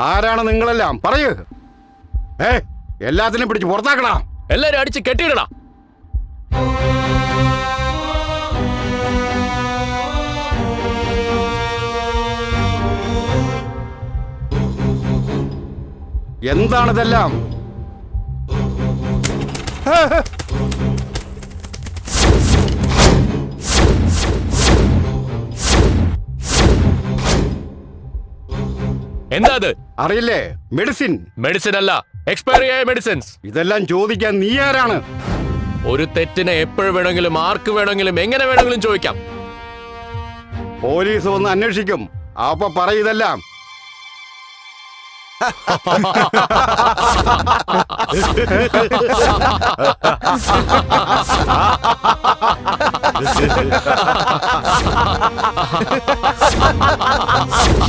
ആരാണ് നിങ്ങളെല്ലാം? പറയൂ. എല്ലാത്തിനും പിടിച്ച് പുറത്താക്കടാ. എല്ലാരും അടിച്ച് കെട്ടിയിടടാ. എന്താണിതെല്ലാം? എന്താ അത്? അറിയില്ലേ? മെഡിസിൻ. മെഡിസിൻ അല്ല, എക്സ്പയറി ആയ മെഡിസിൻസ്. ഇതെല്ലാം ചോദിക്കാൻ നീ ആരാണ്? ഒരു തെറ്റിനെ എപ്പോഴും വേണമെങ്കിലും ആർക്ക് വേണമെങ്കിലും എങ്ങനെ വേണമെങ്കിലും ചോദിക്കാം. പോലീസ് വന്ന് അന്വേഷിക്കും. അപ്പൊ പറയിതെല്ലാം.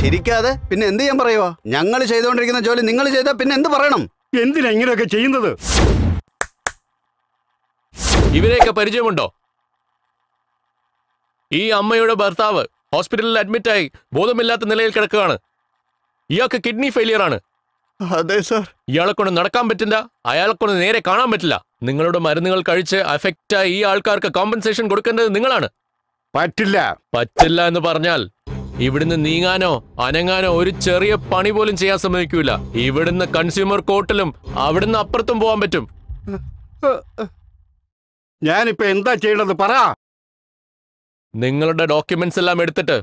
ശരിക്കാതെ പിന്നെ എന്ത് ചെയ്യാൻ പറയുവാ? ഞങ്ങൾ ചെയ്തുകൊണ്ടിരിക്കുന്ന ജോലി നിങ്ങൾ ചെയ്താൽ പിന്നെ എന്ത് പറയണം? എന്തിനാ ഇങ്ങനെയൊക്കെ ചെയ്യുന്നത്? ഇവരെയൊക്കെ പരിചയമുണ്ടോ? ഈ അമ്മയുടെ ഭർത്താവ് ഹോസ്പിറ്റലിൽ അഡ്മിറ്റായി ബോധമില്ലാത്ത നിലയിൽ കിടക്കുകയാണ്. ഇയാൾക്ക് കിഡ്നി ഫെയിലിയർ ആണ്. അതെ സാർ. ഇയാളെ കൊണ്ട് നടക്കാൻ പറ്റില്ല, അയാളെ കൊണ്ട് നേരെ കാണാൻ പറ്റില്ല. നിങ്ങളുടെ മരുന്നുകൾ കഴിച്ച് അഫക്റ്റായി ഈ ആൾക്കാർക്ക് കോമ്പൻസേഷൻ കൊടുക്കേണ്ടത് നിങ്ങളാണ്. പറ്റില്ല. പറ്റില്ല എന്ന് പറഞ്ഞാൽ ഇവിടുന്ന് നീങ്ങാനോ അനങ്ങാനോ ഒരു ചെറിയ പണി പോലും ചെയ്യാൻ സമ്മതിക്കൂല. ഇവിടുന്ന് കൺസ്യൂമർ കോർട്ടിലും അവിടുന്ന് അപ്പുറത്തും പോകാൻ പറ്റും. ഞാനിപ്പോ എന്താ ചെയ്യേണ്ടത് പറ. നിങ്ങളുടെ ഡോക്യുമെന്റ്സ് എല്ലാം എടുത്തിട്ട്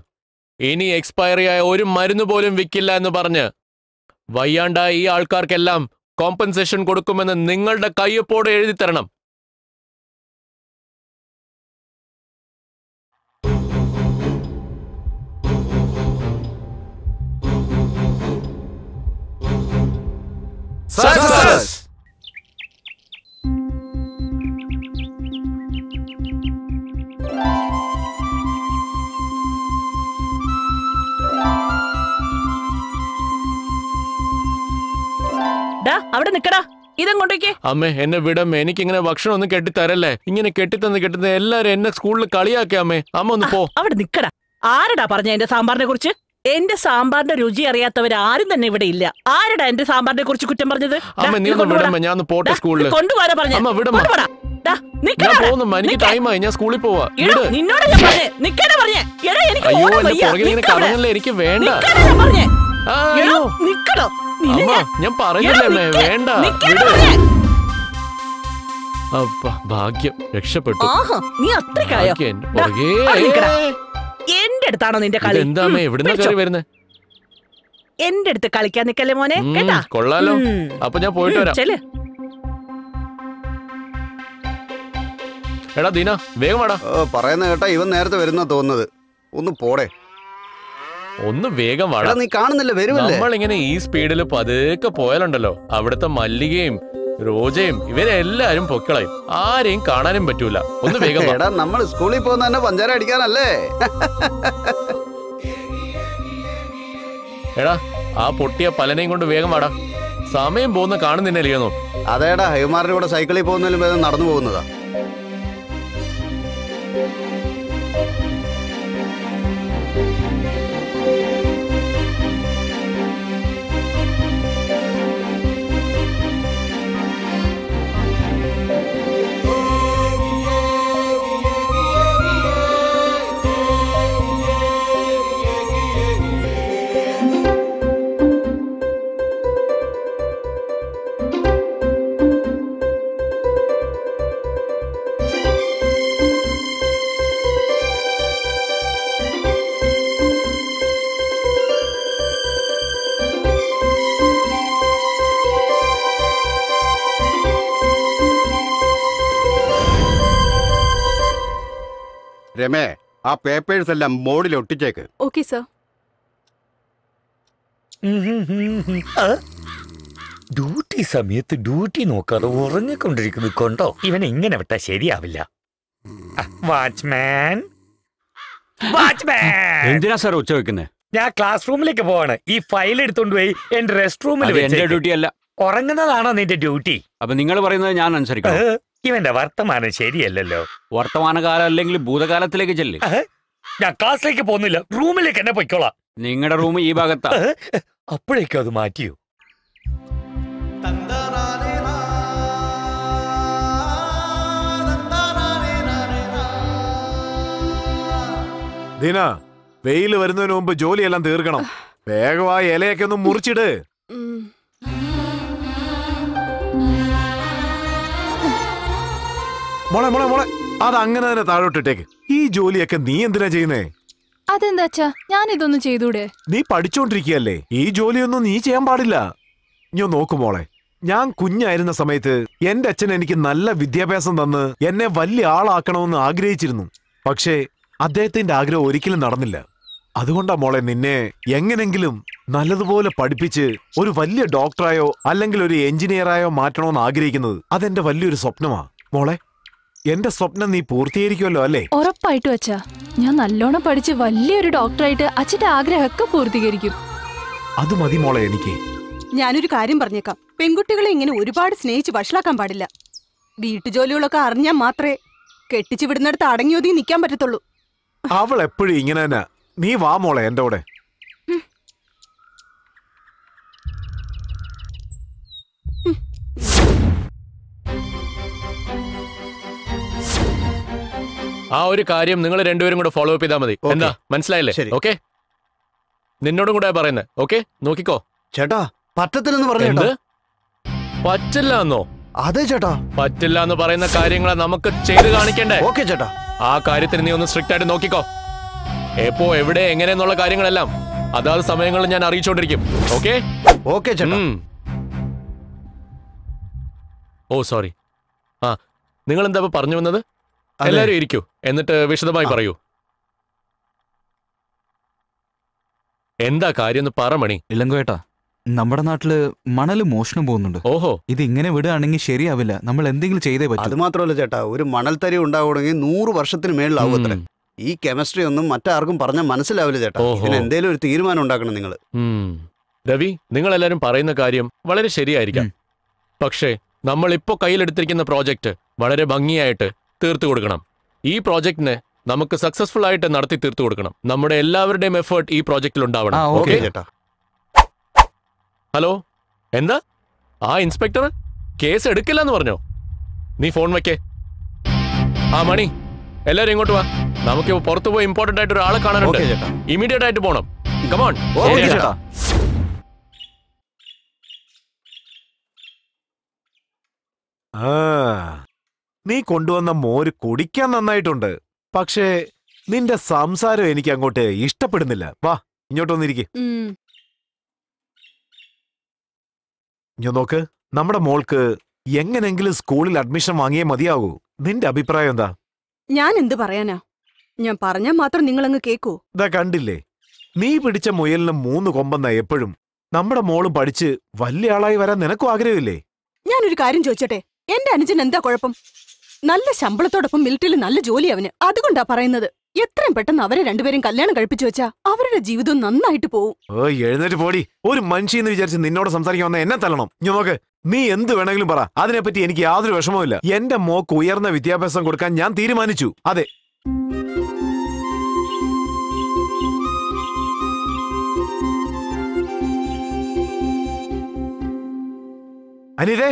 ഇനി എക്സ്പയറി ആയ ഒരു മരുന്ന് പോലും വിൽക്കില്ല എന്ന് പറഞ്ഞ് വയ്യാണ്ടായ ഈ ആൾക്കാർക്കെല്ലാം കോമ്പൻസേഷൻ കൊടുക്കുമെന്ന് നിങ്ങളുടെ കയ്യൊപ്പോടെ എഴുതി തരണം. അവിടെ നിക്കടാ, ഇതെങ്ങോട്ടേക്ക്? അമ്മേ എന്നെ വിടമ്മേ, എനിക്കിങ്ങനെ ഭക്ഷണം ഒന്നും കെട്ടിത്തരല്ലേ. ഇങ്ങനെ കെട്ടിത്തന്ന് എല്ലാരും എന്നെ സ്കൂളിൽ കളിയാക്കി. അമ്മേ അമ്മ ഒന്ന് പോ. അവിടെ നിക്കടാ. ആരടാ പറഞ്ഞ എന്റെ സാമ്പാറിനെ കുറിച്ച്? എന്റെ സാമ്പാറിന്റെ രുചി അറിയാത്തവരാരും തന്നെ ഇവിടെ ഇല്ല. ആരടാ എന്റെ സാമ്പാറിനെ കുറിച്ച് കുറ്റം പറഞ്ഞത്? അമ്മ നീ ഒന്ന് വിടമ്മേ, ഞാൻ ഒന്ന് പോട്ടെ സ്കൂളിൽ. കൊണ്ടുപോരാ പറഞ്ഞ. അമ്മ വിടമ്മ, ഞാൻ പോകുന്നു. എനിക്ക് ടൈമായി, ഞാൻ സ്കൂളിൽ പോവാ. നിന്നോട് ഞാൻ പറഞ്ഞേ, നിക്കടാ പറഞ്ഞേ. അയ്യോ എന്നെ പുറകിൽ ഇങ്ങനെ കറങ്ങല്ലേ, എനിക്ക് വേണ്ട. അമ്മ ഞാൻ പറയുന്നില്ലേ വേണ്ട. ഭാഗ്യം, രക്ഷപ്പെട്ടു. നീ അത്രക്കായോ? എന്റെ അടുത്താണോ നിന്റെ കളി? എന്താ എവിടുന്ന കയറി വരുന്നേ? എന്റെ അടുത്ത് കളിക്കാൻ നിക്കല്ലേ മോനെ, കേട്ടാ? കൊള്ളാലോ. അപ്പൊ ഞാൻ പോയിട്ട് വരാം. എടാ ദീന, വേഗം വാടാ. പറയുന്ന കേട്ടാ ഇവൻ നേരത്തെ വരുന്ന തോന്നുന്നത്. ഒന്ന് പോടെ. ഒന്ന് വേഗം വാടാ. നീ കാണുന്നില്ല വരുമല്ലേ? നമ്മളിങ്ങനെ ഈ സ്പീഡിൽ പതുക്കെ പോയാലുണ്ടല്ലോ അവിടുത്തെ മല്ലികയും റോജയും ഇവരെല്ലാരും പൊക്കളയും. ആരെയും കാണാനും പറ്റൂല. ഒന്ന് വേഗം വാടാ. നമ്മൾ സ്കൂളിൽ പോകുന്ന തന്നെ പഞ്ചാര അടിക്കാനല്ലേ? എടാ ആ പൊട്ടിയ പലനെയും കൊണ്ട് വേഗം വാടാ. സമയം പോകുന്ന കാണുന്നില്ലയോ? അതേടാ, ഹൈമാറിന്റെ കൂടെ സൈക്കിളിൽ പോകുന്നതിലും വേഗം നടന്നു പോകുന്നതാ. രമേ, ആ പേപ്പേഴ്സ് എല്ലാം ബോർഡിൽ ഒട്ടിച്ചേക്ക്. Okay sir. ഡ്യൂട്ടി സമയത്ത് ഡ്യൂട്ടി നോക്കാതെ ഉറങ്ങിക്കൊണ്ടിരിക്കുന്നത് കൊണ്ടോ ഇവനെ ഇങ്ങനെ വിട്ടാ ശരിയാവില്ല. വാച്ച്മാൻ, എന്തിനാ സാർ ഉച്ച വെക്കുന്നേ? ഞാൻ ക്ലാസ് റൂമിലേക്ക് പോവാണ്. ഈ ഫയൽ എടുത്തോണ്ട് പോയി എന്റെ റെസ്റ്റ് റൂമിൽ. എന്റെ ഡ്യൂട്ടി അല്ല. ഉറങ്ങുന്നതാണോ നിന്റെ ഡ്യൂട്ടി? അപ്പൊ നിങ്ങൾ പറയുന്നത് ഞാൻ അനുസരിക്കണം. ഇവന്റെ വർത്തമാനം ശരിയല്ലല്ലോ. വർത്തമാനകാലം അല്ലെങ്കിൽ ഭൂതകാലത്തിലേക്ക് ചെല്ല്. ഞാൻ ക്ലാസ്സിലേക്ക് പോകുന്നില്ല, റൂമിലേക്ക് എന്നെ പൊയ്ക്കോളാം. നിങ്ങളുടെ റൂം ഈ ഭാഗത്താ. അപ്പോഴേക്കും അത് മാറ്റിയോ? ദീന, വെയില് വരുന്നതിന് മുമ്പ് ജോലിയെല്ലാം തീർക്കണം. വേഗമായി ഇലയൊക്കെ ഒന്ന് മുറിച്ചിട്. മോളെ മോളെ മോളെ, അത് അങ്ങനെ തന്നെ താഴോട്ടിട്ടേക്ക്. ഈ ജോലിയൊക്കെ നീ എന്തിനാ ചെയ്യുന്നേ? അതെന്താച്ചാ, ഞാൻ ഇതൊന്നും ചെയ്തൂടെ? നീ പഠിച്ചോണ്ടിരിക്കുകയല്ലേ, ഈ ജോലിയൊന്നും നീ ചെയ്യാൻ പാടില്ല. ഞാൻ നോക്കു മോളെ, ഞാൻ കുഞ്ഞായിരുന്ന സമയത്ത് എന്റെ അച്ഛൻ എനിക്ക് നല്ല വിദ്യാഭ്യാസം തന്ന് എന്നെ വലിയ ആളാക്കണമെന്ന് ആഗ്രഹിച്ചിരുന്നു. പക്ഷേ അദ്ദേഹത്തിന്റെ ആഗ്രഹം ഒരിക്കലും നടന്നില്ല. അതുകൊണ്ടാ മോളെ നിന്നെ എങ്ങനെങ്കിലും നല്ലതുപോലെ പഠിപ്പിച്ച് ഒരു വലിയ ഡോക്ടറായോ അല്ലെങ്കിൽ ഒരു എഞ്ചിനീയറായോ മാറ്റണമെന്ന് ആഗ്രഹിക്കുന്നത്. അതെന്റെ വലിയൊരു സ്വപ്നമാ മോളെ. എന്റെ സ്വപ്നം നീ പൂർത്തീകരിക്കുമല്ലോ അല്ലേ? ഉറപ്പായിട്ടും അച്ഛാ, ഞാൻ നല്ലോണം പഠിച്ച് വലിയൊരു ഡോക്ടറായിട്ട് അച്ഛന്റെ ആഗ്രഹമൊക്കെ പൂർത്തീകരിക്കും. അത് മതി മോളെ എനിക്ക്. ഞാനൊരു കാര്യം പറഞ്ഞേക്കാം, പെൺകുട്ടികളെ ഇങ്ങനെ ഒരുപാട് സ്നേഹിച്ച് വഷളാക്കാൻ പാടില്ല. വീട്ടുജോലികളൊക്കെ അറിഞ്ഞാൽ മാത്രമേ കെട്ടിച്ചു വിടുന്നിടത്ത് അടങ്ങിയൊതി നിൽക്കാൻ പറ്റത്തുള്ളൂ. അവൾ എപ്പോഴും ഇങ്ങനെ തന്നെ. നീ വാ മോളെ എന്റെ കൂടെ. ആ ഒരു കാര്യം നിങ്ങൾ രണ്ടുപേരും കൂടെ ഫോളോ അപ്പ് ചെയ്താൽ മതി. എന്താ മനസ്സിലായില്ലേ? ഓക്കെ, നിന്നോടും കൂടെ പറയുന്നത്. ഓക്കെ, നോക്കിക്കോ. ചേട്ടാ പറ്റത്തില്ലെന്ന് പറഞ്ഞു. പറ്റില്ല എന്നോ? അതെ ചേട്ടാ, പറ്റില്ല എന്ന് പറയുന്ന കാര്യങ്ങളെ നമുക്ക് ചെയ്ത് കാണിക്കണ്ടേ? ഓക്കെ ചേട്ടാ. ആ കാര്യത്തിന് നീ ഒന്ന് സ്ട്രിക്റ്റ് ആയിട്ട് നോക്കിക്കോ. എപ്പോ എവിടെ എങ്ങനെയെന്നുള്ള കാര്യങ്ങളെല്ലാം അതാത് സമയങ്ങളിൽ ഞാൻ അറിയിച്ചോണ്ടിരിക്കും. ഓക്കെ ഓക്കെ ചേട്ടാ. ഓ സോറി. ആ, നിങ്ങൾ എന്താ പറഞ്ഞു വന്നത്? എല്ലാരും ഇരിക്കൂ, എന്നിട്ട് വിശദമായി പറയൂ. എന്താ കാര്യം എന്ന് പറ മണി. ഇളങ്കോയേട്ടാ, നമ്മുടെ നാട്ടില് മണല് മോഷണം പോകുന്നുണ്ട്. ഓഹോ, ഇത് ഇങ്ങനെ വിടുകയാണെങ്കിൽ ശരിയാവില്ല. നമ്മൾ എന്തെങ്കിലും ചെയ്തേ പറ്റൂ. അത് മാത്രമല്ല ചേട്ടാ, ഒരു മണൽത്തരി ഉണ്ടാവണമെങ്കിൽ 100 വർഷത്തിന് മേളിലാവും അത്ര. ഈ കെമിസ്ട്രി ഒന്നും മറ്റാർക്കും പറഞ്ഞാൽ മനസ്സിലാവില്ല ചേട്ടാ. ഇതിന് എന്തേലും ഒരു തീരുമാനം ഉണ്ടാക്കണം നിങ്ങൾ. രവി, നിങ്ങൾ എല്ലാരും പറയുന്ന കാര്യം വളരെ ശരിയായിരിക്കാം. പക്ഷേ നമ്മൾ ഇപ്പോ കയ്യിലെടുത്തിരിക്കുന്ന പ്രോജക്റ്റ് വളരെ ഭംഗിയായിട്ട് തീർത്തു കൊടുക്കണം. ഈ പ്രോജക്റ്റിനെ നമുക്ക് സക്സസ്ഫുൾ ആയിട്ട് നടത്തി തീർത്തു കൊടുക്കണം. നമ്മുടെ എല്ലാവരുടെയും എഫേർട്ട് ഈ പ്രോജക്റ്റിൽ ഉണ്ടാവണം. ഓക്കെ ചേട്ടാ. ഹലോ, എന്താ ആ ഇൻസ്പെക്ടർ കേസ് എടുക്കില്ല എന്ന് പറഞ്ഞോ? നീ ഫോൺ വെക്കേ. ആ മണി, എല്ലാരും ഇങ്ങോട്ട് വാ. നമുക്ക് പുറത്തു പോയി ഇമ്പോർട്ടന്റ് ആയിട്ട് ഒരാളെ കാണാനുണ്ട്. ഇമീഡിയറ്റ് ആയിട്ട് പോണം. കമോൺ. നീ കൊണ്ടുവന്ന മോര് കുടിക്കാൻ നന്നായിട്ടുണ്ട്. പക്ഷേ നിന്റെ സംസാരം എനിക്ക് അങ്ങോട്ട് ഇഷ്ടപ്പെടുന്നില്ല. വാ ഇങ്ങോട്ടൊന്നിരിക്കെ. ഞാൻ നോക്ക്, നമ്മുടെ മോൾക്ക് എങ്ങനെങ്കിലും സ്കൂളിൽ അഡ്മിഷൻ വാങ്ങിയേ മതിയാകൂ. നിന്റെ അഭിപ്രായം എന്താ? ഞാൻ എന്ത് പറയാനാ? ഞാൻ പറഞ്ഞാൽ മാത്രം നിങ്ങളങ്ങ് കേക്കൂ. ഇതാ കണ്ടില്ലേ, നീ പിടിച്ച മുയലിന് 3 കൊമ്പെന്ന എപ്പോഴും. നമ്മുടെ മോളും പഠിച്ച് വലിയ ആളായി വരാൻ നിനക്കും ആഗ്രഹമില്ലേ? ഞാനൊരു കാര്യം ചോദിച്ചട്ടെ, എന്റെ അനുജൻ എന്താ കുഴപ്പം? നല്ല ശമ്പളത്തോടൊപ്പം മിലിറ്ററിയിൽ നല്ല ജോലി അവന്. അതുകൊണ്ടാ പറയുന്നത്, എത്രയും പെട്ടെന്ന് അവരെ രണ്ടുപേരും കല്യാണം കഴിപ്പിച്ചു വെച്ചാ അവരുടെ ജീവിതം നന്നായിട്ട് പോവും. ഓ എഴുന്നേറ്റ് പോടി. ഒരു മനുഷ്യന്ന് വിചാരിച്ച് നിന്നോട് സംസാരിക്കാൻ വന്ന എന്നെ തള്ളണം. ഞാൻ നോക്ക്, നീ എന്ത് വേണമെങ്കിലും പറ, അതിനെപ്പറ്റി എനിക്ക് യാതൊരു വിഷമവുമില്ല. എന്റെ മോക്ക് ഉയർന്ന വിദ്യാഭ്യാസം കൊടുക്കാൻ ഞാൻ തീരുമാനിച്ചു. അതെ, അനിതേ.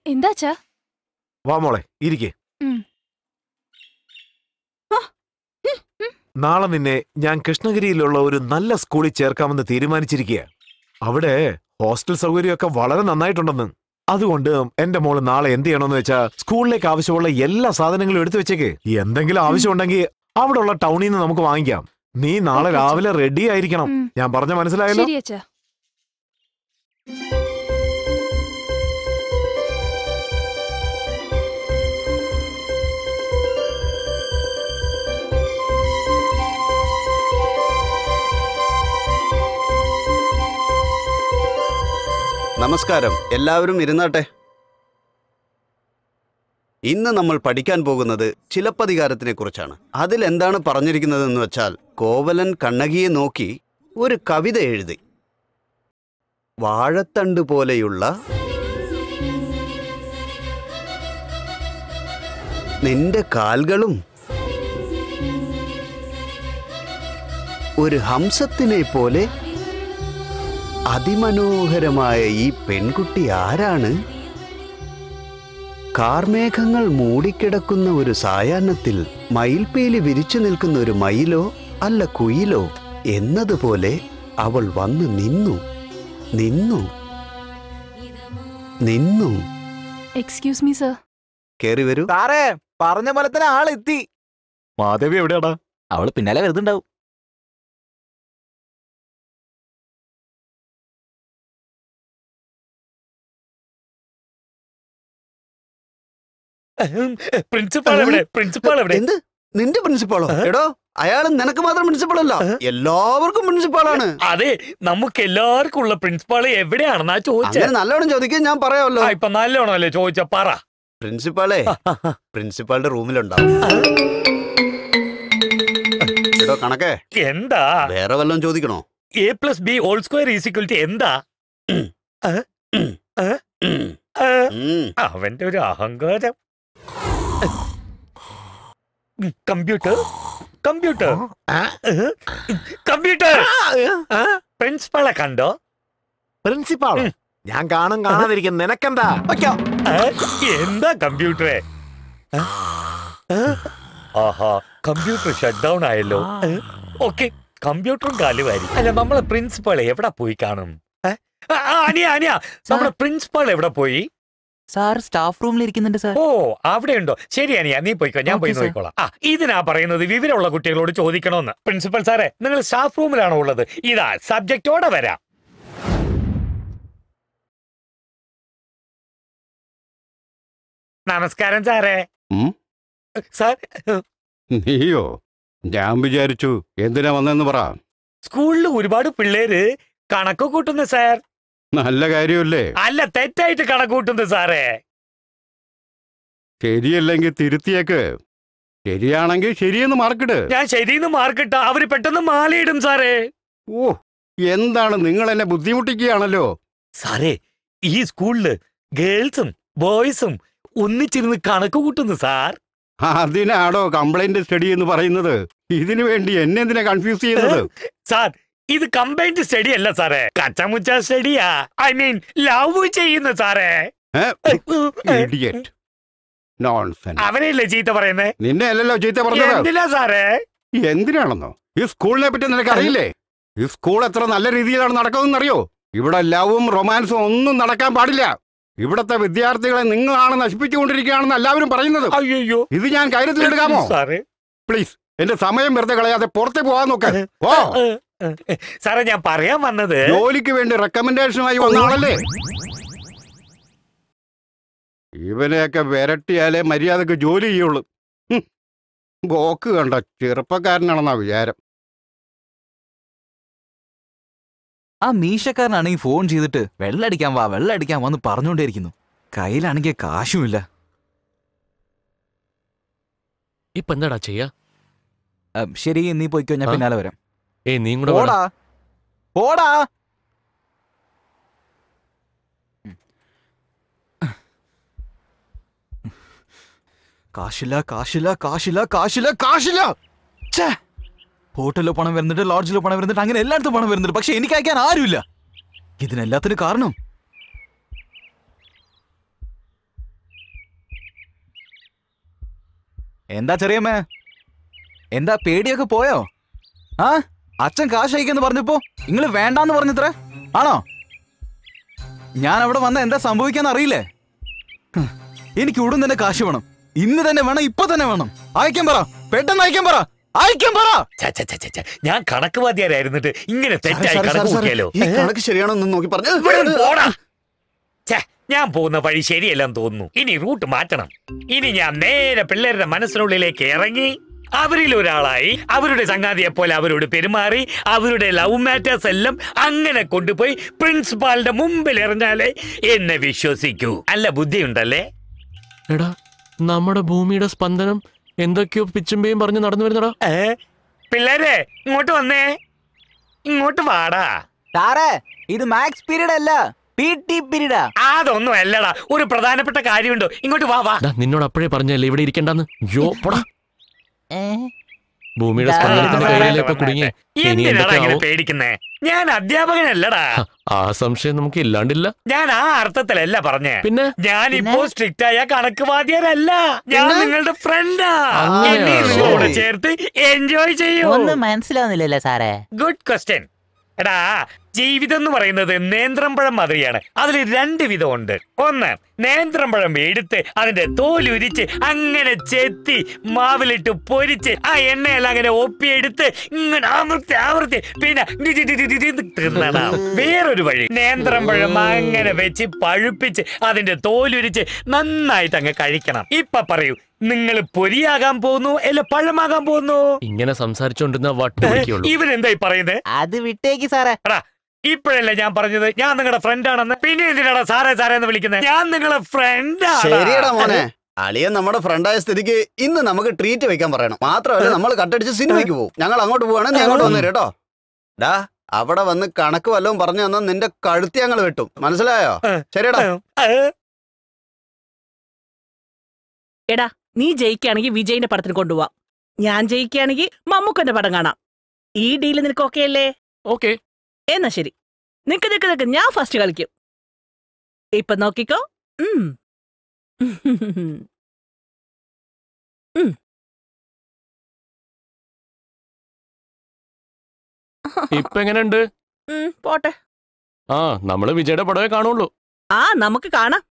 എന്താച്ചാ? വാ മോളെ ഇരിക്കേ. നാളെ നിന്നെ ഞാൻ കൃഷ്ണഗിരിയിലുള്ള ഒരു നല്ല സ്കൂളിൽ ചേർക്കാമെന്ന് തീരുമാനിച്ചിരിക്കുക. അവിടെ ഹോസ്റ്റൽ സൗകര്യമൊക്കെ വളരെ നന്നായിട്ടുണ്ടെന്ന്. അതുകൊണ്ട് എന്റെ മോള് നാളെ എന്ത് ചെയ്യണമെന്ന് വെച്ചാ സ്കൂളിലേക്ക് ആവശ്യമുള്ള എല്ലാ സാധനങ്ങളും എടുത്തു വെച്ചേക്ക്. എന്തെങ്കിലും ആവശ്യമുണ്ടെങ്കിൽ അവിടെ ഉള്ള ടൗണിൽ നിന്ന് നമുക്ക് വാങ്ങിക്കാം. നീ നാളെ രാവിലെ റെഡി ആയിരിക്കണം. ഞാൻ പറഞ്ഞ മനസ്സിലായല്ലോ? നമസ്കാരം. എല്ലാവരും ഇരുന്നാട്ടെ. ഇന്ന് നമ്മൾ പഠിക്കാൻ പോകുന്നത് ചിലപ്പതികാരത്തിനെ കുറിച്ചാണ്. അതിൽ എന്താണ് പറഞ്ഞിരിക്കുന്നതെന്ന് വെച്ചാൽ, കോവലൻ കണ്ണകിയെ നോക്കി ഒരു കവിത എഴുതി. വാഴത്തണ്ട് പോലെയുള്ള നിന്റെ കാൽകളും ഒരു ഹംസത്തിനെ പോലെ അതിമനോഹരമായ ഈ പെൺകുട്ടി ആരാണ്? കാർമേഘങ്ങൾ മൂടിക്കിടക്കുന്ന ഒരു സായാഹ്നത്തിൽ മയിൽപീലി വിരിച്ചു നിൽക്കുന്ന ഒരു മയിലോ അല്ല കുയിലോ എന്നതുപോലെ അവൾ വന്ന് നിന്നു നിന്നു നിന്നു. Excuse me sir. കേറി വരൂ. സാറേ, പറഞ്ഞ പോലെ തന്നെ ആളെത്തി. മാധവി എവിടെയാടാ? അവള് പിന്നാലെ വരുന്നുണ്ടാവും. പ്രിൻസിപ്പാൾ എവിടെ? പ്രിൻസിപ്പാൾ എവിടെ? എന്ത്? നിന്റെ പ്രിൻസിപ്പാളോ? എടോ, അയാൾ നിനക്ക് മാത്രം പ്രിൻസിപ്പാൾ അല്ല, എല്ലാവർക്കും പ്രിൻസിപ്പാളാണ്. അതെ, നമുക്ക് എല്ലാവർക്കും ഉള്ള പ്രിൻസിപ്പാൾ എവിടെയാണെന്നാ ചോദിച്ചത്. നല്ലോണം ചോദിക്കാൻ ഞാൻ പറയാമല്ലോ. ഇപ്പൊ നല്ലോണം അല്ലേ ചോദിച്ച? പറ. പ്രിൻസിപ്പാളെ പ്രിൻസിപ്പാളുടെ റൂമിലുണ്ടാവും. എടോ കണക്കെ, എന്താ? വേറെ വല്ലതും ചോദിക്കണോ? a+b² എന്താ? അവന്റെ ഒരു അഹങ്കാരം. Computer computer computer. പ്രിൻസിപ്പാളെ കണ്ടോ? പ്രിൻസിപ്പാളോ? ഞാൻ കാണാതിരിക്കും. നിനക്കെന്താ? എന്താ കമ്പ്യൂട്ടറെ? ആഹാ, കമ്പ്യൂട്ടർ ഷട്ട് ഡൗൺ ആയല്ലോ. ഓക്കെ, കമ്പ്യൂട്ടറും കാലുമായിരിക്കും. അല്ല, നമ്മളെ പ്രിൻസിപ്പാൾ എവിടെ പോയി കാണും? അനിയ അനിയ, നമ്മുടെ പ്രിൻസിപ്പാൾ എവിടെ പോയി? സാർ സ്റ്റാഫ് റൂമിൽ ഇരിക്കുന്നുണ്ട് സാർ. ഓ, അവിടെ ഉണ്ടോ? ശരി അനിയ, നീ പോയിക്കോ, ഞാൻ പോയി നോക്കിക്കോളാം. ഇതിനാ പറയുന്നത് വിവരമുള്ള കുട്ടികളോട് ചോദിക്കണമെന്ന്. പ്രിൻസിപ്പൽ സാറേ, നിങ്ങൾ സ്റ്റാഫ് റൂമിലാണോ ഉള്ളത്? ഇതാ സബ്ജക്റ്റോടെ വരാം. നമസ്കാരം സാറേ. സാർ, നീയോ? ഞാൻ വിചാരിച്ചു എന്തിനാ വന്നെന്ന് പറ. സ്കൂളിൽ ഒരുപാട് പിള്ളേര് കണക്ക് കൂട്ടുന്നു സാർ. നല്ല കാര്യമല്ലേ? അല്ല, തെറ്റായിട്ട് കണക്ക് കൂട്ടുന്നു സാറേ. ശരിയല്ലെങ്കിൽ തിരുത്തിയേക്ക്. ശരിയാണെങ്കിൽ ശരിയെന്ന് മാർക്കിട്. ഞാൻ ശരിയെന്ന് മാർക്കിട്ട അവര് പെട്ടെന്ന് മാലയിടും സാറേ. ഓ, എന്താണ് നിങ്ങൾ എന്നെ ബുദ്ധിമുട്ടിക്കുകയാണല്ലോ. സാറേ, ഈ സ്കൂളില് ഗേൾസും ബോയ്സും ഒന്നിച്ചിരുന്ന് കണക്ക് കൂട്ടുന്നു സാർ. അതിനാണോ കംപ്ലൈന്റ് സ്റ്റഡി എന്ന് പറയുന്നത്? ഇതിനു വേണ്ടി എന്നെ എന്തിനാ കൺഫ്യൂസ് ചെയ്യുന്നത്? സാർ, ഇത് കമ്പൈൻഡ് സ്റ്റഡി അല്ല സാറേ, കച്ചമുച്ച സ്റ്റഡിയാ. ഐ മീൻ ലവ് ചെയ്യുന്നു സാറേ. അവനെയല്ലേ ചീത്ത പറയുന്നേ? നിന്നെ അല്ലല്ലോ ചീത്ത പറഞ്ഞത്. എന്തിനാ സാറേ? എന്തിനാണെന്നോ? ഈ സ്കൂളിനെ പറ്റി നിനക്ക് അറിയില്ലേ? ഈ സ്കൂൾ എത്ര നല്ല രീതിയിലാണ് നടക്കുന്നതെന്ന് അറിയോ? ഇവിടെ ലവും റൊമാൻസും ഒന്നും നടക്കാൻ പാടില്ല. ഇവിടത്തെ വിദ്യാർത്ഥികളെ നിങ്ങളാണ് നശിപ്പിച്ചുകൊണ്ടിരിക്കുകയാണെന്ന് എല്ലാവരും പറയുന്നത്. അയ്യോ, ഇത് ഞാൻ കാര്യത്തിലെടുക്കാമോ? സാറേ പ്ലീസ്, എന്റെ സമയം വെറുതെ കളയാതെ പുറത്തേ പോവാൻ നോക്ക്. സാറേ, ഞാൻ പറയാൻ വന്നത്, ജോലിക്ക് വേണ്ടി റെക്കമെൻഡേഷനുമായി വന്നാളല്ലേ. ഇവനെയൊക്കെ വിരട്ടിയാലേ മര്യാദക്ക് ജോലി ചെയ്യുള്ളൂ. ബോക്ക് കണ്ട ചെറുപ്പക്കാരനാണെന്നാ വിചാരം. ആ മീശക്കാരനാണെങ്കിൽ ഫോൺ ചെയ്തിട്ട് വെള്ളടിക്കാൻ വാ വെള്ളടിക്കാൻ വാന്ന് പറഞ്ഞുകൊണ്ടേയിരിക്കുന്നു. കയ്യിലാണെങ്കിൽ കാശുമില്ല. ഇപ്പൊ എന്താടാ ചെയ്യാ? ശരി, നീ പോയിക്കോ, ഞാൻ പിന്നാലെ വരാം. നീ കൂടെ പോടാ പോടാ. കാശില്ല കാശില്ല കാശില്ല കാശില്ല കാശില്ല. ഹോട്ടലിലോ പണം വരുന്നുണ്ട്, ലോഡ്ജിലോ പണം വരുന്നുണ്ട്, അങ്ങനെ എല്ലായിടത്തും പണം വരുന്നുണ്ട്. പക്ഷെ എനിക്ക് അയക്കാൻ ആരുമില്ല. ഇതിനെല്ലാത്തിനും കാരണം എന്താ ചെറിയമ്മേ? എന്താ പേടിയൊക്കെ പോയോ? ആ, അച്ഛൻ കാശ് അയക്കെന്ന് പറഞ്ഞപ്പോ നിങ്ങൾ വേണ്ടാന്ന് പറഞ്ഞത്രേ ആണോ? ഞാൻ അവിടെ വന്ന എന്താ സംഭവിക്കാന്ന് അറിയില്ലേ? എനിക്ക് ഉടൻ തന്നെ കാശ് വേണം. ഇന്ന് തന്നെ വേണം, ഇപ്പൊ തന്നെ വേണം. അയക്കാൻ പറ, പെട്ടെന്ന് അയക്കാൻ പറ, അയക്കാൻ പറ. ഞാൻ കണക്ക് വാദ്യാരായിരുന്നിട്ട് ഇങ്ങനെ തെറ്റായി കണക്ക് കൂട്ടിയാലോ? കണക്ക് ശരിയാണോ നോക്കി പറഞ്ഞു. ഞാൻ പോകുന്ന വഴി ശരിയല്ലെന്ന് തോന്നുന്നു. ഇനി റൂട്ട് മാറ്റണം. ഇനി ഞാൻ നേരെ പിള്ളേരുടെ മനസ്സിനുള്ളിലേക്ക് ഇറങ്ങി അവരിൽ ഒരാളായി അവരുടെ സംഗാതിയെ പോലെ അവരോട് പെരുമാറി അവരുടെ ലവ് മാറ്റേഴ്സ് എല്ലാം അങ്ങനെ കൊണ്ടുപോയി പ്രിൻസിപ്പാളിന്റെ മുമ്പിൽ എറിഞ്ഞാലേ എന്നെ വിശ്വസിക്കൂ. അല്ല ബുദ്ധിയുണ്ടല്ലേ? എടാ നമ്മുടെ ഭൂമിയുടെ സ്പന്ദനം എന്തൊക്കെയോ പിച്ചുമ്പയും പറഞ്ഞ് നടന്നു വരുന്നടാ. പിള്ളേരെ ഇങ്ങോട്ട് വന്നേ, ഇങ്ങോട്ട് വാടാ. സാറേ ഇത് മാത്സ് പീരീഡ് അല്ല, PT പീരീഡാ. അതൊന്നും അല്ലടാ, ഒരു പ്രധാനപ്പെട്ട കാര്യമുണ്ടോ, ഇങ്ങോട്ട് വാ വാ. നിന്നോട് അപ്പോഴേ പറഞ്ഞല്ലേ ഇവിടെ ഇരിക്കണ്ടെന്ന്. യോ പോടാ. ഭൂമിയുടെ സ്പന്ദനത്തിന്റെ കയ്യിലേക്ക് കുടുങ്ങി. എന്തിനാടാ ഇങ്ങനെ പേടിക്കുന്നേ? ഞാൻ അധ്യാപകനല്ലടാ. ആ സംശയം നമുക്ക് ഇല്ലാണ്ടില്ല. ഞാൻ ആ അർത്ഥത്തിലല്ല പറഞ്ഞേ. പിന്നെ ഞാനിപ്പോ സ്ട്രിക്റ്റ് ആയ കണക്ക് വാദ്യരല്ല, ഞാൻ നിങ്ങളുടെ ഫ്രണ്ടാ. എന്നെ നിങ്ങളോട് ചേർത്ത് എൻജോയ് ചെയ്യൂ. ഒന്നും മനസ്സിലാവുന്നില്ലല്ലോ സാറേ. Good question. എടാ ജീവിതം എന്ന് പറയുന്നത് നേന്ത്രമ്പഴം മാതിരിയാണ്. അതിൽ 2 വിധമുണ്ട്. ഒന്ന്, നേന്ത്രമ്പഴം എടുത്ത് അതിന്റെ തോലുരിച്ച് അങ്ങനെ ചെത്തി മാവിലിട്ട് പൊരിച്ച് ആ എണ്ണയെല്ലാം അങ്ങനെ ഒപ്പിയെടുത്ത് ഇങ്ങനെ ആവർത്തി പിന്നെ തിന്നണം. വേറൊരു വഴി, നേന്ത്രമ്പഴം അങ്ങനെ വെച്ച് പഴുപ്പിച്ച് അതിന്റെ തോലുരിച്ച് നന്നായിട്ട് അങ്ങ് കഴിക്കണം. ഇപ്പൊ പറയൂ, നിങ്ങൾ പൊരിയാകാൻ പോകുന്നു അല്ല പഴമാകാൻ പോകുന്നു? ഇങ്ങനെ സംസാരിച്ചോണ്ടിരുന്ന വട്ട് ഇവൻ എന്തായി പറയുന്നത്? അത് വിട്ടേക്ക് സാറേ. ഇപ്പോഴല്ലേ ഞാൻ പറഞ്ഞത് ഞാൻ നിങ്ങളുടെ ഫ്രണ്ട് ആണെന്ന്? പിന്നെ എന്തിനാടാ സാറേ സാറേ എന്ന് വിളിക്കുന്നത്? ഞാൻ നിങ്ങളുടെ ഫ്രണ്ട്. ശരിയടാ മോനെ, അളിയൻ നമ്മുടെ ഫ്രണ്ടായ സ്ഥിതിക്ക് ഇന്ന് നമുക്ക് ട്രീറ്റ് വെക്കാൻ പറയണം. മാത്രമല്ല നമ്മൾ കട്ടടിച്ച് സിനിമയ്ക്ക് പോകും. ഞങ്ങൾ അങ്ങോട്ട് പോവാണെങ്കിൽ നീ അങ്ങോട്ട് വന്നേരും കേട്ടോ. ഡാ അവിടെ വന്ന് കണക്ക് വല്ലതും പറഞ്ഞു തന്നാൽ നിന്റെ കഴുത്തി ഞങ്ങൾ വെട്ടും, മനസ്സിലായോ? ശരിയടാ. എടാ നീ ജയിക്കുകയാണെങ്കിൽ വിജയിന്റെ പടത്തിന് കൊണ്ടുപോവാം, ഞാൻ ജയിക്കുകയാണെങ്കിൽ മമ്മൂക്കന്റെ പടം കാണാം. ഈ ഡീല് നിനക്ക് ഓക്കെ അല്ലേ? ഓക്കെ. എന്നാ ശരി, നിക്ക് ഞാൻ ഫസ്റ്റ് കളിക്കും. ഇപ്പൊ നോക്കിക്കോ. ഇപ്പൊ എങ്ങനെയുണ്ട്? പോട്ടെ. ആ നമ്മള് വിജയുടെ പടവേ കാണുള്ളൂ. ആ നമുക്ക് കാണാം.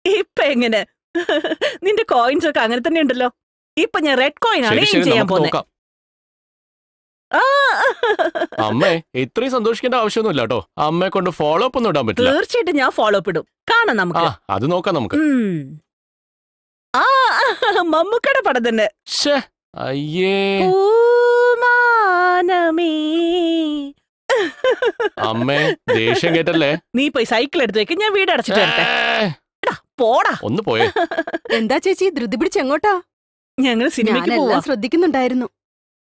ഇപ്പൊ എങ്ങനെ? നിന്റെ കോയിൻസ് ഒക്കെ അങ്ങനെ തന്നെ ഉണ്ടല്ലോ. ഇപ്പൊ ഞാൻ റെഡ് കോയിൻ ആണ് ചെയ്യാൻ പോകുന്നത്. അമ്മേ ഇത്രയും സന്തോഷിക്കേണ്ട ആവശ്യമൊന്നുമില്ല കേട്ടോ. അമ്മയെ കൊണ്ട് ഫോളോ അപ്പ് ഒന്നും ഇടാൻ പറ്റില്ല. തീർച്ചയായിട്ടും ഞാൻ ഫോളോ അപ്പ് ഇടും. കാണാം നമുക്ക്. അത് നോക്കാം നമുക്ക്. ആ മമ്മൂക്കയുടെ പടം തന്നെ. അയ്യേ അമ്മേ ദേഷ്യം കേട്ടല്ലേ? നീ പോയി സൈക്കിൾ എടുത്ത് വെക്ക്, ഞാൻ വീട് അടച്ചിട്ട് വരട്ടെ. പോടാ. ഒന്ന് പോയേ. എന്താ ചേച്ചി ധൃതി പിടിച്ച് എങ്ങോട്ടാ? ഞങ്ങൾ സിനിമയ്ക്ക് പോവാ. ശ്രദ്ധിക്കുന്നുണ്ടായിരുന്നു.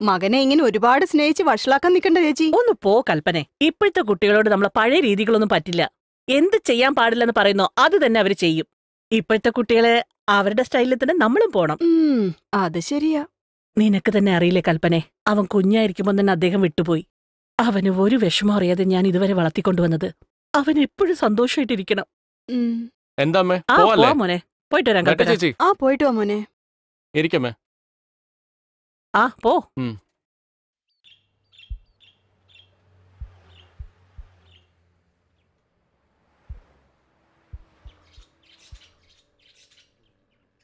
മകനെ ഇങ്ങനെ ഒരുപാട് സ്നേഹിച്ച് വഷളാക്കാൻ നിൽക്കണ്ട ചേച്ചി. ഒന്ന് പോ കൽപ്പനെ. ഇപ്പോഴത്തെ കുട്ടികളോട് നമ്മളെ പഴയ രീതികളൊന്നും പറ്റില്ല. എന്ത് ചെയ്യാൻ പാടില്ലെന്ന് പറയുന്നോ അത് തന്നെ അവര് ചെയ്യും. ഇപ്പോഴത്തെ കുട്ടികളെ അവരുടെ സ്റ്റൈലിൽ തന്നെ നമ്മളും പോണം. അത് ശരിയാ. നിനക്ക് തന്നെ അറിയില്ലേ കൽപ്പനെ, അവൻ കുഞ്ഞായിരിക്കുമ്പോൾ തന്നെ അദ്ദേഹം വിട്ടുപോയി. അവന് ഒരു വിഷമം അറിയാതെ ഞാൻ ഇതുവരെ വളർത്തിക്കൊണ്ടുവന്നത്. അവൻ എപ്പോഴും സന്തോഷമായിട്ടിരിക്കണം. എന്താ മോനെ പോയിട്ട് വരാം കൽപ്പന. പോയിട്ട് വാ മോനെ. ഇരിക്കമ്മേ. പോ.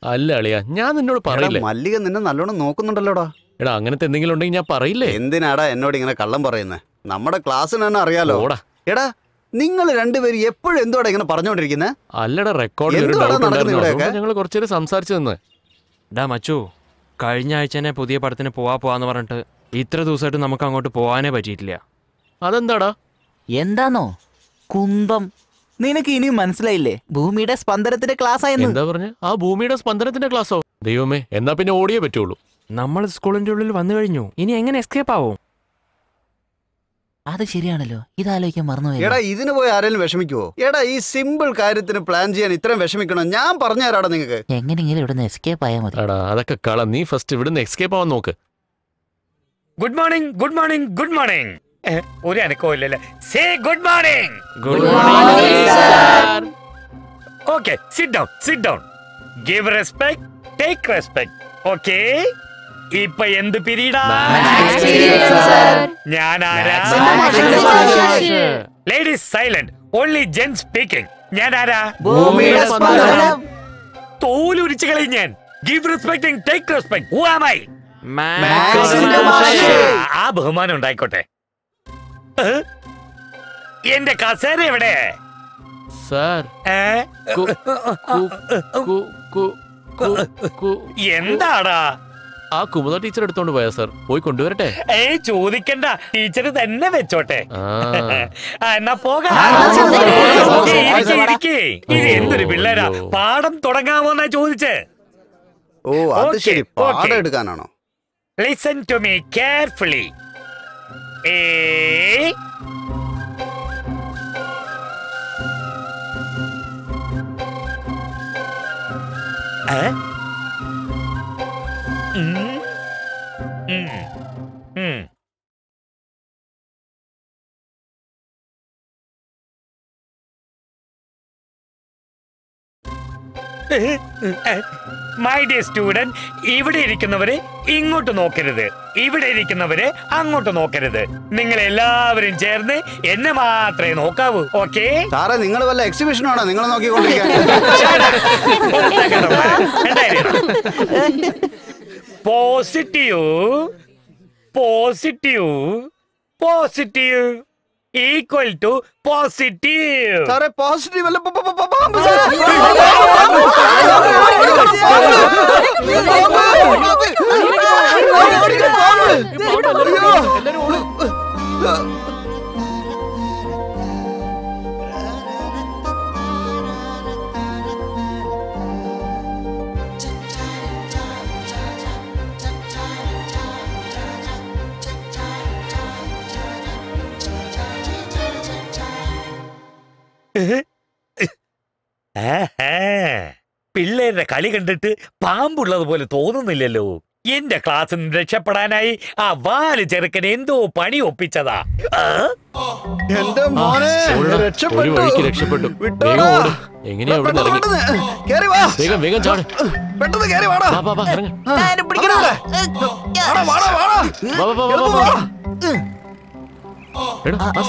അല്ല അളിയാ, ഞാൻ നിന്നോട് പറയില്ലേ? മല്ലിക നിന്നെ നല്ലോണം നോക്കുന്നുണ്ടല്ലോടാ. എടാ അങ്ങനത്തെ എന്തെങ്കിലും ഉണ്ടെങ്കിൽ ഞാൻ പറയില്ലേ? എന്തിനാടാ എന്നോട് ഇങ്ങനെ കള്ളം പറയുന്നത്? നമ്മുടെ ക്ലാസ്സിന് തന്നെ അറിയാലോ. എടാ നിങ്ങൾ രണ്ടുപേരും എപ്പോഴും എന്തോടെ ഇങ്ങനെ പറഞ്ഞോണ്ടിരിക്കുന്നത്? അല്ലടാ റെക്കോർഡ് ഞങ്ങൾ കുറച്ചേരം സംസാരിച്ചു നിന്ന്. ഡാ മച്ചു, കഴിഞ്ഞ ആഴ്ച തന്നെ പുതിയ പടത്തിന് പോവാന്ന് പറഞ്ഞിട്ട് ഇത്ര ദിവസമായിട്ട് നമുക്ക് അങ്ങോട്ട് പോവാനേ പറ്റിയിട്ടില്ല. അതെന്താടാ? എന്താന്നോ കുന്തം, നിനക്ക് ഇനിയും മനസ്സിലായില്ലേ? ഭൂമിയുടെ സ്പന്ദനത്തിന്റെ ക്ലാസ് ആയിരുന്നു. എന്താ പറഞ്ഞ? ആ ഭൂമിയുടെ സ്പന്ദനത്തിന്റെ ക്ലാസ്സോ? ദൈവമേ, എന്നാ പിന്നെ ഓടിയേ പറ്റുള്ളൂ. നമ്മൾ സ്കൂളിന്റെ ഉള്ളിൽ വന്നു കഴിഞ്ഞു, ഇനി എങ്ങനെ എസ്കേപ്പ് ആവും? അത് ശരിയാണല്ലോ, ഇതാലോചിക്കാൻ മറന്നുപോയി. എടാ ഇതിന് പോയി ആരെങ്കിലും വിഷമിക്കുവോ? എടാ ഈ സിമ്പിൾ കാര്യത്തിന് പ്ലാൻ ചെയ്യാൻ ഇത്രയും വിഷമിക്കണോ? ഞാൻ പറഞ്ഞുതരാടാ നിങ്ങൾക്ക്. എങ്ങനെയെങ്കിലും ഇവിടുന്ന് എസ്കേപ്പ് ആയാൽ മതി. അതൊക്കെ കള. നീ ഫസ്റ്റ് ഇവിടുന്ന് എസ്കേപ്പ് ആവാൻ നോക്ക്. Good morning, good morning, good morning. ഒരു അനക്കോ ഇല്ലല്ലേ? Say good morning. Good morning sir. Okay, sit down, sit down. Give respect, take respect. Okay, ഇപ്പൊ എന്ത് പീരീഡാ? ഞാൻ ആരാ? Ladies silent, only gents speaking. ഞാൻ ആരാ? തോലുരിച്ചു കളയും ഞാൻ. Give respect and take respect. Who am I? ആ ബഹുമാനം ഉണ്ടായിക്കോട്ടെ. എന്റെ കസേര എവിടെ? സർ എന്താടാ? ആ കുമുദ ടീച്ചർ എടുത്തോണ്ട് പോയാ സാർ. പോയി കൊണ്ടുവരട്ടെ? ചോദിക്കണ്ട, ടീച്ചർ തന്നെ വെച്ചോട്ടെ. എന്നാ പോകാം. ഇത് എന്തൊരു പിള്ളേരാ, പാഠം തുടങ്ങാമോന്നാ ചോദിച്ചേ. ഓ അത് ശരി, പാഠം എടുക്കാനാണോ? Listen to me carefully. My dear student, ഇവിടെ ഇരിക്കുന്നവര് ഇങ്ങോട്ട് നോക്കരുത്, ഇവിടെ ഇരിക്കുന്നവര് അങ്ങോട്ട് നോക്കരുത്. നിങ്ങൾ എല്ലാവരും ചേർന്ന് എന്നെ മാത്രമേ നോക്കാവൂ. ഓക്കെ സാറേ, നിങ്ങൾ വല്ല എക്സിബിഷനാണോ നിങ്ങൾ നോക്കിക്കൊണ്ടിരിക്കാൻ? Positive positive positive equal to positive. സാറേ പോസിറ്റീവ് അല്ല, പിള്ളേരുടെ കളി കണ്ടിട്ട് പാമ്പുള്ളത് പോലെ തോന്നുന്നില്ലല്ലോ. എന്റെ ക്ലാസ്സിൽ നിന്ന് രക്ഷപ്പെടാനായി ആ വാല് ചെറുക്കൻ എന്തോ പണി ഒപ്പിച്ചതാ. എന്റെ മോനെ രക്ഷപ്പെട്ടു. എങ്ങനെയാ ഇവിടെ ഇറങ്ങി? വേഗം വേഗം ചാട്. പെട്ടെന്ന് കേറി വാടാ.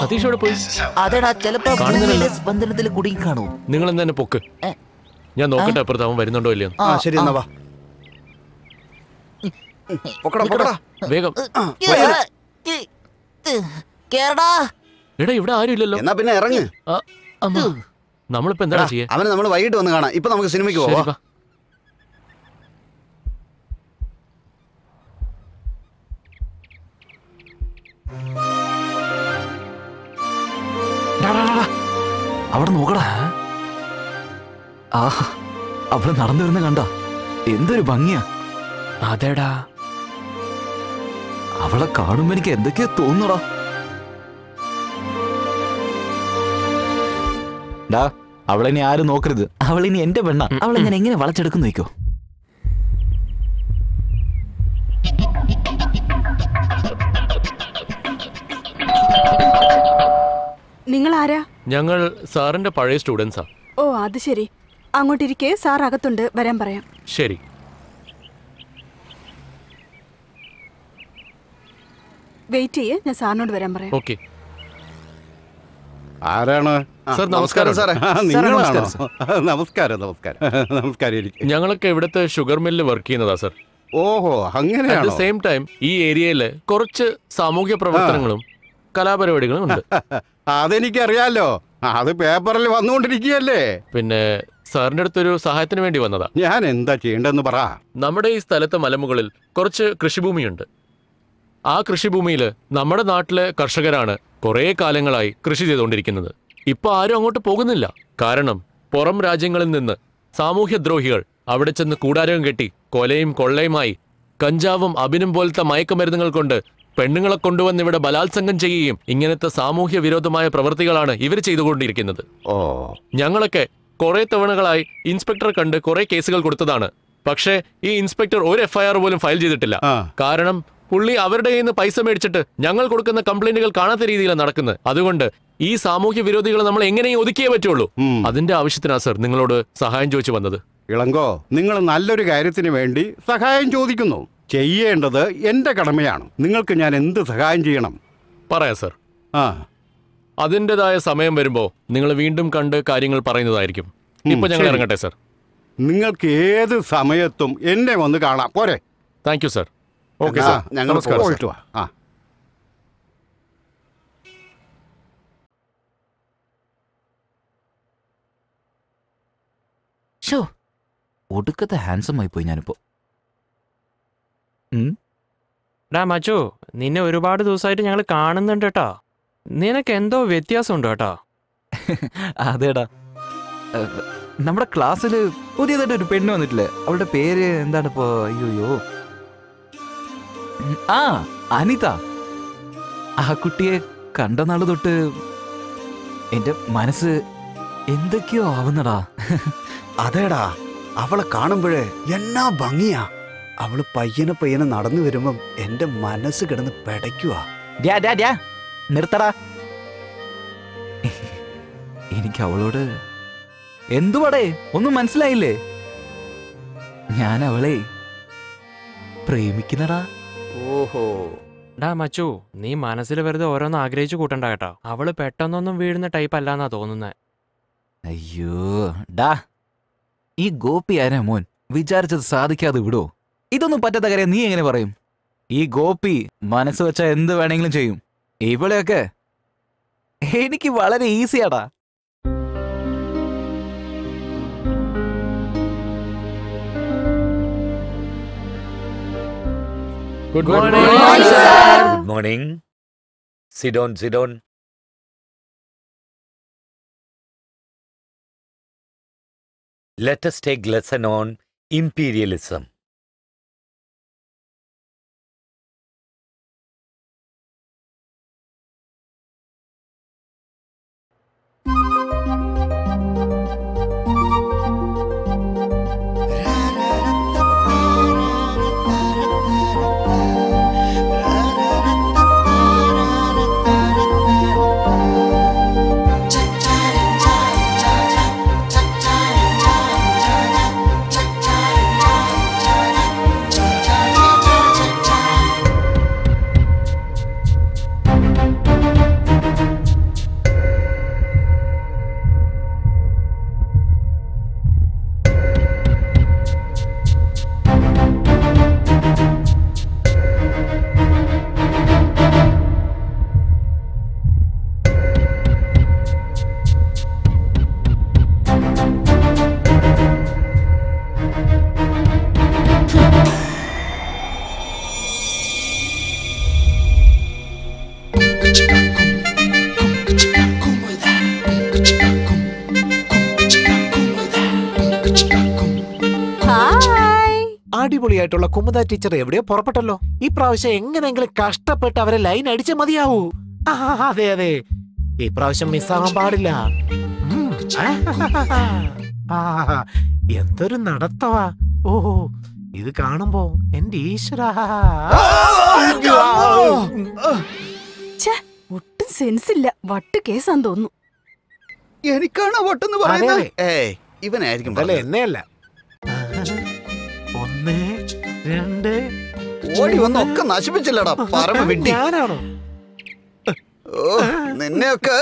സതീഷ് എവിടെ പോയി? അതെടാ, ചിലപ്പോ സ്പന്ദനത്തിൽ കുടുങ്ങി കാണൂ. നിങ്ങൾ എന്താ തന്നെ പൊക്ക്, ഞാൻ നോക്കട്ടെ അപ്പുറത്ത് അവൻ വരുന്നുണ്ടോ ഇല്ലയോ. ശരി, എന്നാ വാ. വേഗം. എടാ ഇവിടെ ആരും ഇല്ലല്ലോ. എന്നാ പിന്നെ ഇറങ്ങ്. നമ്മളിപ്പോ എന്താ ചെയ്യാ? അവനെ നമ്മൾ വൈകിട്ട് വന്ന് കാണാം. ഇപ്പൊ നമുക്ക് സിനിമയ്ക്ക് പോവാം. അവിടെ നോക്കടാ. ആഹ്, അവള് നടന്നു വരുന്ന കണ്ട എന്തൊരു ഭംഗിയാ. അതെടാ, അവളെ കാണുമ്പോ എനിക്ക് എന്തൊക്കെയാ തോന്നടാ. ഡാ, അവളിനി ആരും നോക്കരുത്. അവളിനി എന്റെ പെണ്ണ. അവളെ ഞാൻ എങ്ങനെ വളച്ചെടുക്കും നോക്കോ. നിങ്ങൾ ആരാ? ഞങ്ങൾ സാറിന്റെ പഴയ സ്റ്റുഡൻസാ. ഓ അത് ശരി. അങ്ങോട്ടിരിക്കെ, സാർ അകത്തുണ്ട്, വരാൻ പറയാം. ശരി. വെയിറ്റ് ചെയ്യേ, ഞാൻ സാറിനോട് വരാൻ പറയാം. ഓക്കെ. ആരാണ്? സാർ നമസ്കാരം. സാറേ. നിങ്ങളാണോ? നമസ്കാരം. നമസ്കാരം. നമസ്കാരം. ഞങ്ങളൊക്കെ ഇവിടുത്തെ ഷുഗർ മില്ലിൽ വർക്ക് ചെയ്യുന്നതാ സാർ. ഓഹോ, അങ്ങനെയാണോ? അറ്റ് ദ സെയിം ടൈം ഈ ഏരിയയില് കുറച്ച് സാമൂഹ്യ പ്രവർത്തനങ്ങളും കലാപരിപാടികളും ഉണ്ട്. അതെനിക്കറിയാലോ, അത് പേപ്പറിൽ വന്നുകൊണ്ടിരിക്കുകയല്ലേ. പിന്നെ സാറിന്റെ അടുത്തൊരു സഹായത്തിന് വേണ്ടി വന്നതാ. ഞാൻ എന്താ ചെയ്യേണ്ടെന്ന് പറ. നമ്മുടെ ഈ സ്ഥലത്തെ മലമുകളിൽ കുറച്ച് കൃഷിഭൂമിയുണ്ട്. ആ കൃഷിഭൂമിയിൽ നമ്മുടെ നാട്ടിലെ കർഷകരാണ് കുറേ കാലങ്ങളായി കൃഷി ചെയ്തുകൊണ്ടിരിക്കുന്നത്. ഇപ്പൊ ആരും അങ്ങോട്ട് പോകുന്നില്ല. കാരണം പുറം രാജ്യങ്ങളിൽ നിന്ന് സാമൂഹ്യദ്രോഹികൾ അവിടെ ചെന്ന് കൂടാരം കെട്ടി കൊലയും കൊള്ളയുമായി കഞ്ചാവും അബിനും പോലത്തെ മയക്കുമരുന്നുകൾ കൊണ്ട് പെണ്ണുങ്ങളെ കൊണ്ടുവന്ന് ഇവിടെ ബലാത്സംഗം ചെയ്യുകയും ഇങ്ങനത്തെ സാമൂഹ്യ വിരോധമായ പ്രവൃത്തികളാണ് ഇവർ ചെയ്തുകൊണ്ടിരിക്കുന്നത്. ഞങ്ങളൊക്കെ കുറെ തവണകളായി ഇൻസ്പെക്ടറെ കണ്ട് കുറെ കേസുകൾ കൊടുത്തതാണ്. പക്ഷേ ഈ ഇൻസ്പെക്ടർ ഒരു FIR പോലും ഫയൽ ചെയ്തിട്ടില്ല. കാരണം പുള്ളി അവരുടെ കയ്യിൽ നിന്ന് പൈസ മേടിച്ചിട്ട് ഞങ്ങൾ കൊടുക്കുന്ന കംപ്ലൈന്റുകൾ കാണാത്ത രീതിയിലാണ് നടക്കുന്നത്. അതുകൊണ്ട് ഈ സാമൂഹ്യ വിരോധികളെ നമ്മൾ എങ്ങനെയും ഒതുക്കിയേ പറ്റുള്ളൂ. അതിന്റെ ആവശ്യത്തിനാണ് സർ നിങ്ങളോട് സഹായം ചോദിച്ചു വന്നത്. ഇളങ്കോ, നിങ്ങൾ നല്ലൊരു കാര്യത്തിന് വേണ്ടി സഹായം ചോദിക്കുന്നു. ചെയ്യേണ്ടത് എന്റെ കടമയാണ്. നിങ്ങൾക്ക് ഞാൻ എന്ത് സഹായം ചെയ്യണം? പറയാം സർ. അതിൻ്റെതായ സമയം വരുമ്പോ നിങ്ങൾ വീണ്ടും കണ്ട് കാര്യങ്ങൾ പറയുന്നതായിരിക്കും. ഇപ്പൊ ഞങ്ങൾ ഇറങ്ങട്ടെ സർ. നിങ്ങൾക്ക് ഏത് സമയത്തും എന്നെ വന്ന് കാണാം. പോരെ? Thank you sir. Okay sir, ഞങ്ങൾ പോയിട്ട് വാ. ഒടുക്കത്തെ ഹാൻസം ആയി പോയി ഞാനിപ്പോ. ഡാ മച്ചു, നിന്നെ ഒരുപാട് ദിവസമായിട്ട് ഞങ്ങൾ കാണുന്നുണ്ട് കേട്ടോ. നിനക്ക് എന്തോ വ്യത്യാസമുണ്ട് കേട്ടോ. അതേടാ, നമ്മുടെ ക്ലാസ്സിൽ പുതിയതായിട്ട് ഒരു പെണ്ണ് വന്നിട്ടില്ലേ? അവളുടെ പേര് എന്താണ് ഇപ്പോ? അയ്യോയ്യോ, ആ അനിത. ആ കുട്ടിയെ കണ്ട നാള് തൊട്ട് എന്റെ മനസ്സ് എന്തൊക്കെയോ ആവുന്നടാ. അതേടാ, അവളെ കാണുമ്പോഴേ എന്നാ ഭംഗിയാ. അവള് പയ്യനെ പയ്യനെ നടന്നു വരുമ്പം എന്റെ മനസ്സ് കിടന്ന് പിടയ്ക്കുവാ. നിർത്തടാ. എനിക്ക് അവളോട് എന്തുവാടേ ഒന്നും മനസ്സിലായില്ലേ? ഞാൻ അവളെ പ്രേമിക്കുന്നടാ. ഓഹോ. ഡാ മച്ചു, നീ മനസ്സിൽ വെറുതെ ഓരോന്ന് ആഗ്രഹിച്ചു കൂട്ടണ്ട കേട്ടോ. അവള് പെട്ടെന്നൊന്നും വീഴുന്ന ടൈപ്പ് അല്ലാന്നാ തോന്നുന്നേ. അയ്യോ ഡാ, ഈ ഗോപി ആരാ മോൻ? വിചാരിച്ചത് സാധിക്കാതെ വിടോ? ഇതൊന്നും പറ്റാത്ത കാര്യം നീ എങ്ങനെ പറയും? ഈ ഗോപി മനസ്സ് വെച്ചാ എന്ത് വേണമെങ്കിലും ചെയ്യും. ഇവളെയൊക്കെ എനിക്ക് വളരെ ഈസിയാടാ. Good morning, sir. Good morning. Sit down, sit down. Let us take lesson on imperialism. അടിപൊളിയായിട്ടുള്ള കുമുദ ടീച്ചർ എവിടെയോ പുറപ്പെട്ടല്ലോ. ഈ പ്രാവശ്യം എങ്ങനെയെങ്കിലും കഷ്ടപ്പെട്ട് അവരെ ലൈൻ അടിച്ച മതിയാവൂ. അതെ അതെ, ഈ പ്രാവശ്യം മിസ്സാവാൻ പാടില്ല. എന്തൊരു നടത്തവാ. ഓഹോ, ഇത് കാണുമ്പോ എന്റെ ഈശ്വര, ഒട്ടും സെൻസ് ഇല്ല. വട്ട് കേസാന്ന് തോന്നുന്നു. എനിക്കാണോ വട്ടെന്ന് പറയുന്നത്? ഏയ്, ഇവനായിരിക്കും. എന്നെയല്ല. 1 2 ഓടി വന്നൊക്കെ നശിപ്പിച്ചില്ലടാ പറമ്പ് വിട്ടി. ഞാനാണോ? ഓ, നിന്നെയൊക്കെ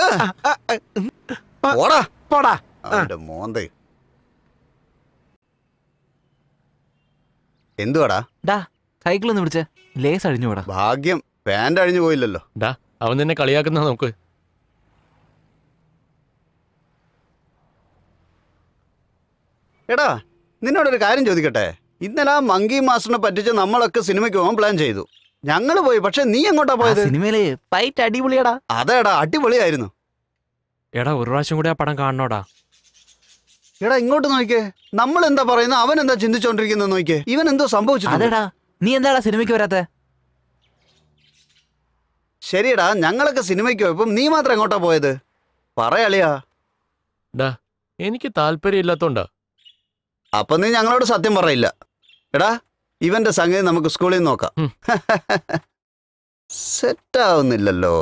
പോടാ പോടാ. അവന്റെ മോന്തെ. എന്തുവാടാ? ഡാ, സൈക്കിൾ ഒന്ന് പിടിച്ചേ, ലേസ് അഴിഞ്ഞു പോടാ. ഭാഗ്യം പാന്റ് അഴിഞ്ഞു പോയില്ലല്ലോ. ഡാ, അവൻ നിന്നെ കളിയാക്കുന്ന നോക്ക്. എടാ, നിന്നോടൊരു കാര്യം ചോദിക്കട്ടെ? ഇന്നലെ ആ മങ്കി മാസ്റ്ററിനെ പറ്റിച്ച് നമ്മളൊക്കെ സിനിമയ്ക്ക് പോകാൻ പ്ലാൻ ചെയ്തു. ഞങ്ങള് പോയി, പക്ഷെ നീ എങ്ങോട്ടാ പോയത്? സിനിമയില് ഫൈറ്റ് അടിപൊളിയാടാ. അതേടാ, അടിപൊളിയായിരുന്നു. എടാ, ഒരു പ്രാവശ്യം കൂടി ആ പടം കാണണോടാ. എടാ, ഇങ്ങോട്ട് നോക്കിയേ. നമ്മൾ എന്താ പറയുന്നത്, അവൻ എന്താ ചിന്തിച്ചോണ്ടിരിക്കുന്നത് നോക്കിയേ. ഇവൻ എന്തോ സംഭവിച്ചു. അതെടാ, നീ എന്താടാ സിനിമയ്ക്ക് വരാത്തെ? ശരിയടാ, ഞങ്ങളൊക്കെ സിനിമയ്ക്ക് പോയപ്പം നീ മാത്രം എങ്ങോട്ടാ പോയത്? പറയാളിയാ. ഡാ, എനിക്ക് താല്പര്യമില്ലാത്തോണ്ടാ. അപ്പൊ നീ ഞങ്ങളോട് സത്യം പറയില്ല. എടാ, ഇവന്റെ സംഗതി നമുക്ക് സ്കൂളിൽ നിന്ന് നോക്കാം. സെറ്റാവുന്നില്ലല്ലോ.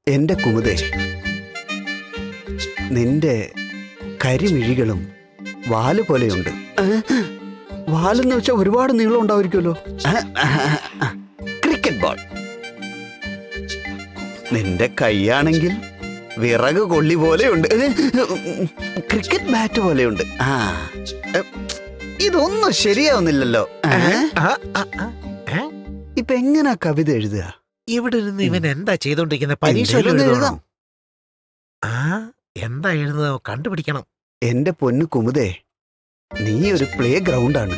എന്റെ കുമുദേ, നിന്റെ കരിമിഴികളും വാല് പോലെയുണ്ട്. വാലെന്ന് വെച്ചാൽ ഒരുപാട് നീളം ഉണ്ടാവുമായിരിക്കുമല്ലോ. Cricket ball. നിന്റെ കൈയാണെങ്കിൽ വിറക് കൊള്ളി പോലെയുണ്ട്. ക്രിക്കറ്റ് ബാറ്റ് പോലെയുണ്ട്. ഇതൊന്നും ശരിയാവുന്നില്ലല്ലോ. ഇപ്പൊ എങ്ങനാ കവിത എഴുതുക? ഇവിടെ ഇരുന്ന് ഇവൻ എന്താ ചെയ്തോണ്ടിരിക്കുന്ന? പരീക്ഷ എഴുതാം. എന്താ എഴുതുന്നത് കണ്ടുപിടിക്കണം. എന്റെ പൊന്നു കുമുദേ, നീ ഒരു പ്ലേ ഗ്രൗണ്ടാണ്,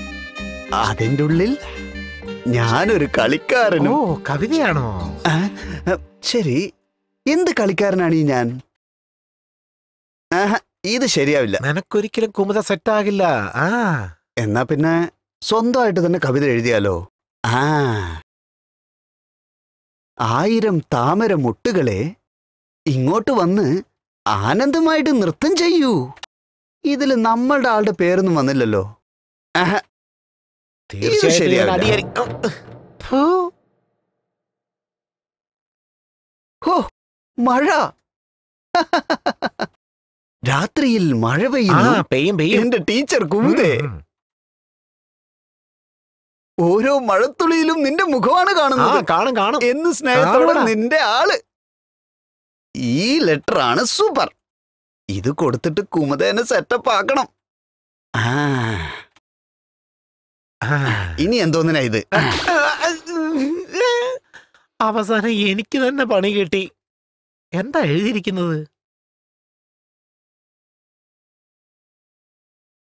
അതിൻ്റെ ഉള്ളിൽ ഞാനൊരു കളിക്കാരനും. കവിതയാണോ? ശരി, എന്ത് കളിക്കാരനാണ് ഈ ഞാൻ? ഇത് ശരിയാവില്ല. നിനക്കൊരിക്കലും കുമുദ സെറ്റാകില്ല. എന്നാ പിന്നെ സ്വന്തമായിട്ട് തന്നെ കവിത എഴുതിയാലോ? 1000 താമര മുട്ടുകളെ ഇങ്ങോട്ട് വന്ന് ആനന്ദമായിട്ട് നൃത്തം ചെയ്യൂ. ഇതിൽ നമ്മളുടെ ആളുടെ പേരൊന്നും വന്നില്ലല്ലോ. മഴ, രാത്രിയിൽ മഴ പെയ്യുന്നു. എന്റെ ടീച്ചർ കുമുദേ, ഓരോ മഴത്തുള്ളിയിലും നിന്റെ മുഖമാണ് കാണുന്നത്. എന്ന് സ്നേഹത്തോടെ നിന്റെ ആള്. ഈ ലെറ്റർ ആണ് സൂപ്പർ. ഇത് കൊടുത്തിട്ട് കുമുദേനെ സെറ്റപ്പ് ആക്കണം. ഇനി എന്തോന്നിനാ ഇത്? അവസാനം എനിക്ക് തന്നെ പണി കിട്ടി. എന്താ എഴുതിയിരിക്കുന്നത്?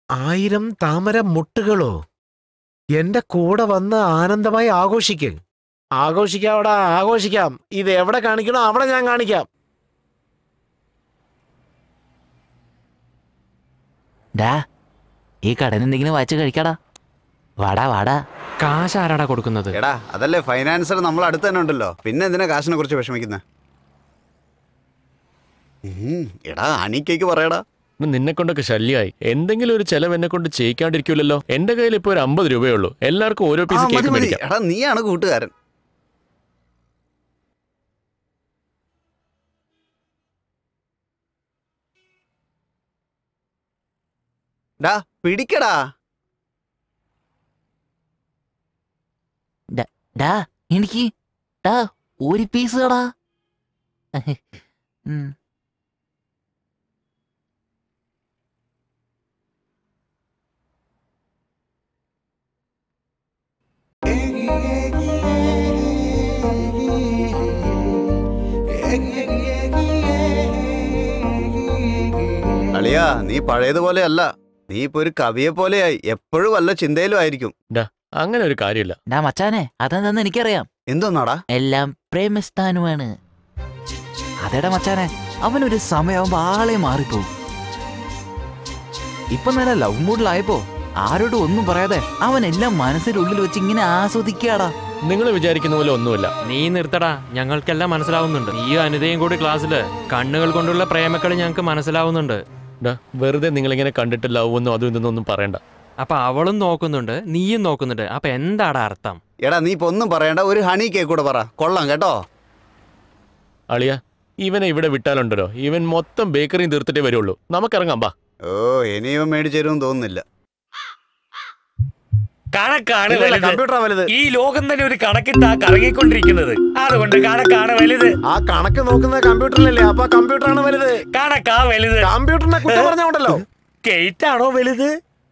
1000 താമര മുട്ടുകളോ? എന്റെ കൂടെ വന്ന് ആനന്ദമായി ആഘോഷിക്കാവടാ, ആഘോഷിക്കാം. ഇത് എവിടെ കാണിക്കണോ അവിടെ ഞാൻ കാണിക്കാം. ഈ കടൻ എന്തെങ്കിലും വായിച്ച് കഴിക്കാടാ. വാടാ വാടാ. കാശ് ആരാടാ കൊടുക്കുന്നത്? എടാ, അതല്ലേ ഫൈനാൻസർ നമ്മൾ അടുത്ത് തന്നെ ഉണ്ടല്ലോ. പിന്നെ എന്തിനാ കാശിനെ കുറിച്ച് വിഷമിക്കുന്നത്? എടാ, അനിക്കേക്ക് പറയടാ. നിന്നെ കൊണ്ടൊക്കെ ശല്യമായി. എന്തെങ്കിലും ഒരു ചെലവ് എന്നെ കൊണ്ട് ചെയ്യിക്കാണ്ടിരിക്കൂലല്ലോ. എന്റെ കയ്യിൽ ഇപ്പൊ ഒരു 50 രൂപയുള്ളൂ. എല്ലാവർക്കും ഓരോ പീസ് കേക്ക് മേടിക്കാം. എടാ, നീയാണ് കൂട്ടുകാരൻ. ഡാ, പിടിക്കടാ. എനിക്ക് ഒരു പീസ് കടാ. അളിയാ, നീ പഴയതുപോലെ അല്ല. നീ ഇപ്പൊ ഒരു കവിയെ പോലെയായി. എപ്പോഴും വല്ല ചിന്തയിലും ആയിരിക്കും. അങ്ങനെ ഒരു കാര്യമില്ല. മച്ചാനെ, അതെന്താന്ന് എനിക്കറിയാം. എന്തോന്നാടാ? എല്ലാം പ്രേമസ്ഥാനുമാണ്. അതേടാ മച്ചാനെ, അവനൊരു സമയമാകുമ്പോ ആളെ മാറിപ്പോവും. ഇപ്പൊ നല്ല ലവ് മൂഡിലായപ്പോ ആരോടും ഒന്നും പറയാതെ അവൻ എല്ലാം മനസ്സിനുള്ളിൽ വെച്ച് ഇങ്ങനെ ആസ്വദിക്കാടാ. നിങ്ങൾ വിചാരിക്കുന്ന പോലെ ഒന്നുമില്ല. നീ നിർത്തടാ, ഞങ്ങൾക്കെല്ലാം മനസ്സിലാവുന്നുണ്ട്. ഈ അനിതയും കൂടി ക്ലാസ്സില് കണ്ണുകൾ കൊണ്ടുള്ള പ്രേമക്കളി ഞങ്ങൾക്ക് മനസ്സിലാവുന്നുണ്ട്. വെറുതെ നിങ്ങളിങ്ങനെ കണ്ടിട്ട് ലവ് ഒന്നും അതും ഇതൊന്നും പറയണ്ട. അപ്പൊ അവളും നോക്കുന്നുണ്ട്, നീയും നോക്കുന്നുണ്ട്. അപ്പൊ എന്താടാ അർത്ഥം? എടാ, നീ ഇപ്പൊ ഒന്നും പറയണ്ട. ഒരു ഹണി കേക്ക് കൂടെ പറ. കൊള്ളാം കേട്ടോ. അളിയ, ഇവനെ ഇവിടെ വിട്ടാലുണ്ടല്ലോ, ഇവൻ മൊത്തം ബേക്കറിയും തീർത്തിട്ടേ വരുള്ളൂ. നമുക്കിറങ്ങാം, ബാ. ഇനിയും മേടിച്ചു തരുമെന്ന് തോന്നുന്നില്ല. കണക്കാണ് വലുത്. ഈ ലോകം തന്നെ ഒരു കണക്കിട്ടാ കറങ്ങിക്കൊണ്ടിരിക്കുന്നത്. അതുകൊണ്ട് കണക്കാണ് വലുത്. ആ കണക്ക് നോക്കുന്ന കമ്പ്യൂട്ടറിലല്ലേ? അപ്പൊ കമ്പ്യൂട്ടറാണ് വലുത്. കണക്കാ വലുത്. കമ്പ്യൂട്ടറിനെ കുറ്റം പറഞ്ഞോണ്ടല്ലോ. കേറ്റാണോ വലുത്?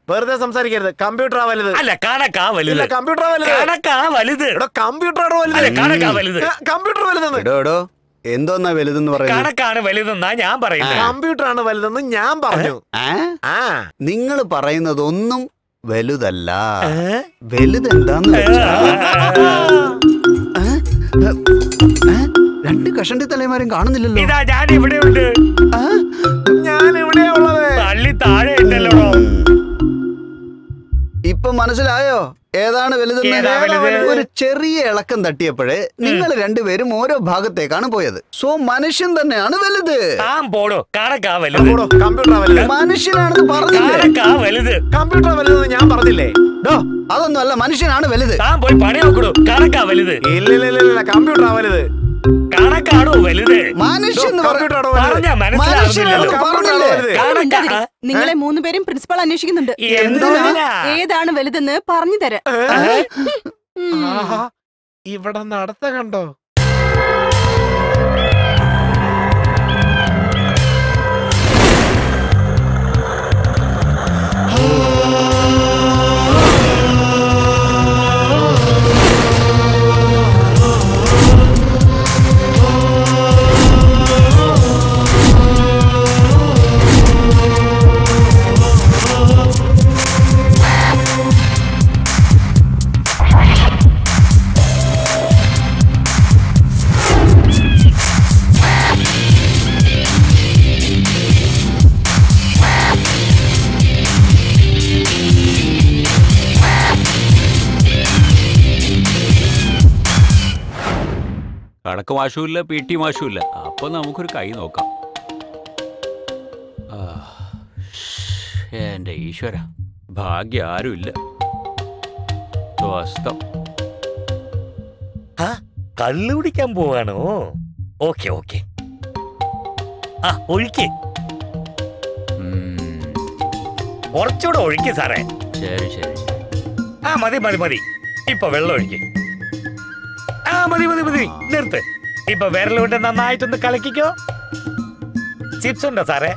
വെറുതെ സംസാരിക്കരുത്. കമ്പ്യൂട്ടറാ വലുത്. അല്ല, കണക്കാ വലുത്. കമ്പ്യൂട്ടറാ വലുത്. കണക്കാ വലുത്. കമ്പ്യൂട്ടറാണോ വലുത്? കണക്കാ വലുത്. കമ്പ്യൂട്ടർ വലുതെന്ന്. എടോ, എന്തോന്നാ വലുതെന്ന് പറയുന്നത്? കണക്കാണ് വലുതെന്നാ ഞാൻ പറയുന്നത്. കമ്പ്യൂട്ടറാണ് വലുതെന്ന് ഞാൻ പറഞ്ഞു. നിങ്ങൾ പറയുന്നതൊന്നും വലുതല്ല. വലുതെന്താന്ന് വെച്ചാ 2 കഷണ്ടി തലമാരും കാണുന്നില്ലല്ലോ. ഇതാ, ഞാൻ ഇവിടെയുണ്ട്. ഞാൻ ഇവിടെ ഉള്ളത്. തള്ളി താഴെ ഉണ്ടല്ലോ. ഇപ്പൊ മനസ്സിലായോ ഏതാണ് വലുതെന്ന്? ഒരു ചെറിയ ഇളക്കം തട്ടിയപ്പോഴേ നിങ്ങൾ രണ്ടുപേരും ഓരോ ഭാഗത്തേക്കാണ് പോയത്. സോ മനുഷ്യൻ തന്നെയാണ് വലുത്. മനുഷ്യനാണെന്ന് പറഞ്ഞില്ലേ? കമ്പ്യൂട്ടർ വലുതെന്ന് ഞാൻ പറഞ്ഞില്ലേ? അതൊന്നും അല്ല, മനുഷ്യനാണ് വലുത്. പോയി പണി നോക്കണോ? കണക്കാ വലുത്. ഇല്ല, കമ്പ്യൂട്ടറാ വലുത്. കണക്കാണോ വലുത്? മനുഷ്യൻ നിങ്ങളെ 3 പേരും പ്രിൻസിപ്പൾ അന്വേഷിക്കുന്നുണ്ട്. ഏതാണ് വലുതെന്ന് പറഞ്ഞു തരാം. ഇവിടെ നടത്ത കണ്ടോ? കണക്ക് മാഷുമില്ല PT മാഷുമില്ല. അപ്പൊ നമുക്കൊരു കൈ നോക്കാം. എന്റെ ഈശ്വര, ഭാഗ്യം ആരുമില്ല. സ്വസ്ഥം. കള്ളു കുടിക്കാൻ പോവാണോ? ഓക്കെ ഓക്കെ, ഒഴിക്ക്, കുറച്ചുകൂടെ ഒഴിക്ക് സാറേ. ശരി ശരി. മതി മതി മതി. ഇപ്പൊ വെള്ളം ഒഴിക്ക്. മതി മതി മതി, നിർത്ത്. ഇപ്പൊ വിരലുകൊണ്ട് നന്നായിട്ടൊന്ന് കലക്കിക്കോ. ചിപ്സ് ഉണ്ടോ സാറേ?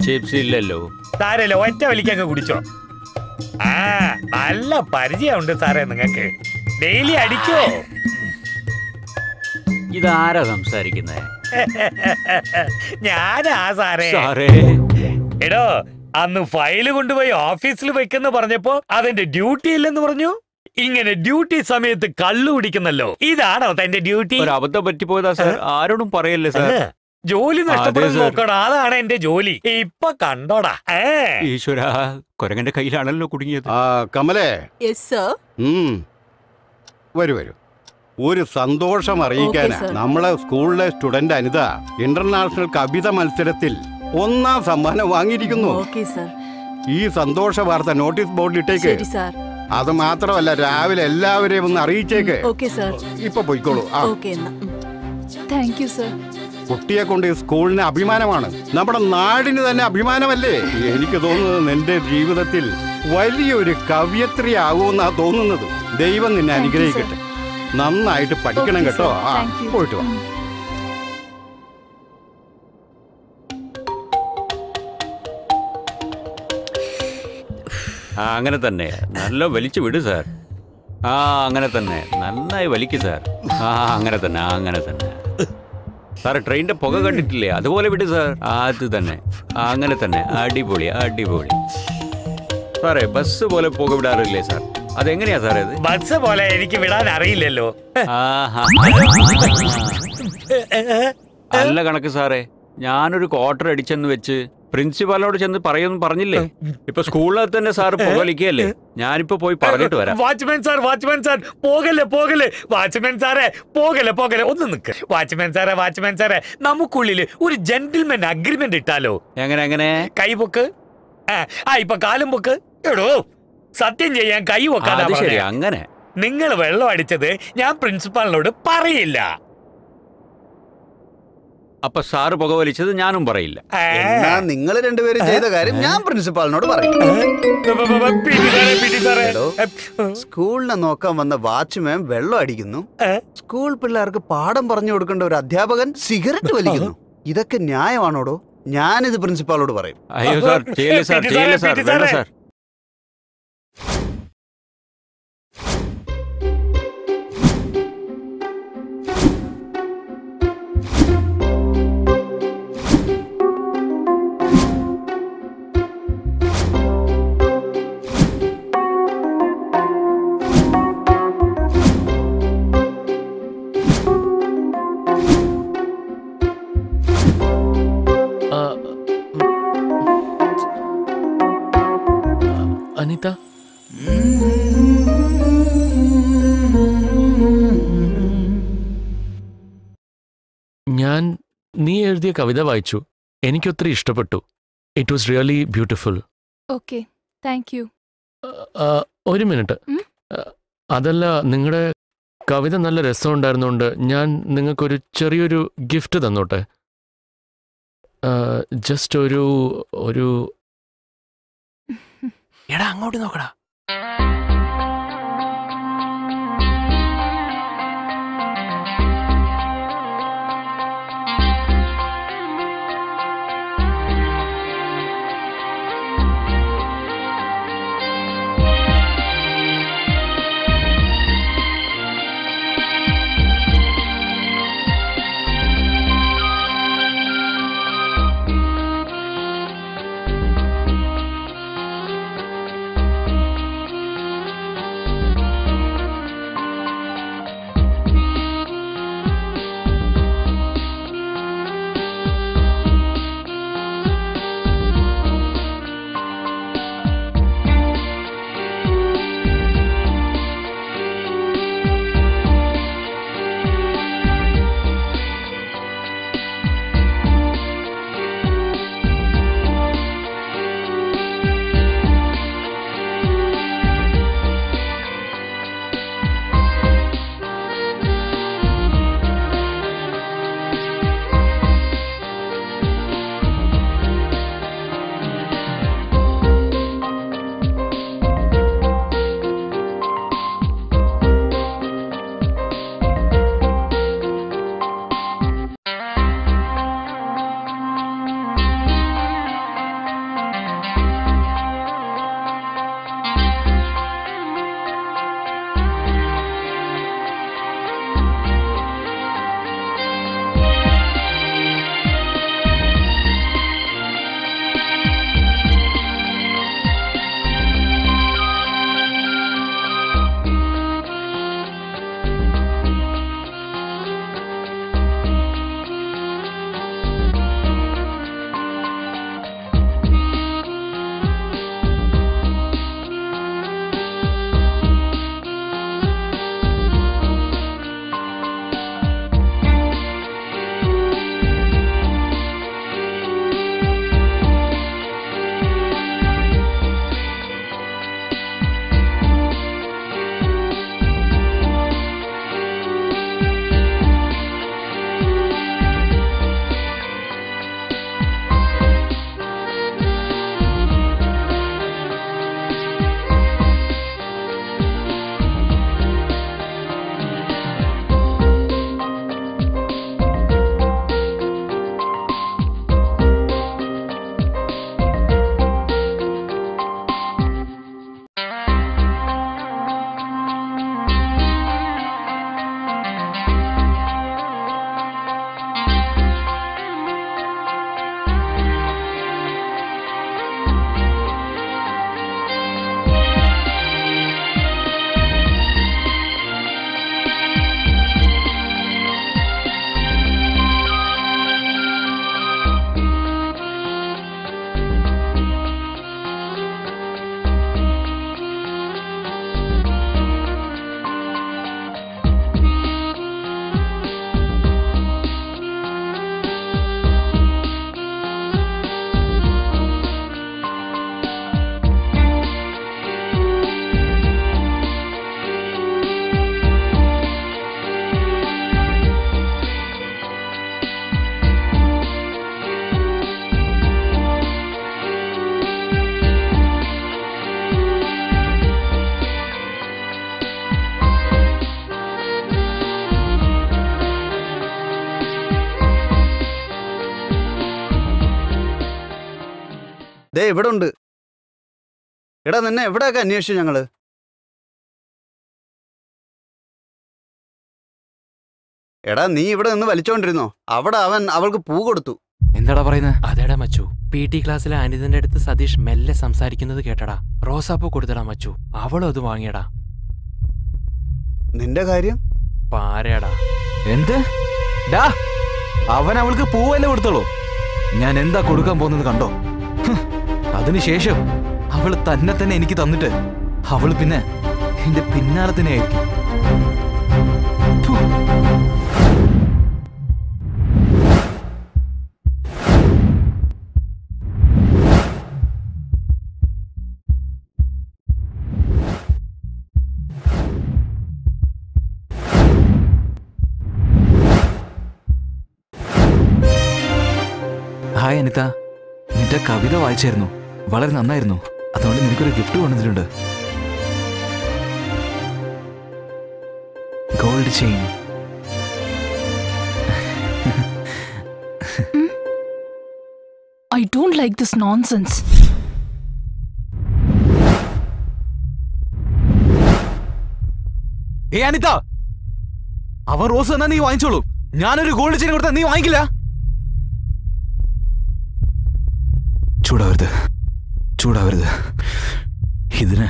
ചിപ്സ് ഇല്ലല്ലോ. സാരല്ലോ, ഒറ്റ വലിക്കങ്ങ് കുടിച്ചോ. നല്ല പരിചയമുണ്ട് സാറേ നിങ്ങൾക്ക്. ഡെയിലി അടിക്കോ? ഇതാരാ സംസാരിക്കുന്നേ? ഞാനാ സാറേ. എടോ, അന്ന് ഫയല് കൊണ്ടുപോയി ഓഫീസിൽ വെക്കെന്ന് പറഞ്ഞപ്പോ അതെന്റെ ഡ്യൂട്ടി ഇല്ലെന്ന് പറഞ്ഞു. ഇങ്ങനെ ഡ്യൂട്ടി സമയത്ത് കള്ളു കുടിക്കുന്നല്ലോ, ഇതാണോ തന്റെ ഡ്യൂട്ടി? ഒരു അബദ്ധം പറ്റിപ്പോയതാ സാർ, ആരോടും പറയല്ലേ സാർ. ജോലി നഷ്ടപ്പെടുന്ന നോക്കടാ, അതാണ് എന്റെ ജോലി. ഇപ്പൊ കണ്ടോടാ. ഈശ്വര, കൊരങ്ങന്റെ കയ്യിലാണല്ലോ കുടുങ്ങിയത്. കമലേ, വരൂ വരൂ. ഒരു സന്തോഷം അറിയിക്കാനാ. നമ്മളെ സ്കൂളിലെ സ്റ്റുഡന്റ് അനിത ഇന്റർനാഷണൽ കവിത മത്സരത്തിൽ 1ാം സമ്മാനം വാങ്ങിയിരിക്കുന്നു. ഈ സന്തോഷ വാർത്ത നോട്ടീസ് ബോർഡിൽ ഇട്ടേക്ക്. അത് മാത്രമല്ല, രാവിലെ എല്ലാവരെയും ഒന്ന് അറിയിച്ചേക്ക്. ഇപ്പൊ പോയിക്കോളൂ. കുട്ടിയെ കൊണ്ട് ഈ സ്കൂളിന് അഭിമാനമാണ്, നമ്മുടെ നാടിന് തന്നെ അഭിമാനമല്ലേ. എനിക്ക് തോന്നുന്നത് നിന്റെ ജീവിതത്തിൽ വലിയൊരു കവയത്രി ആകുമെന്നാ തോന്നുന്നത്. ദൈവം നിന്നെ അനുഗ്രഹിക്കട്ടെ. നന്നായിട്ട് പഠിക്കണം കേട്ടോ. പോയിട്ട് വാ. അങ്ങനെ തന്നെ, നല്ല വലിച്ചു വിട് സാർ. അങ്ങനെ തന്നെ, നന്നായി വലിക്ക് സാർ. അങ്ങനെ തന്നെ, അങ്ങനെ തന്നെ സാറ്. ട്രെയിനിന്റെ പുക കണ്ടിട്ടില്ലേ? അതുപോലെ വിട് സാർ. അത് തന്നെ, അങ്ങനെ തന്നെ. അടിപൊളി അടിപൊളി സാറേ. ബസ് പോലെ പുക വിടാറില്ലേ സാർ? അതെങ്ങനെയാ സാറേ? അത് ബസ് പോലെ എനിക്ക് വിടാൻ അറിയില്ലല്ലോ. നല്ല കണക്ക് സാറേ. ഞാനൊരു ക്വാർട്ടർ അടിച്ചെന്ന് വെച്ച് പ്രിൻസിപ്പാളിനോട് ചെന്ന് പറയുമെന്ന് പറഞ്ഞില്ലേ? ഇപ്പൊ സ്കൂളിൽ തന്നെ സാർ പുകവലിക്കല്ലേ? ഞാനിപ്പോ പോയി പറഞ്ഞിട്ട് വരാം. വാച്ച്മാൻ സാർ, വാച്ച്മാൻ സാർ, പോകല്ലേ പോകല്ലേ. വാച്ച്മാൻ സാറേ, പോകല്ലേ പോകല്ലേ. ഒന്ന് നിക്ക്. വാച്ച്മാൻ സാറേ, വാച്ച്മാൻ സാറേ, നമുക്കുള്ളിൽ ഒരു ജെന്റിൽമെൻ അഗ്രിമെന്റ് ഇട്ടാലോ? എങ്ങനെ എങ്ങനെ? കൈപൊക്ക്. ഇപ്പൊ കാലും പൊക്ക്. എടോ, സത്യം ചെയ്യാൻ കൈ വെക്കാതെ. അങ്ങനെ നിങ്ങൾ വെള്ളം അടിച്ചത് ഞാൻ പ്രിൻസിപ്പാളിനോട് പറയില്ല. അപ്പൊ സാറ് പുകവലിച്ചത് ഞാനും പറയില്ല. നിങ്ങൾ രണ്ടുപേരും ചെയ്ത കാര്യം ഞാൻ പ്രിൻസിപ്പാളിനോട് പറയും. സ്കൂളിനെ നോക്കാൻ വന്ന വാച്ച്മാൻ വെള്ളം അടിക്കുന്നു, സ്കൂൾ പിള്ളേർക്ക് പാഠം പറഞ്ഞു കൊടുക്കേണ്ട ഒരു അധ്യാപകൻ സിഗരറ്റ് വലിക്കുന്നു. ഇതൊക്കെ ന്യായമാണോടോ? ഞാനിത് പ്രിൻസിപ്പാളോട് പറയും. അയ്യോ സാർ, ചെയ്യല്ലേ സാർ, ചെയ്യല്ലേ സാർ, വേണ്ട സാർ. അനിത, ഞാൻ നീ എഴുതിയ കവിത വായിച്ചു. എനിക്കൊത്തിരി ഇഷ്ടപ്പെട്ടു. It was really beautiful. Okay, thank you. ഒരു മിനിറ്റ്. അതല്ല, നിങ്ങളുടെ കവിത നല്ല രസമുണ്ടായിരുന്നുകൊണ്ട് ഞാൻ നിങ്ങൾക്കൊരു ചെറിയൊരു ഗിഫ്റ്റ് തന്നോട്ടെ. ജസ്റ്റ് ഒരു എടാ, അങ്ങോട്ട് നോക്കടാ. ദേ ഇവിടെ ഉണ്ട്. എടാ നിന്നെ എവിടെയൊക്കെ അന്വേഷിച്ചു ഞങ്ങള്. എടാ നീ ഇവിടെ നിന്ന് വലിച്ചോണ്ടിരുന്നോ? അവിടെ അവൻ അവൾക്ക് പൂ കൊടുത്തു. എന്താടാ പറയുന്നത്? അതേടാ മച്ചു, PT ക്ലാസ്സിലെ അനിതന്റെ അടുത്ത് സതീഷ് മെല്ലെ സംസാരിക്കുന്നത് കേട്ടടാ. റോസാപ്പൂ കൊടുത്തടാ മച്ചു, അവളും അത് വാങ്ങിയടാ. നിന്റെ കാര്യം പാരയടാ. എന്ത്? ഡാ അവൻ അവൾക്ക് പൂവല്ലേ കൊടുത്തോളൂ. ഞാൻ എന്താ കൊടുക്കാൻ പോകുന്നത് കണ്ടോ? അതിനുശേഷം അവള് തന്നെ എനിക്ക് തന്നിട്ട് അവള് പിന്നെ എന്റെ പിന്നാലെ തന്നെ ആയിരിക്കും. ഹായ് അനിത, നിന്റെ കവിത വായിച്ചായിരുന്നു, വളരെ നന്നായിരുന്നു. അതുകൊണ്ട് നിനക്കൊരു ഗിഫ്റ്റ് കൊണ്ടുവന്നിട്ടുണ്ട്. Gold chain. I don't like this nonsense. ഏ അനിത, അവൻ റോസ് എന്നാ നീ വാങ്ങിച്ചോളൂ. ഞാനൊരു ഗോൾഡ് ചെയിൻ കൊടുത്താ നീ വാങ്ങിക്കില്ല. ചൂടാവരുത്. ഇതിന്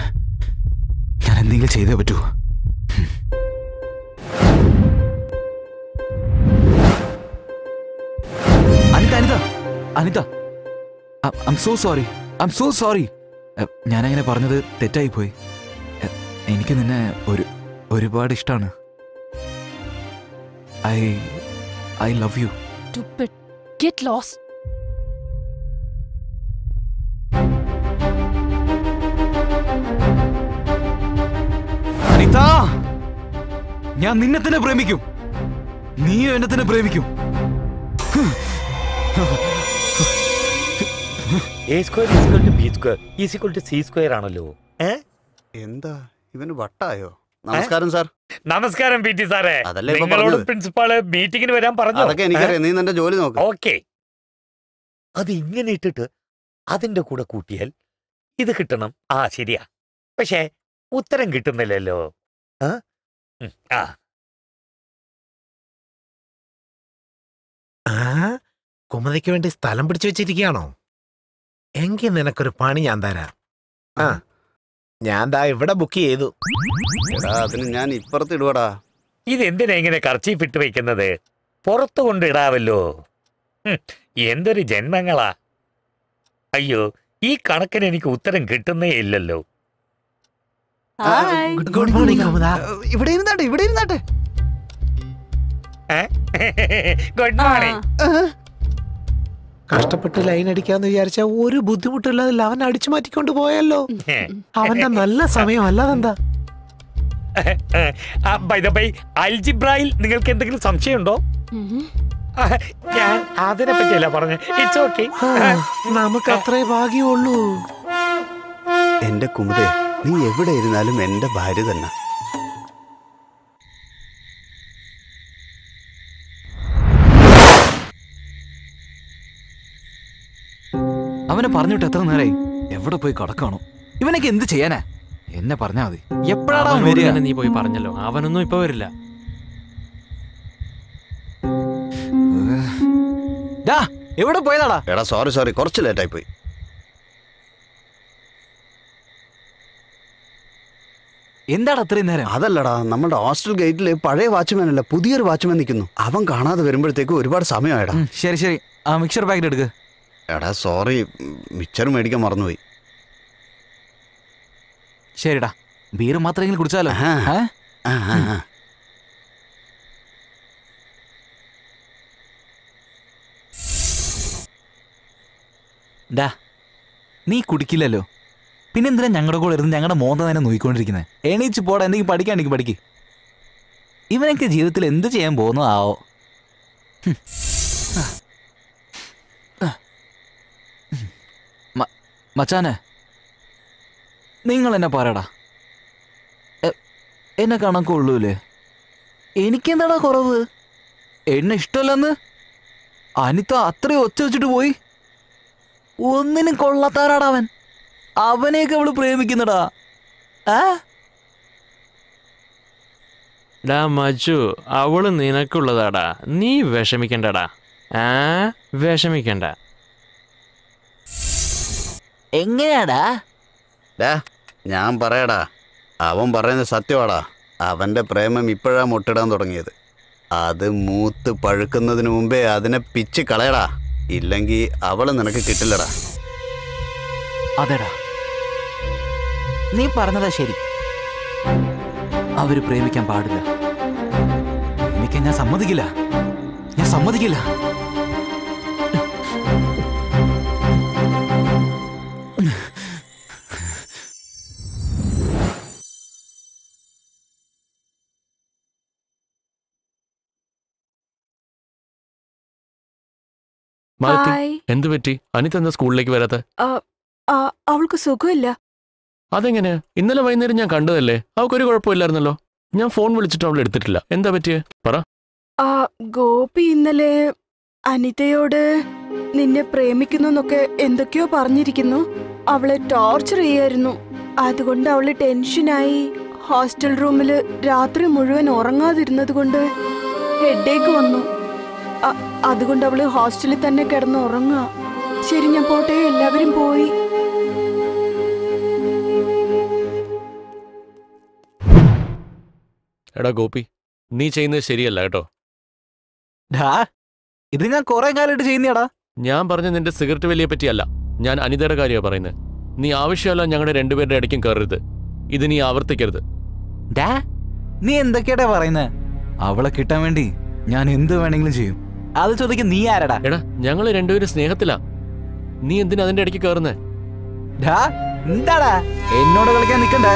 ഞാൻ എന്തെങ്കിലും ചെയ്തേ പറ്റൂ. Anitha, I'm so sorry. ഞാനങ്ങനെ പറഞ്ഞത് തെറ്റായി പോയി. എനിക്ക് നിന്നെ ഒരുപാട് ഇഷ്ടമാണ്. I love you. Stupid. Get lost. Anitha, ഞാൻ നിന്നെ തന്നെ പ്രേമിക്കും. നീയും എന്നെ തന്നെ പ്രേമിക്കും. ആണല്ലോ. എന്താ ഇവന് വട്ടായോ? നമസ്കാരം സാർ. നമസ്കാരം PT സാറേ. നിങ്ങളോട് പ്രിൻസിപ്പാള് മീറ്റിംഗിന് വരാൻ പറഞ്ഞു. അതൊക്കെ എനിക്കറിയാം. നീ നിന്റെ ജോലി നോക്ക്. ഓക്കെ. അത് ഇങ്ങനെ ഇട്ടിട്ട് അതിന്റെ കൂടെ കൂട്ടിയാൽ ഇത് കിട്ടണം. ശരിയാ. പക്ഷേ ഉത്തരം കിട്ടുന്നില്ലല്ലോ. കുമതിക്ക് വേണ്ടി സ്ഥലം പിടിച്ചു വെച്ചിരിക്കുകയാണോ? എങ്കിൽ നിനക്കൊരു പണി ഞാൻ തരാം. ഞാൻ ദാ ഇവിടെ ബുക്ക് ചെയ്തു. അതിന് ഞാൻ ഇപ്പുറത്തിടുവടാ. ഇതെന്തിനാ ഇങ്ങനെ കർച്ചീഫ് ഇട്ട് വെക്കുന്നത്? പുറത്തു കൊണ്ടിടാവല്ലോ. എന്തൊരു ജന്മങ്ങളാ. അയ്യോ, ഈ കണക്കിന് എനിക്ക് ഉത്തരം കിട്ടുന്നേ ഇല്ലല്ലോ. Good morning Kumuda. ഇവിടെ ഇരുന്നാട്ടെ, ഇവിടെ ഇരുന്നാട്ടെ. Good morning. കഷ്ടപ്പെട്ട് ലൈൻ അടിക്കാന്ന് വിചാരിച്ച ഒരു ബുദ്ധിമുട്ടില്ലാതെ അവൻ അടിച്ചു മാറ്റിക്കൊണ്ട് പോയല്ലോ. അവന്റെ നല്ല സമയം അല്ലാതെന്താ? അൽജിബ്രായിൽ നിങ്ങൾക്ക് എന്തെങ്കിലും സംശയമുണ്ടോ? ഞാൻ അതിനെ പറ്റിയല്ല പറഞ്ഞു. It's okay. നമുക്ക് അത്രേ ഭാഗ്യമുള്ളൂ. എന്റെ കുമുദേ, നീ എവിടെ ഇരുന്നാലും എന്റെ ഭാര്യ തന്നെ. അവനെ പറഞ്ഞിട്ട് എത്ര നേരായി? എവിടെ പോയി കടക്കാണോ? ഇവനൊക്കെ എന്ത് ചെയ്യാനാ? എന്നെ പറഞ്ഞാ മതി. എപ്പോഴാണ് വരിക? നീ പോയി പറഞ്ഞല്ലോ, അവനൊന്നും ഇപ്പൊ വരില്ല. എവിടെ പോയതാടാ? എടാ സോറി, കുറച്ച് ലേറ്റായി പോയി. എന്താടാ അത്രയും നേരം? അതല്ലടാ, നമ്മുടെ ഹോസ്റ്റൽ ഗേറ്റില് പഴയ വാച്ച്മാൻ അല്ല, പുതിയൊരു വാച്ച്മാൻ നിൽക്കുന്നു. അവൻ കാണാതെ വരുമ്പോഴത്തേക്ക് ഒരുപാട് സമയമായിടാ. ശരി, ആ മിക്സർ പാക്കറ്റ് എടുക്ക്. എടാ സോറി, മിക്സർ മേടിക്കാൻ മറന്നുപോയി. ശരിടാ, ബീർ മാത്രമെങ്കിലും കുടിച്ചാലോ? ഡാ, നീ കുടിക്കില്ലല്ലോ, പിന്നെന്തിനാ ഞങ്ങളുടെ കൂടെ ഇരുന്ന് ഞങ്ങളുടെ മോന്ത തന്നെ നോക്കിക്കൊണ്ടിരിക്കുന്നത്? എണീച്ച് പോടാ, എന്തെങ്കിലും പഠിക്കാണെങ്കിൽ പഠിക്ക്. ഇവനൊക്കെ ജീവിതത്തിൽ എന്ത് ചെയ്യാൻ പോകുന്നതാവോ? മച്ചാനെ, നിങ്ങൾ എന്നെ പറയടാ, എന്നെ കണക്കുള്ളൂല്ലേ? എനിക്കെന്താടാ കുറവ്? എന്നെ ഇഷ്ടമല്ലെന്ന് അനിത അത്രയും ഒച്ച വെച്ചിട്ട് പോയി. ഒന്നിനും കൊള്ളത്താരാടാ അവൻ. അവനെയൊക്കെ അവള് പ്രേമിക്കുന്നടാ. ഡാ മജു, അവള് നിനക്കുള്ളതാടാ, നീ വിഷമിക്കണ്ടടാ. വിഷമിക്കണ്ട. എങ്ങനെയാടാ? ഞാൻ പറയടാ, അവൻ പറയുന്നത് സത്യമാടാ. അവന്റെ പ്രേമം ഇപ്പോഴാ മുട്ടിടാൻ തുടങ്ങിയത്. അത് മൂത്ത് പഴുക്കുന്നതിന് മുമ്പേ അതിനെ പിച്ച് കളയടാ, ഇല്ലെങ്കിൽ അവള് നിനക്ക് കിട്ടില്ലടാ. അതെടാ, നീ പറഞ്ഞതാ ശരി. അവര് പ്രേമിക്കാൻ പാടില്ല. പ്രേമിക്കാൻ ഞാൻ സമ്മതിക്കില്ല. എന്തു പറ്റി? അനിത എന്താ സ്കൂളിലേക്ക് വരാത്ത? അവൾക്ക് സുഖമില്ല. അതെങ്ങനെ? ഇന്നലെ വൈകുന്നേരം ഞാൻ കണ്ടതല്ലേ, അവൾക്കൊരു കുഴപ്പമില്ലായിരുന്നല്ലോ. ഞാൻ ഫോൺ വിളിച്ചിട്ട് അവൾ എടുത്തിട്ടില്ല. എന്താ പറ്റിയേ? പറ. ഗോപി ഇന്നലെ അനിതയോട് നിന്നെ പ്രേമിക്കുന്നു എന്തൊക്കെയോ പറഞ്ഞിരിക്കുന്നു. അവളെ ടോർച്ചർ ചെയ്യായിരുന്നു. അതുകൊണ്ട് അവള് ടെൻഷനായി ഹോസ്റ്റൽ റൂമില് രാത്രി മുഴുവൻ ഉറങ്ങാതിരുന്നത് കൊണ്ട് ഹെഡേക്ക് വന്നു. അതുകൊണ്ട് അവള് ഹോസ്റ്റലിൽ തന്നെ കിടന്ന് ഉറങ്ങുക. ശരി, ഞാൻ പോട്ടെ. എല്ലാവരും പോയി. എടാ ഗോപി, നീ ചെയ്യുന്നത് ശരിയല്ല കേട്ടോ. ഇത് ഞാൻ കുറെ കാലമായിട്ട് ചെയ്യുന്നടാ. ഞാൻ പറഞ്ഞ നിന്റെ സിഗരറ്റ് വലിയെ പറ്റിയല്ല, ഞാൻ അനിതയുടെ കാര്യമാണ് പറയുന്നത്. നീ ആവശ്യമല്ല ഞങ്ങളുടെ രണ്ടുപേരുടെ ഇടയ്ക്കും കയറരുത്. ഇത് നീ ആവർത്തിക്കരുത്. നീ എന്തൊക്കെയാടാ പറയുന്നത്? അവളെ കിട്ടാൻ വേണ്ടി ഞാൻ എന്ത് വേണമെങ്കിലും ചെയ്യും. അത് ചോദിക്കും നീ ആരടാ? എടാ, ഞങ്ങള് രണ്ടുപേരും സ്നേഹത്തിലാ. നീ എന്തിനാ അതിന്റെ ഇടയ്ക്ക് കയറുന്നേ? എന്താടാ എന്നോട് കളിക്കാൻ നിക്കണ്ടേ?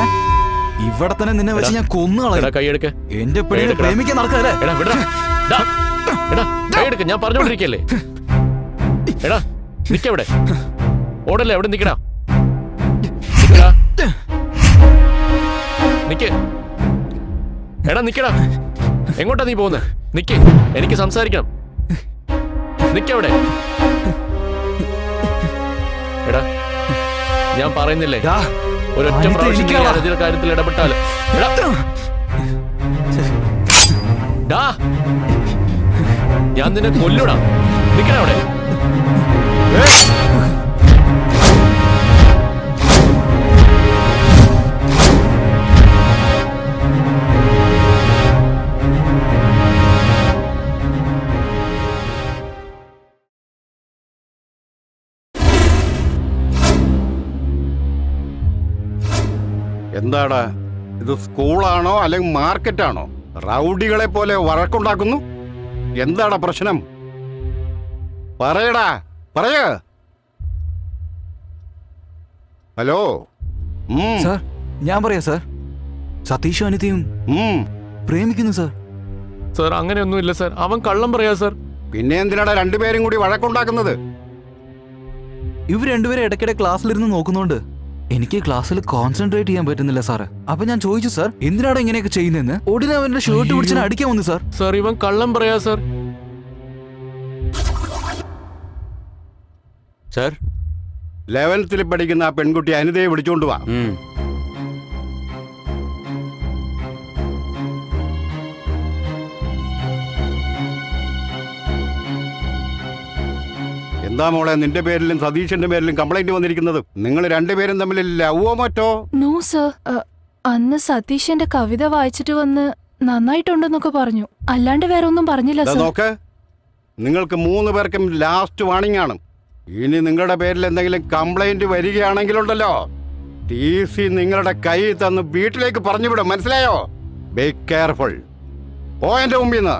ഇവിടെ തന്നെ നിന്നെ വെച്ച് ഞാൻ കൊന്നുകളയാ. കൈയെടുക്ക. എന്റെ പെണ്ണിനെ പ്രേമിക്കാൻ നടക്കല്ലേ? കൈയെടുക്ക, ഞാൻ പറഞ്ഞോണ്ടിരിക്കല്ലേ. എടാ നിക്കവിടെ, ഓടല്ലേ, അവിടെ നിക്കടാ. നിക്ക്. എടാ നിക്കടാ, എങ്ങോട്ടാ നീ പോകുന്നത്? നിക്ക്, എനിക്ക് സംസാരിക്കണം. നിക്കവിടെ. എടാ ഞാൻ പറയുന്നില്ലേ ഒരൊറ്റ പ്രാവശ്യം നീ അനധികൃത കാര്യത്തിൽ ഇടപെട്ടാല് ഞാൻ നിന്നെ കൊല്ലൂടാ. നിക്കണ അവിടെ. എന്താടാ ഇത്, സ്കൂളാണോ അല്ലെങ്കിൽ മാർക്കറ്റാണോ? റൗഡികളെ പോലെ വഴക്കുണ്ടാക്കുന്നു. എന്താടാ പ്രശ്നം? പറയടാ, പറയ. ഹലോ സാർ, ഞാൻ പറയാ സാർ. സതീഷും അനിതയും പ്രേമിക്കുന്നു സാർ. സാർ അങ്ങനെയൊന്നുമില്ല സാർ, അവൻ കള്ളം പറയാ സാർ. പിന്നെ എന്തിനാടാ രണ്ടുപേരും കൂടി വഴക്കുണ്ടാക്കുന്നത്? ഇവർ രണ്ടുപേരും ഇടയ്ക്കിടെ ക്ലാസ്സിലിരുന്ന് നോക്കുന്നുണ്ട്. എനിക്ക് ക്ലാസ്സിൽ കോൺസെൻട്രേറ്റ് ചെയ്യാൻ പറ്റുന്നില്ല സാറ്. അപ്പൊ ഞാൻ ചോദിച്ചു സാർ, എന്തിനാണ് ഇങ്ങനെയൊക്കെ ചെയ്യുന്നതെന്ന്. ഉടനെ അവന്റെ ഷർട്ട് പിടിച്ച് അടിക്കാൻ വന്നു സാർ. സാർ ഇവൻ കള്ളം പറയാ സാർ. സാർ 11th പഠിക്കുന്ന ആ പെൺകുട്ടി അനിതയെ വിളിച്ചോണ്ട് വാ. എന്താ മോളെ, നിന്റെ പേരിലും സതീഷിന്റെ പേരിലും കംപ്ലൈന്റ് വന്നിരിക്കുന്നത്? നിങ്ങൾ രണ്ടുപേരും തമ്മിൽ ലവോ മറ്റോ? നോ സർ, അന്ന് സതീഷിന്റെ കവിത വായിച്ചിട്ട് വന്ന് നന്നായിട്ടുണ്ടെന്നൊക്കെ പറഞ്ഞു. അല്ലാണ്ട് വേറെ ഒന്നും പറഞ്ഞില്ല സർ. നോക്ക്, നിങ്ങൾക്ക് 3 പേർക്കും ലാസ്റ്റ് വാണിംഗ് ആണ്. ഇനി നിങ്ങളുടെ പേരിൽ എന്തെങ്കിലും കംപ്ലൈന്റ് വരികയാണെങ്കിലുണ്ടല്ലോ, TC നിങ്ങളുടെ കൈ തന്ന് വീട്ടിലേക്ക് പറഞ്ഞു വിടും. മനസ്സിലായോ? Be careful. ഓ എന്റെ മുമ്പിൽ നിന്ന്.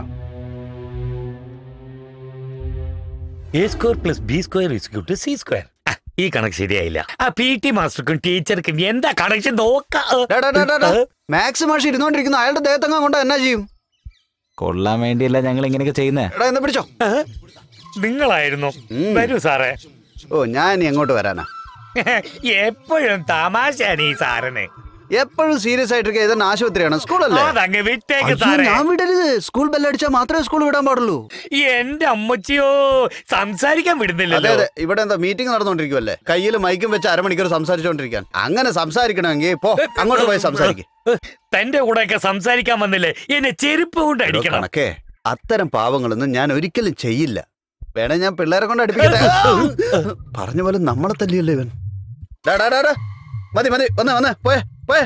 A² + B² = C². ഈ കണക്ക് ശരിയായില്ല. ആ PT മാസ്റ്റർക്കും ടീച്ചർക്കും എന്താ കണക്ഷൻ നോക്കാം. മാത്സ് മാഷ് ഇരുന്നോണ്ടിരിക്കുന്ന അയാളുടെ ദേഹത്തങ്ങ കൊണ്ട് എന്നാ ചെയ്യും? കൊള്ളാൻ വേണ്ടിയല്ല ഞങ്ങൾ ഇങ്ങനെയൊക്കെ ചെയ്യുന്നേ. എടാ എന്നാ പിടിച്ചോ. നിങ്ങളായിരുന്നു. വരൂ സാറേ. ഓ, ഞാൻ ഇനി എങ്ങോട്ട് വരാനാ? എപ്പോഴും തമാശയാണ് ഈ സാറിന്. എപ്പോഴും സീരിയസ് ആയിട്ടിരിക്കുക. ഇതെന്നെ ആശുപത്രിയാണ്, സ്കൂളല്ലേ? അതങ്ങ് വിട്ടേക്ക് സാറേ. ഞാൻ വിടരുത്. സ്കൂൾ ബെല്ലടിച്ചാൽ മാത്രമേ സ്കൂൾ വിടാൻ പാടുള്ളൂ. എന്റെ അമ്മച്ചിയോ, സംസാരിക്കാൻ വിടുന്നില്ലല്ലോ. അതെ, ഇവിടെ എന്താ മീറ്റിംഗ് നടന്നുകൊണ്ടിരിക്കുവല്ലേ? കയ്യിൽ മൈക്കും വെച്ച് അരമണിക്കൂർ സംസാരിച്ചോണ്ടിരിക്കാൻ. അങ്ങനെ സംസാരിക്കണമെങ്കിൽ പോ, അങ്ങോട്ട് പോയി സംസാരിക്കും. തന്റെ കൂടെയൊക്കെ സംസാരിക്കാൻ വന്നില്ലേ, എന്നെ ചെരുപ്പ് കൊണ്ട് അടിക്കണം. കണക്കേ, അത്തരം പാവങ്ങളൊന്നും ഞാൻ ഒരിക്കലും ചെയ്യില്ല. വേണേ ഞാൻ പിള്ളേരെ കൊണ്ട് അടുപ്പിക്കട്ടെ. പറഞ്ഞ പോലെ നമ്മളെ തല്ലിയല്ലേ ഇവൻ. മതി മതി, വന്നേ പോയേ പോയേ.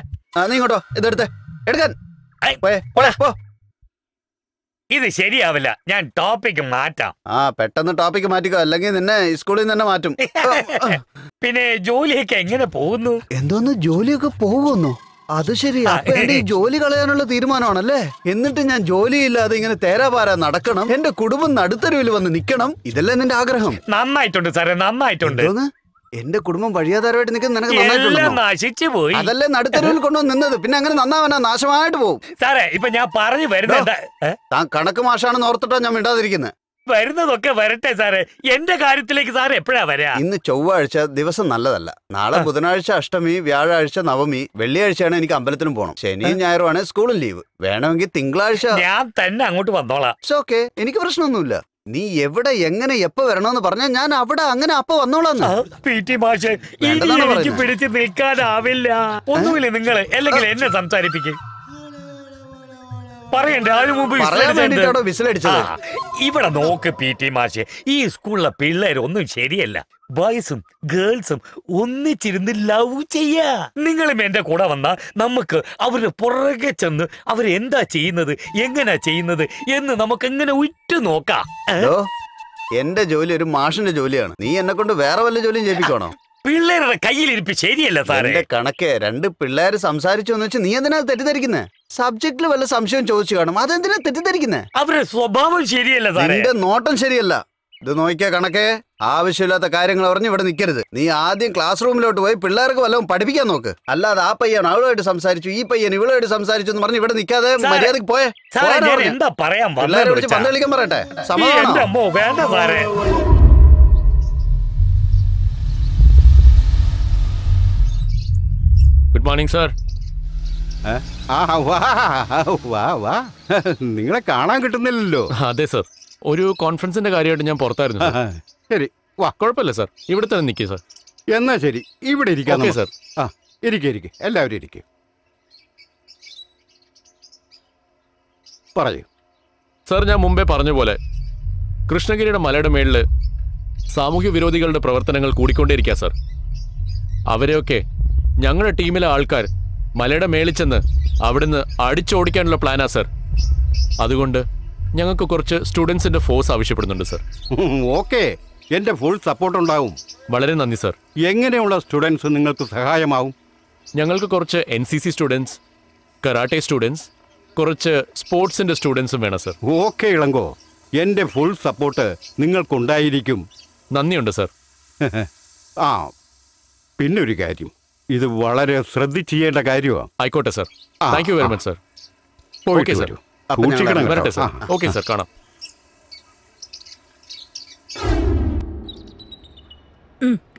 നീ ഇങ്ങോട്ടോ, ഇതെടുത്തേ എടുക്കാൻ. ഇത് ശരിയാവില്ല, ഞാൻ ടോപ്പിക്ക് മാറ്റാം. പെട്ടെന്ന് ടോപ്പിക്ക് മാറ്റിക്കോ, അല്ലെങ്കിൽ നിന്നെ സ്കൂളിൽ നിന്ന് തന്നെ മാറ്റും. പിന്നെ ജോലിയൊക്കെ എങ്ങനെ പോകുന്നു? എന്തോന്ന്, ജോലിയൊക്കെ പോകുന്നു? അത് ശരി, അപ്പൊ എന്റെ ഈ ജോലി കളയാനുള്ള തീരുമാനമാണല്ലേ? എന്നിട്ട് ഞാൻ ജോലിയില്ലാതെ ഇങ്ങനെ തേരാപാര നടക്കണം, എന്റെ കുടുംബം നടുത്തരുവിൽ വന്ന് നിക്കണം, ഇതല്ലേ നിന്റെ ആഗ്രഹം? നന്നായിട്ടുണ്ട് സാറേ, നന്നായിട്ടുണ്ട്. എന്റെ കുടുംബം വഴിയാധാരമായിട്ട് നിൽക്കുന്ന നിനക്ക് നന്നായിട്ടുണ്ടോ? അതല്ലേ നടുത്തരുവിൽ കൊണ്ടുവന്ന് നിന്നത്, പിന്നെ അങ്ങനെ നന്നാവനാ? നാശമായിട്ട് പോകും സാറേ. ഇപ്പൊ ഞാൻ പറഞ്ഞു വരുന്നത്, താൻ കണക്ക് മാഷാണെന്ന് ഓർത്തിട്ടാ ഞാൻ മിണ്ടാതിരിക്കുന്നത്. വരുന്നതൊക്കെ വരട്ടെ സാറേ, എന്റെ കാര്യത്തിലേക്ക് സാറ് എപ്പോഴാ വരാ? ഇന്ന് ചൊവ്വാഴ്ച ദിവസം നല്ലതല്ല. നാളെ ബുധനാഴ്ച അഷ്ടമി, വ്യാഴാഴ്ച നവമി, വെള്ളിയാഴ്ചയാണ് എനിക്ക് അമ്പലത്തിനും പോകണം. ശനിയും ഞായറുമാണ് സ്കൂളും ലീവ്. വേണമെങ്കിൽ തിങ്കളാഴ്ച ഞാൻ തന്നെ അങ്ങോട്ട് വന്നോളാം. ഓക്കെ, എനിക്ക് പ്രശ്നമൊന്നുമില്ല. നീ എവിടെ എങ്ങനെ എപ്പോ വരണമെന്ന് പറഞ്ഞാൽ ഞാൻ അവിടെ അങ്ങനെ അപ്പൊ വന്നോളാം. PT മാഷ്, എനിക്ക് പിടിച്ച് നിൽക്കാനാവില്ല. ഒന്നുമില്ല, നിങ്ങള് അല്ലെങ്കിൽ എന്നെ സംസാരിപ്പിക്കും. പറയണ്ടേ, അതിനു മുമ്പ് ഇവിടെ നോക്ക് PT മാഷ്, ഈ സ്കൂളിലെ പിള്ളേരൊന്നും ശരിയല്ല. ബോയ്സും ഗേൾസും ഒന്നിച്ചിരുന്ന് ലവ് ചെയ്യാ. നിങ്ങളും എന്റെ കൂടെ വന്നാ നമുക്ക് അവരുടെ പുറകെ ചെന്ന് അവരെന്താ ചെയ്യുന്നത്, എങ്ങനാ ചെയ്യുന്നത് എന്ന് നമുക്ക് എങ്ങനെ ഉറ്റു നോക്കാം. എന്റെ ജോലി ഒരു മാഷിന്റെ ജോലിയാണ്. നീ എന്നെ കൊണ്ട് വേറെ വല്ല ജോലിയും ചെയ്യിപ്പിക്കണോ? പിള്ളേരുടെ കയ്യിലിരിപ്പ് ശരിയല്ല സാറേ. എന്റെ കണക്കെ, 2 പിള്ളേര് സംസാരിച്ചു എന്ന് വെച്ച് നീ എന്തിനാ തെറ്റിദ്ധരിക്കുന്നേ? സബ്ജക്റ്റിൽ വല്ല സംശയം ചോദിച്ചു കാണും, അതെന്തിനാ തെറ്റിദ്ധരിക്കുന്നേ? അവരുടെ സ്വഭാവം ശരിയല്ല സാറേ. നിന്റെ നോട്ടം ശരിയല്ല. ഇത് നോക്കിയാ കണക്കെ, ആവശ്യമില്ലാത്ത കാര്യങ്ങൾ പറഞ്ഞ് ഇവിടെ നിൽക്കരുത്. നീ ആദ്യം ക്ലാസ് റൂമിലോട്ട് പോയി പിള്ളേർക്ക് വല്ലതും പഠിപ്പിക്കാൻ നോക്ക്. അല്ലാതെ ആ പയ്യൻ അവളുമായിട്ട് സംസാരിച്ചു, ഈ പയ്യൻ ഇവളുമായിട്ട് സംസാരിച്ചു എന്ന് പറഞ്ഞ് ഇവിടെ നിൽക്കാതെ മര്യാദക്ക് പോയേ. എന്താ പറയാൻ പിള്ളേരെ വിളിച്ച് പന്ത് കളിക്കാൻ പറയട്ടെ. സമാധാനം വേണ്ട സാറേ. Good morning sir. നിങ്ങളെ കാണാൻ കിട്ടുന്നില്ലല്ലോ. അതെ സാർ, ഒരു കോൺഫറൻസിന്റെ കാര്യമായിട്ട് ഞാൻ പുറത്തായിരുന്നു. ശരി, വാ. കുഴപ്പമില്ല സാർ, ഇവിടെ തന്നെ നിൽക്കുക സാർ. എന്നാ ശരി, ഇവിടെ ഇരിക്കാം ഓക്കേ, നമുക്ക്. സർ. ആ, ഇരിക്കെ എല്ലാവരും ഇരിക്കും. പറയൂ. സർ, ഞാൻ മുമ്പേ പറഞ്ഞ പോലെ കൃഷ്ണഗിരിയുടെ മലയുടെ മേളിൽ സാമൂഹ്യ വിരോധികളുടെ പ്രവർത്തനങ്ങൾ കൂടിക്കൊണ്ടേയിരിക്കുക സർ. അവരെയൊക്കെ ഞങ്ങളുടെ ടീമിലെ ആൾക്കാർ മലയുടെ മേളിൽ ചെന്ന് അവിടുന്ന് അടിച്ചോടിക്കാനുള്ള പ്ലാനാ സർ. അതുകൊണ്ട് ഞങ്ങൾക്ക് കുറച്ച് സ്റ്റുഡൻസിന്റെ ഫോഴ്സ് ആവശ്യപ്പെടുന്നുണ്ട് സർ. ഓക്കെ, എന്റെ ഫുൾ സപ്പോർട്ട് ഉണ്ടാവും. വളരെ നന്ദി സർ. എങ്ങനെയുള്ള സ്റ്റുഡൻസ് നിങ്ങൾക്ക് സഹായമാവും? ഞങ്ങൾക്ക് കുറച്ച് NCC സ്റ്റുഡൻസ്, കരാട്ടെ സ്റ്റുഡൻസ്, കുറച്ച് സ്പോർട്സിന്റെ സ്റ്റുഡൻസും വേണം സർ. ഓക്കെ ഇളങ്കോ, എന്റെ ഫുൾ സപ്പോർട്ട് നിങ്ങൾക്കുണ്ടായിരിക്കും. നന്ദിയുണ്ട് സർ. ആ, പിന്നൊരു കാര്യം, ഇത് വളരെ ശ്രദ്ധിച്ച് ചെയ്യേണ്ട കാര്യമാണ്. ആയിക്കോട്ടെ sir. Thank you very much sir. Okay sir. വരട്ടെ സർ. ഓക്കെ സർ, കാണാം.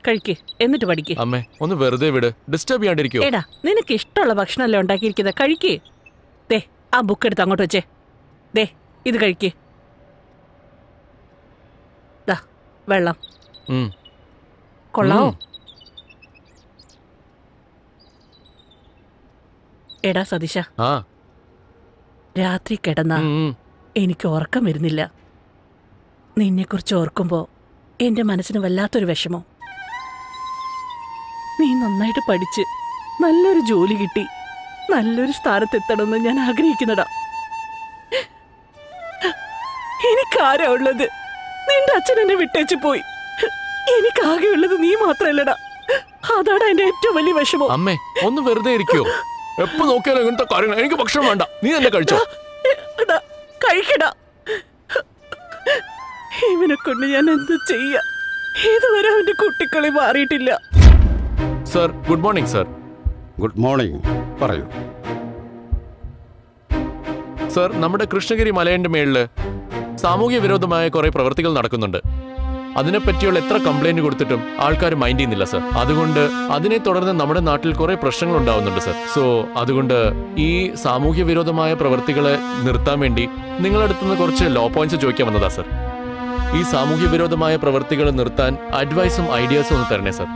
കഴിക്ക്, എന്നിട്ട് പഠിക്ക്. അമ്മേ, ഒന്ന് വെറുതെ വിട്, ഡിസ്റ്റർബ് ചെയ്യാണ്ടിരിക്കോ? എടാ, നിനക്ക് ഇഷ്ടമുള്ള ഭക്ഷണമല്ലേ ഉണ്ടാക്കിയിരിക്കുന്നത്, കഴിക്ക്. ദേ, ആ ബുക്ക് എടുത്ത് അങ്ങോട്ട് വെച്ചേ. ദേ, ഇത് കഴിക്ക്. ദാ, വെള്ളം കൊള്ളാവോ? എടാ സതീശ, രാത്രി കിടന്ന എനിക്ക് ഉറക്കം വരുന്നില്ല. നിന്നെക്കുറിച്ച് ഓർക്കുമ്പോ എന്റെ മനസ്സിന് വല്ലാത്തൊരു വിഷമം. നീ നന്നായിട്ട് പഠിച്ച് നല്ലൊരു ജോലി കിട്ടി നല്ലൊരു സ്ഥാനത്തെത്തണമെന്ന് ഞാൻ ആഗ്രഹിക്കുന്നടാ. എനിക്കാരാ ഉള്ളത്? നിന്റെ അച്ഛൻ എന്നെ വിട്ടേച്ചു പോയി. എനിക്കാകെ ഉള്ളത് നീ മാത്രല്ലടാ. അതാണ് എന്റെ ഏറ്റവും വലിയ വിഷമം. അമ്മേ, ഒന്ന് വെറുതെ ഇരിക്കോ? എപ്പോ നോക്കിയാലും ഇങ്ങനത്തെ കാര്യങ്ങൾ. എനിക്ക് ഭക്ഷണം വേണ്ട, നീ തന്നെ കഴിച്ചോ. കഴിക്കടാ. ഇവനെ കൊണ്ട് ഞാൻ എന്ത് ചെയ്യാ? ഇതുവരെ അവന്റെ കുട്ടിക്കളി മാറിയിട്ടില്ല. Sir, good morning sir. Good morning. പറയൂ സർ. നമ്മുടെ കൃഷ്ണഗിരി മലയുടെ മേളില് സാമൂഹ്യ വിരോധമായ കുറെ പ്രവൃത്തികൾ നടക്കുന്നുണ്ട്. അതിനെപ്പറ്റിയുള്ള എത്ര കംപ്ലൈന്റ് കൊടുത്തിട്ടും ആൾക്കാർ മൈൻഡ് ചെയ്യുന്നില്ല സർ. അതുകൊണ്ട് അതിനെ തുടർന്ന് നമ്മുടെ നാട്ടിൽ കുറെ പ്രശ്നങ്ങൾ ഉണ്ടാവുന്നുണ്ട് സർ. സോ അതുകൊണ്ട് ഈ സാമൂഹ്യ വിരോധമായ പ്രവൃത്തികളെ നിർത്താൻ വേണ്ടി നിങ്ങളടുത്തുനിന്ന് കുറച്ച് ലോ പോയിന്റ്സ് ചോദിക്കാൻ വന്നതാ സർ. ഈ സാമൂഹ്യ വിരോധമായ പ്രവൃത്തികൾ നിർത്താൻ അഡ്വൈസും ഐഡിയാസും ഒന്ന് തരണേ സർ.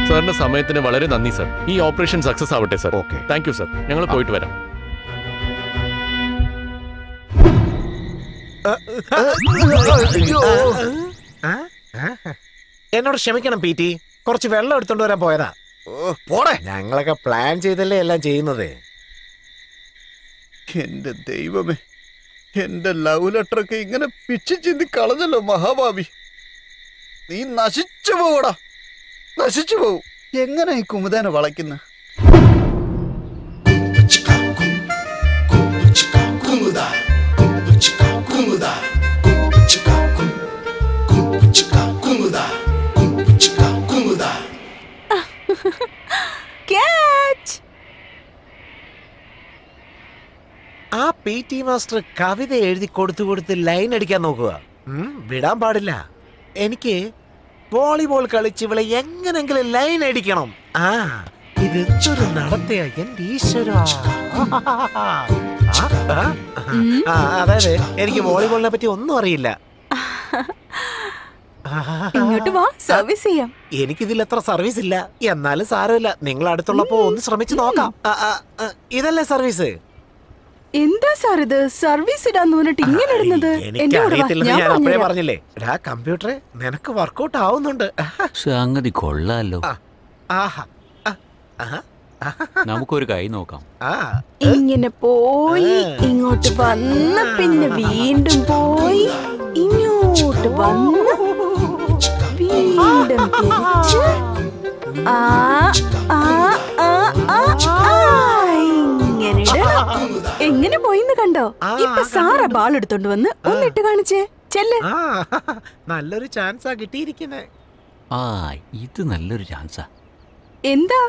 സാറിന്റെ സമയത്തിന് വളരെ നന്ദി സർ. ഈ ഓപ്പറേഷൻ സക്സസ് ആവട്ടെ sir. Okay, thank you sir. ഞങ്ങൾ പോയിട്ട് വരാം. എന്നോട് ക്ഷമിക്കണം പീറ്റി, കുറച്ച് വെള്ളം എടുത്തോണ്ട് വരാൻ പോയതാ. പോടെ, ഞങ്ങളൊക്കെ പ്ലാൻ ചെയ്തല്ലേ എല്ലാം ചെയ്യുന്നത്. എന്റെ ദൈവമേ, എന്റെ ലവ് ലെറ്ററൊക്കെ ഇങ്ങനെ പിച്ചു ചിന്തി കളഞ്ഞല്ലോ മഹാഭാവി. നീ നശിച്ചു പോവടാ, നശിച്ചു പോവും. എങ്ങനെ ഈ കുമുദാനെ വളയ്ക്കുന്ന? ആ PT മാസ്റ്റർ കവിത എഴുതി കൊടുത്ത് ലൈൻ അടിക്കാൻ നോക്കുക. വിടാൻ പാടില്ല. എനിക്ക് വോളിബോൾ കളിച്ച് ഇവിടെ എങ്ങനെങ്കിലും ലൈൻ അടിക്കണം. ആ, ഇതെന്തൊരു നടത്തിയ എന്റെ ഈശ്വര. അതായത് എനിക്ക് വോളിബോളിനെ പറ്റി ഒന്നും അറിയില്ല. സർവീസ് ചെയ്യാം. എനിക്കിതിൽ എത്ര സർവീസ് ഇല്ല, എന്നാലും സാരമില്ല. നിങ്ങൾ അടുത്തുള്ളപ്പോ ഒന്ന് ശ്രമിച്ചു നോക്കാം. ഇതല്ലേ സർവീസ്? എന്താ സാർ ഇത്? സർവീസ് ഇടാന്ന് പറഞ്ഞിട്ട് ഇങ്ങനെ ഇടുന്നത്? എനിക്ക് അറിയത്തില്ലെന്ന് ഞാൻ അപ്പഴേ പറഞ്ഞില്ലേ. കമ്പ്യൂട്ടറെ നിനക്ക് വർക്കൗട്ട് ആവുന്നുണ്ട്. സംഗതി കൊള്ളാലോ. നമുക്കൊരു കൈ നോക്കാം. ഇങ്ങനെ പോയി ഇങ്ങോട്ട് വന്ന് പിന്നെ വീണ്ടും പോയി ഇങ്ങോട്ട് വന്ന് വീണ്ടും തിരിച്ച് ഇങ്ങനെ എങ്ങനെ പോയിന്ന് കണ്ടോ? ഇപ്പൊ സാറാ ബാൾ എടുത്തോണ്ട് വന്ന് ഒന്നിട്ട് കാണിച്ചേ. ചെല്ല്. നല്ലൊരു ചാൻസാ കിട്ടിയിരിക്കുന്നേ. ഇത് നല്ലൊരു ചാൻസാ. എന്താ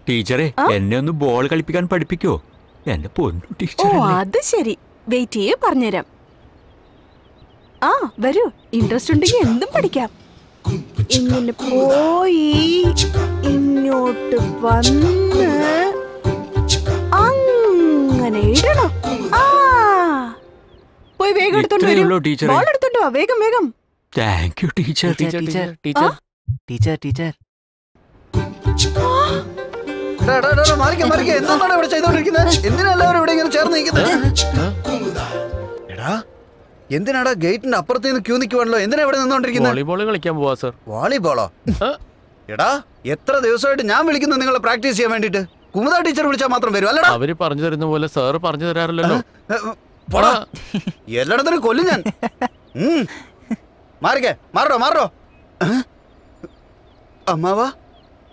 ടീച്ചറെ എന്നെ ഒന്ന് ബോൾ കളിപ്പിക്കാൻ പഠിപ്പിക്കോ? എന്റെ പൊന്നു ഓ ടീച്ചർ. അത് ശരി, വെയിറ്റ് ചെയ്യേ, പറഞ്ഞുതരാം. ആ വരൂ, ഇൻട്രസ്റ്റ് ഉണ്ടെങ്കിൽ എന്തും പഠിക്കാം. ഇങ്ങനെ പോയി ഇങ്ങോട്ട് വന്ന് അങ്ങനെ ഇടണം. ആ പോയി വേഗം എടുത്തോണ്ട് ഇത്രയേ വരൂ. ഉള്ളൂ ടീച്ചറെ. ബോൾ എടുത്തോണ്ട് വാ, വേഗം വേഗം. Thank you teacher. ടീച്ചർ എന്താണ് ഇവിടെ ചെയ്തോണ്ടിരിക്കുന്നത്? എന്തിനാ എല്ലാവരും ഇവിടെ ഇങ്ങനെ ചേർന്ന് നിൽക്കുന്നത്? എടാ എന്തിനാടാ ഗേറ്റിന്റെ അപ്പുറത്ത് നിന്ന് ക്യൂ നിൽക്കുവാണല്ലോ? എന്തിനാ ഇവിടെ നിന്നോണ്ടിരിക്കുന്നത്? വോളിബോൾ കളിക്കാൻ പോവാ സർ. വോളിബോളോ? എടാ എത്ര ദിവസമായിട്ട് ഞാൻ വിളിക്കുന്നു നിങ്ങളെ പ്രാക്ടീസ് ചെയ്യാൻ വേണ്ടിട്ട്. കുമുദ ടീച്ചർ വിളിച്ചാൽ മാത്രം വരും അല്ലടാ? അവര് പറഞ്ഞു തരുന്ന പോലെ സാറ് പറഞ്ഞു തരാറില്ലല്ലോ. എല്ലായിടത്തിനും കൊല്ലും ഞാൻ. മാറോ. അമ്മാവാ,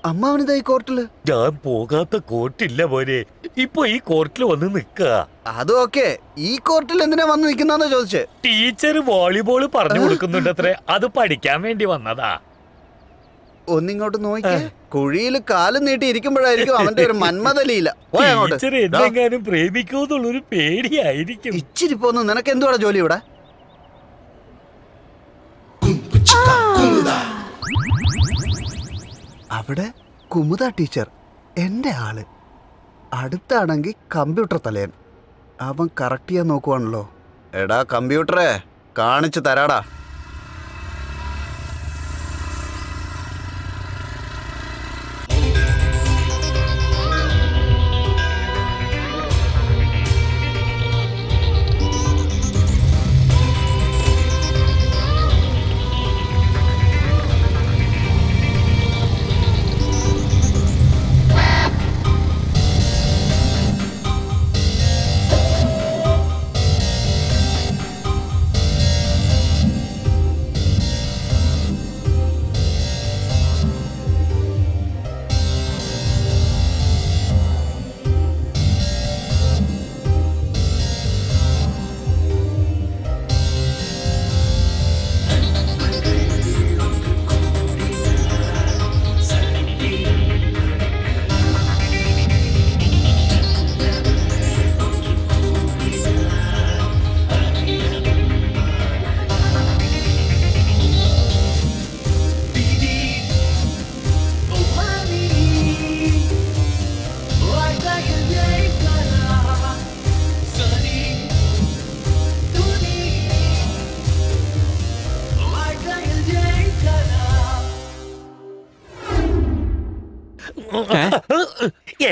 അമ്മാവനിതാ ഈ കോർട്ടില്. ഞാൻ പോകാത്ത കോർട്ടില്ല മോനെ, ഇപ്പൊ ഈ കോർട്ടിൽ വന്ന് നിക്ക. അതും ഓക്കെ, ഈ കോർട്ടിൽ എന്തിനാ വന്ന് നിക്കുന്നാന്ന് ചോദിച്ചേ. ടീച്ചർ വോളിബോൾ പറഞ്ഞു കൊടുക്കുന്നുണ്ടത്രേ, അത് പഠിക്കാൻ വേണ്ടി വന്നതാ. ഒന്നിങ്ങോട്ട് നോക്കിയേ, കുഴിയിൽ കാലും നീട്ടി ഇരിക്കുമ്പോഴായിരിക്കും അവന്റെ ഒരു മന്മതലിയില്ല. ടീച്ചർ എന്തെങ്കിലും പ്രേമിക്കുമെന്നുള്ളൊരു പേടിയായിരിക്കും. ഇച്ചിരി പോന്നു. നിനക്ക് എന്തുവാടാ ജോലി ഇവിടെ? അവിടെ കുമുദ ടീച്ചർ എന്റെ ആള്. അടുത്താണെങ്കിൽ കമ്പ്യൂട്ടർ തലയൻ. അവൻ കറക്റ്റ് ചെയ്യാൻ നോക്കുവാണല്ലോ. എടാ കമ്പ്യൂട്ടറെ കാണിച്ചു തരാടാ.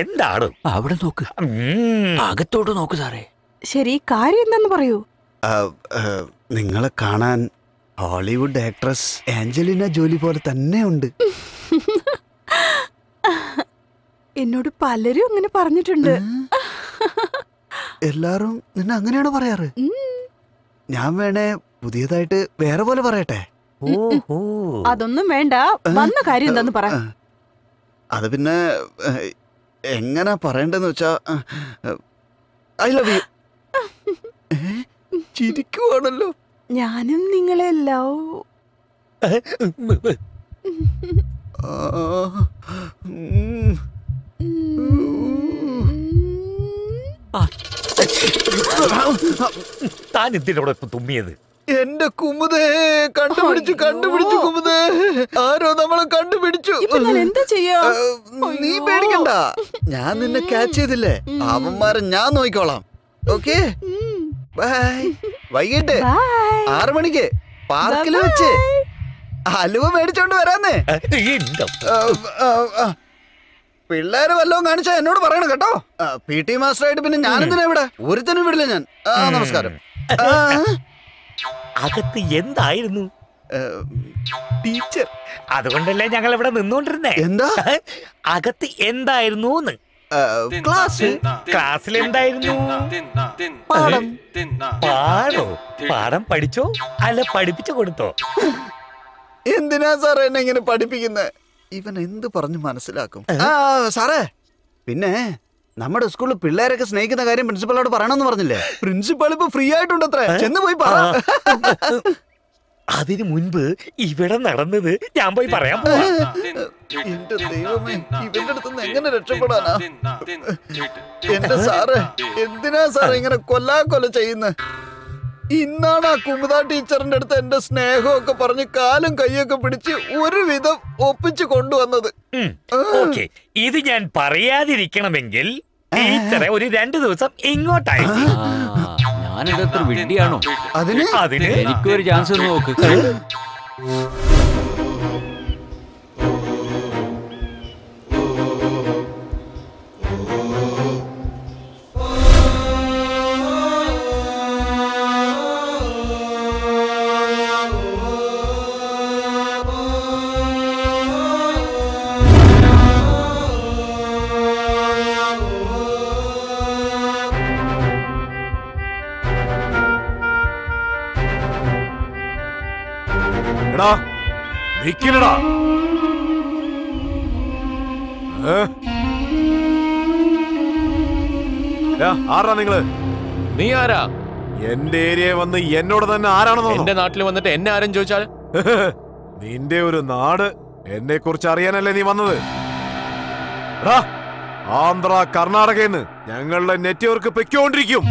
എന്താണ് അവിടെ നോക്ക്, അകത്തോട്ട് നോക്ക് സാറേ. ശരി, കാര്യം എന്താന്ന് പറയൂ. നിങ്ങളെ കാണാൻ ഹോളിവുഡ് ആക്ട്രസ് ആഞ്ചലിന ജോലി പോലെ തന്നെ ഉണ്ട്. എന്നോട് പലരും അങ്ങനെ പറഞ്ഞിട്ടുണ്ട്. എല്ലാരും നിന്നെ അങ്ങനെയാണ് പറയാറ്. ഞാൻ വേണേ പുതിയതായിട്ട് വേറെ പോലെ പറയട്ടെ? അതൊന്നും വേണ്ട, വന്ന കാര്യം എന്താന്ന് പറ. അത് പിന്നെ എങ്ങനെ പറയണ്ടെന്ന് വെച്ചാ, ഐ ലവ് യു. ചിരിക്കുവാണല്ലോ. ഞാനും നിങ്ങളെ ലവ്. താൻ എന്തിനോടെ തുമ്മിയത്? എന്റെ കുമുദേ, കണ്ടുപിടിച്ചു കുമുദേ. ആരോ നമ്മളെ കണ്ടുപിടിച്ചു. എന്താ ചെയ്യാ? നീ പേടിക്കണ്ട, ഞാൻ നിന്നെ ക്യാച്ച് ചെയ്തില്ലേ. അവന്മാരെ ഞാൻ നോക്കിക്കോളാം. Okay, bye. വൈകിട്ട് 6 മണിക്ക് പാർക്കിൽ വെച്ച് ഹലുവ മേടിച്ചോണ്ട് വരാന്നേ. പിള്ളേരെ വല്ലതും കാണിച്ചാ എന്നോട് പറയണം കേട്ടോ. PT മാസ്റ്ററായിട്ട് പിന്നെ ഞാനെന്തിനാ ഇവിടെ? ഒരുത്തനും വിടില്ല ഞാൻ. നമസ്കാരം. അകത്ത് എന്തായിരുന്നു? ടീച്ചർ. അതുകൊണ്ടല്ലേ ഞങ്ങൾ ഇവിടെ നിന്നോണ്ടിരുന്നേ. എന്താ അകത്ത് എന്തായിരുന്നു? ക്ലാസ്സിൽ എന്തായിരുന്നു? പാഠം പഠിച്ചോ അല്ല പഠിപ്പിച്ചു കൊടുത്തോ? എന്തിനാ സാറേ എന്നെ ഇങ്ങനെ പഠിപ്പിക്കുന്നത്? ഇവൻ എന്ത് പറഞ്ഞു മനസ്സിലാക്കും? സാറേ, പിന്നെ നമ്മുടെ സ്കൂളിൽ പിള്ളേരൊക്കെ സ്നേഹിക്കുന്ന കാര്യം പ്രിൻസിപ്പളോട് പറയണമെന്ന് പറഞ്ഞില്ലേ? പ്രിൻസിപ്പൾ ഇപ്പൊ ഫ്രീ ആയിട്ടുണ്ടത്രേ. ചെന്ന് പോയി പറ. അതിനു മുൻപ് ഇവിടെ നടന്നത് ഞാൻ പോയി പറയാൻ പോവാ. എന്റെ ദൈവമേ, ഇവന്റെ അടുത്ത് എങ്ങനെ രക്ഷപ്പെടാനാ? എന്റെ സാറ് എന്തിനാ സാറേ ഇങ്ങനെ കൊല്ലാക്കൊല ചെയ്യുന്നത്? ഇന്നാണ് ആ കുമുദ ടീച്ചറിന്റെ അടുത്ത് എന്റെ സ്നേഹമൊക്കെ പറഞ്ഞ് കാലും കൈയൊക്കെ പിടിച്ച് ഒരുവിധം ഒപ്പിച്ചു കൊണ്ടുവന്നത്. ഓക്കെ, ഇത് ഞാൻ പറയാതിരിക്കണമെങ്കിൽ ടീച്ചറെ ഒരു 2 ദിവസം ഇങ്ങോട്ടായി. ഞാനിതത്ര വിഡ്ഢിയാണോ? അതിന് എനിക്കൊരു ചാൻസ് നോക്ക്. നിക്കില്ലടാ. ആരാ നിങ്ങള്? നീ ആരാ? എന്റെ ഏരിയ വന്ന് എന്നോട് തന്നെ ആരാണെന്നോ? എന്റെ നാട്ടിൽ വന്നിട്ട് എന്നെ ആരും ചോദിച്ചാൽ? നിന്റെ ഒരു നാട് എന്നെ കുറിച്ച് അറിയാനല്ലേ നീ വന്നത്? ആന്ധ്ര കർണാടകന്ന് ഞങ്ങളുടെ നെറ്റ്വർക്ക് പൊയ്ക്കൊണ്ടിരിക്കും.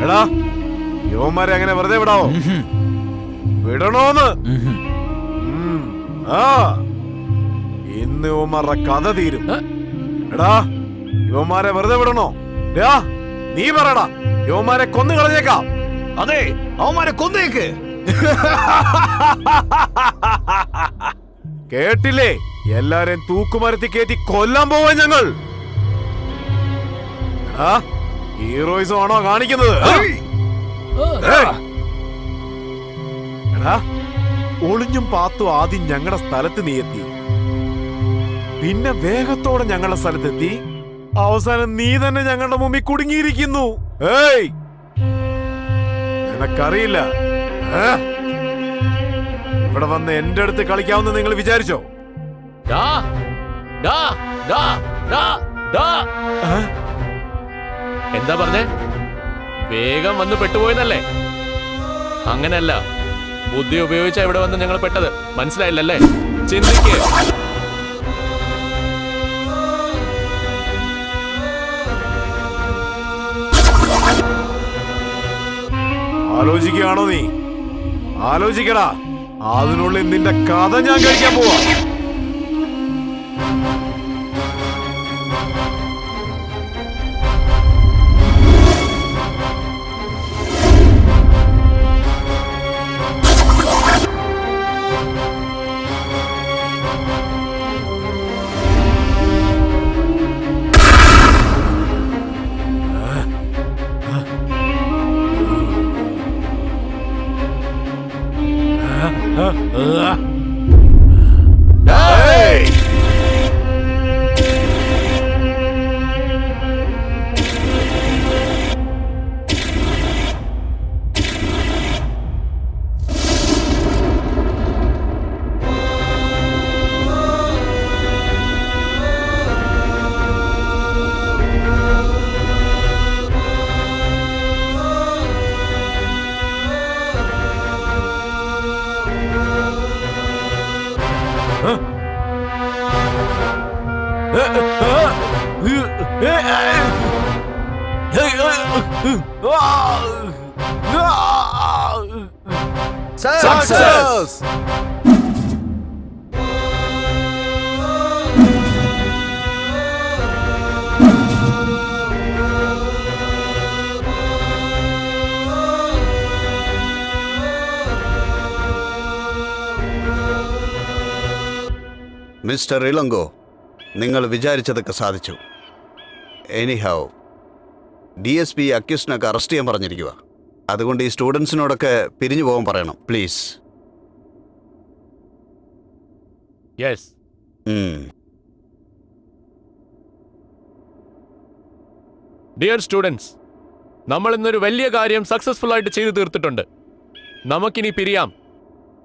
എടാ, യോമാരെ അങ്ങനെ വെറുതെ വിടാവോ? വിടണോന്ന്? ആ, ഇന്ന് യോമാരുടെ കഥ തീരും. എടാ, യോമാരെ വെറുതെ വിടണോ? നീ പറയടാ, യോമാരെ കൊന്നു കളഞ്ഞേക്കാം. അതെ, അവന്മാരെ കൊന്നേക്ക്. കേട്ടില്ലേ? എല്ലാരെയും തൂക്കുമരത്തി കയറ്റി കൊല്ലാൻ പോവാൻ ഞങ്ങൾ. ഹീറോയിസം ആണോ കാണിക്കുന്നത്? എടാ, ഒളിഞ്ഞും പാത്തും ആദ്യം ഞങ്ങളുടെ സ്ഥലത്ത് നീ എത്തി, പിന്നെ വേഗത്തോടെ ഞങ്ങളുടെ സ്ഥലത്തെത്തി, അവസാനം നീ തന്നെ ഞങ്ങളുടെ മുമ്പിൽ കുടുങ്ങിയിരിക്കുന്നു. ഏയ്, നിനക്കറിയില്ല. ഇവിടെ വന്ന് എന്റെ അടുത്ത് കളിക്കാമെന്ന് നിങ്ങൾ വിചാരിച്ചോ? എന്താ പറഞ്ഞേ? വേഗം വന്ന് പെട്ടുപോയെന്നല്ലേ? അങ്ങനെയല്ല, ബുദ്ധി ഉപയോഗിച്ച ഇവിടെ വന്ന് ഞങ്ങൾ പെട്ടത്. മനസ്സിലായില്ലല്ലേ? ചിന്തിക്ക്. ആലോചിക്കുകയാണോ നീ? ആലോചിക്കടാ. അതിനുള്ളിൽ നിന്റെ കഥ ഞാൻ കഴിക്കാൻ പോവാ. Success! മിസ്റ്റർ ഇളങ്കോ, നിങ്ങൾ വിചാരിച്ചതൊക്കെ സാധിച്ചു. എനിഹൗ, DSP അക്യൂസ്റ്റിനൊക്കെ അറസ്റ്റ് ചെയ്യാൻ പറഞ്ഞിരിക്കുക. അതുകൊണ്ട് ഈ സ്റ്റുഡൻസിനോടൊക്കെ പിരിഞ്ഞു പോകാൻ പറയണം, പ്ലീസ്. യെസ്. ഡിയർ സ്റ്റുഡൻസ്, നമ്മൾ ഇന്നൊരു വലിയ കാര്യം സക്സസ്ഫുൾ ആയിട്ട് ചെയ്തു തീർത്തിട്ടുണ്ട്. നമുക്കിനി പിരിയാം.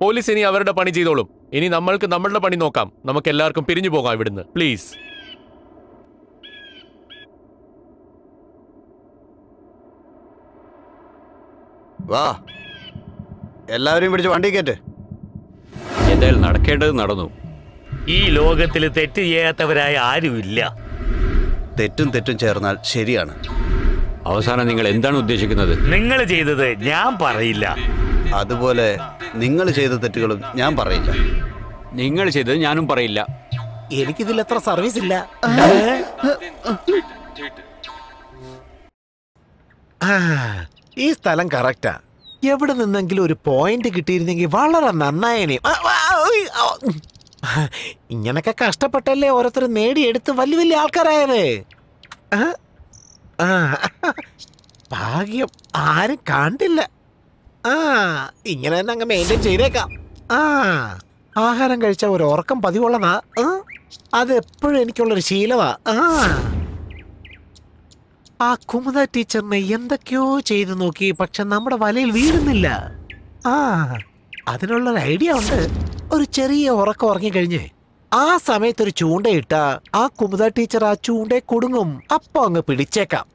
പോലീസ് ഇനി അവരുടെ പണി ചെയ്തോളും. ഇനി നമ്മൾക്ക് നമ്മളുടെ പണി നോക്കാം. നമുക്ക് എല്ലാവർക്കും പിരിഞ്ഞു പോകാം ഇവിടുന്ന്, പ്ലീസ്. വാ. എല്ലാവരെയും പിടിച്ച് വണ്ടി കയറ്റ്. എന്തായാലും നടക്കേണ്ടത് നടന്നു. ഈ ലോകത്തിൽ തെറ്റ് ചെയ്യാത്തവരായ ആരുമില്ല. തെറ്റും ചേർന്നാൽ ശരിയാണ്. അവസാനം നിങ്ങൾ എന്താണ് ഉദ്ദേശിക്കുന്നത്? നിങ്ങൾ ചെയ്തത് ഞാൻ പറയില്ല. അതുപോലെ നിങ്ങൾ ചെയ്ത തെറ്റുകളും ഞാൻ പറയില്ല. നിങ്ങൾ ചെയ്തത് ഞാനും പറയില്ല. എനിക്കിതിൽ എത്ര സർവീസ് ഇല്ല. ഈ സ്ഥലം കറക്റ്റാ. എവിടെ നിന്നെങ്കിലും ഒരു പോയിന്റ് കിട്ടിയിരുന്നെങ്കിൽ വളരെ നന്നായനെ. ഇങ്ങനൊക്കെ കഷ്ടപ്പെട്ടല്ലേ ഓരോരുത്തർ നേടിയെടുത്ത് വലിയ വലിയ ആൾക്കാരായത്. ഭാഗ്യം ആരും കണ്ടില്ല. ഇങ്ങനെ തന്നെ അങ്ങ് മെയിൻറ്റെയിൻ ചെയ്തേക്കാം. ആഹാരം കഴിച്ച ഒരു ഉറക്കം പതിവുള്ളതാ. അത് എപ്പോഴും എനിക്കുള്ളൊരു ശീലമാ. ആ കുമുദ ടീച്ചറിനെ എന്തൊക്കെയോ ചെയ്തു നോക്കി, പക്ഷെ നമ്മുടെ വലയിൽ വീഴുന്നില്ല. അതിനുള്ളൊരു ഐഡിയ ഉണ്ട്. ഒരു ചെറിയ ഉറക്കം ഉറങ്ങിക്കഴിഞ്ഞ് ആ സമയത്തൊരു ചൂണ്ടയിട്ട ആ കുമുദ ടീച്ചർ ആ ചൂണ്ടയെ കൊടുങ്ങും. അപ്പൊ അങ്ങ് പിടിച്ചേക്കാം.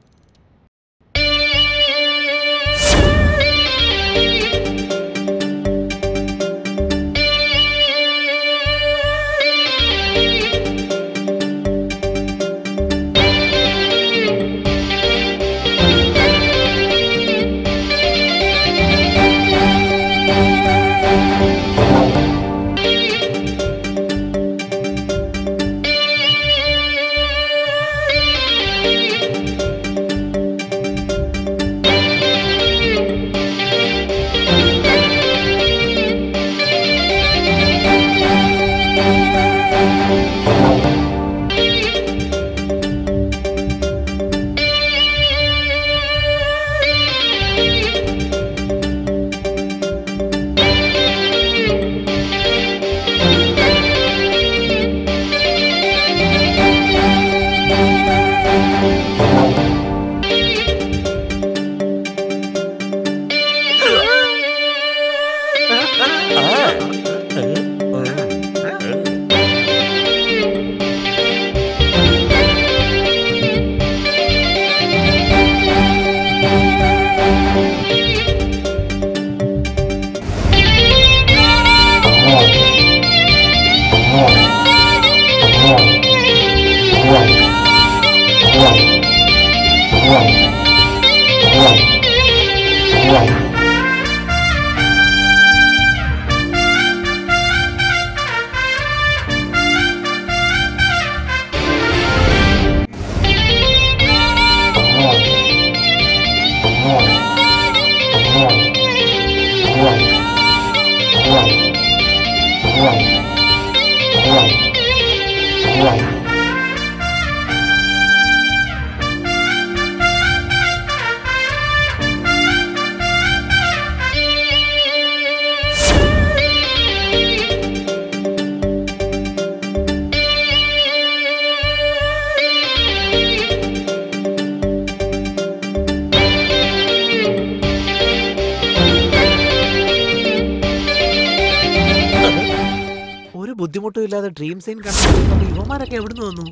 ബുദ്ധിമുട്ടും ഇല്ലാതെ ഡ്രീം സീൻ കണ്ടു. യുവമാരൊക്കെ എവിടുന്ന് വന്നു?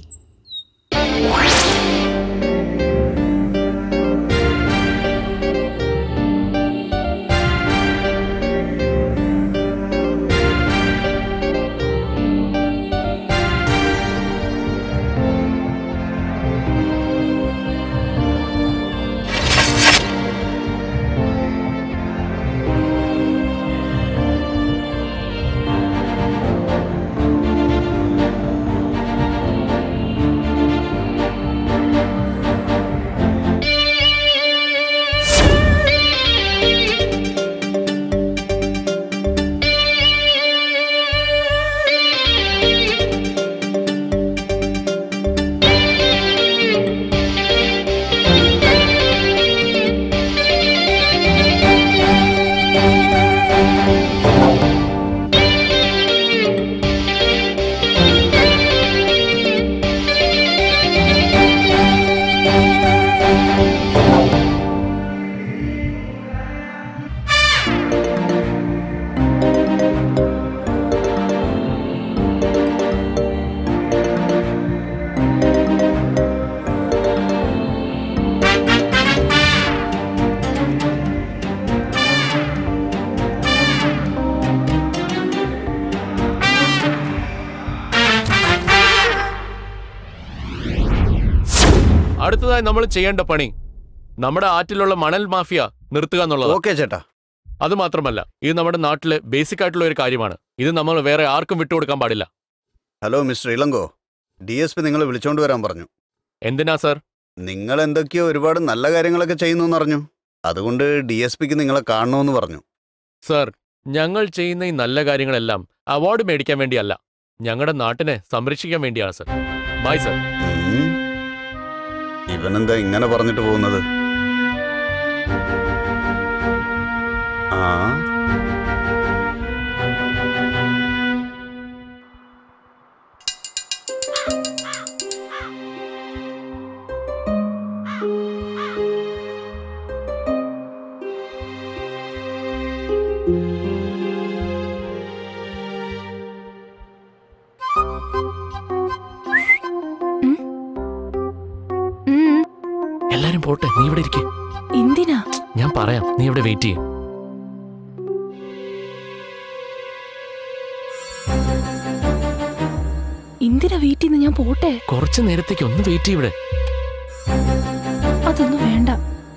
അടുത്തതായി നമ്മൾ ചെയ്യേണ്ട പണി നമ്മുടെ ആറ്റിലുള്ള മണൽ മാഫിയ നിർത്തുക എന്നുള്ളത്. ഓക്കേ ചേട്ടാ. അത് മാത്രമല്ല, ഇത് നമ്മുടെ നാട്ടിലെ ബേസിക് ആയിട്ടുള്ള ഒരു കാര്യമാണ്. ഇത് നമ്മൾ വേറെ ആർക്കും വിട്ടുകൊടുക്കാൻ പാടില്ല. ഹലോ മിസ്റ്റർ ഇളങ്കോ, DSP നിങ്ങളെ വിളിച്ചോണ്ട് വരാൻ പറഞ്ഞു. എന്തിനാ സർ? നിങ്ങൾ എന്തൊക്കെയോ ഒരുപാട് നല്ല കാര്യങ്ങളൊക്കെ ചെയ്യുന്നു എന്നറിഞ്ഞു. അതുകൊണ്ട് DSPക്ക് നിങ്ങളെ കാണണമെന്ന് പറഞ്ഞു. സർ, ഞങ്ങൾ ചെയ്യുന്ന ഈ നല്ല കാര്യങ്ങളെല്ലാം അവാർഡ് മേടിക്കാൻ വേണ്ടിയല്ല, ഞങ്ങളുടെ നാട്ടിനെ സംരക്ഷിക്കാൻ വേണ്ടിയാണ് സർ. Bye sir. ഇവനെന്താ ഇങ്ങനെ പറഞ്ഞിട്ട് പോകുന്നത്? ആ എല്ലാരും പോട്ടെ, നീ ഇവിടെ ഇരിക്കേ. എന്തിനാ? ഞാൻ പറയാം, നീ ഇവിടെ വെയിറ്റ് ചെയ്യും. എന്തിനാ വെയിറ്റ് ചെയ്യുന്ന? ഞാൻ പോട്ടെ. കുറച്ചു നേരത്തേക്ക് ഒന്ന് വെയിറ്റ് ചെയ്യ. ഇവിടെ അതൊന്നും വേണ്ട,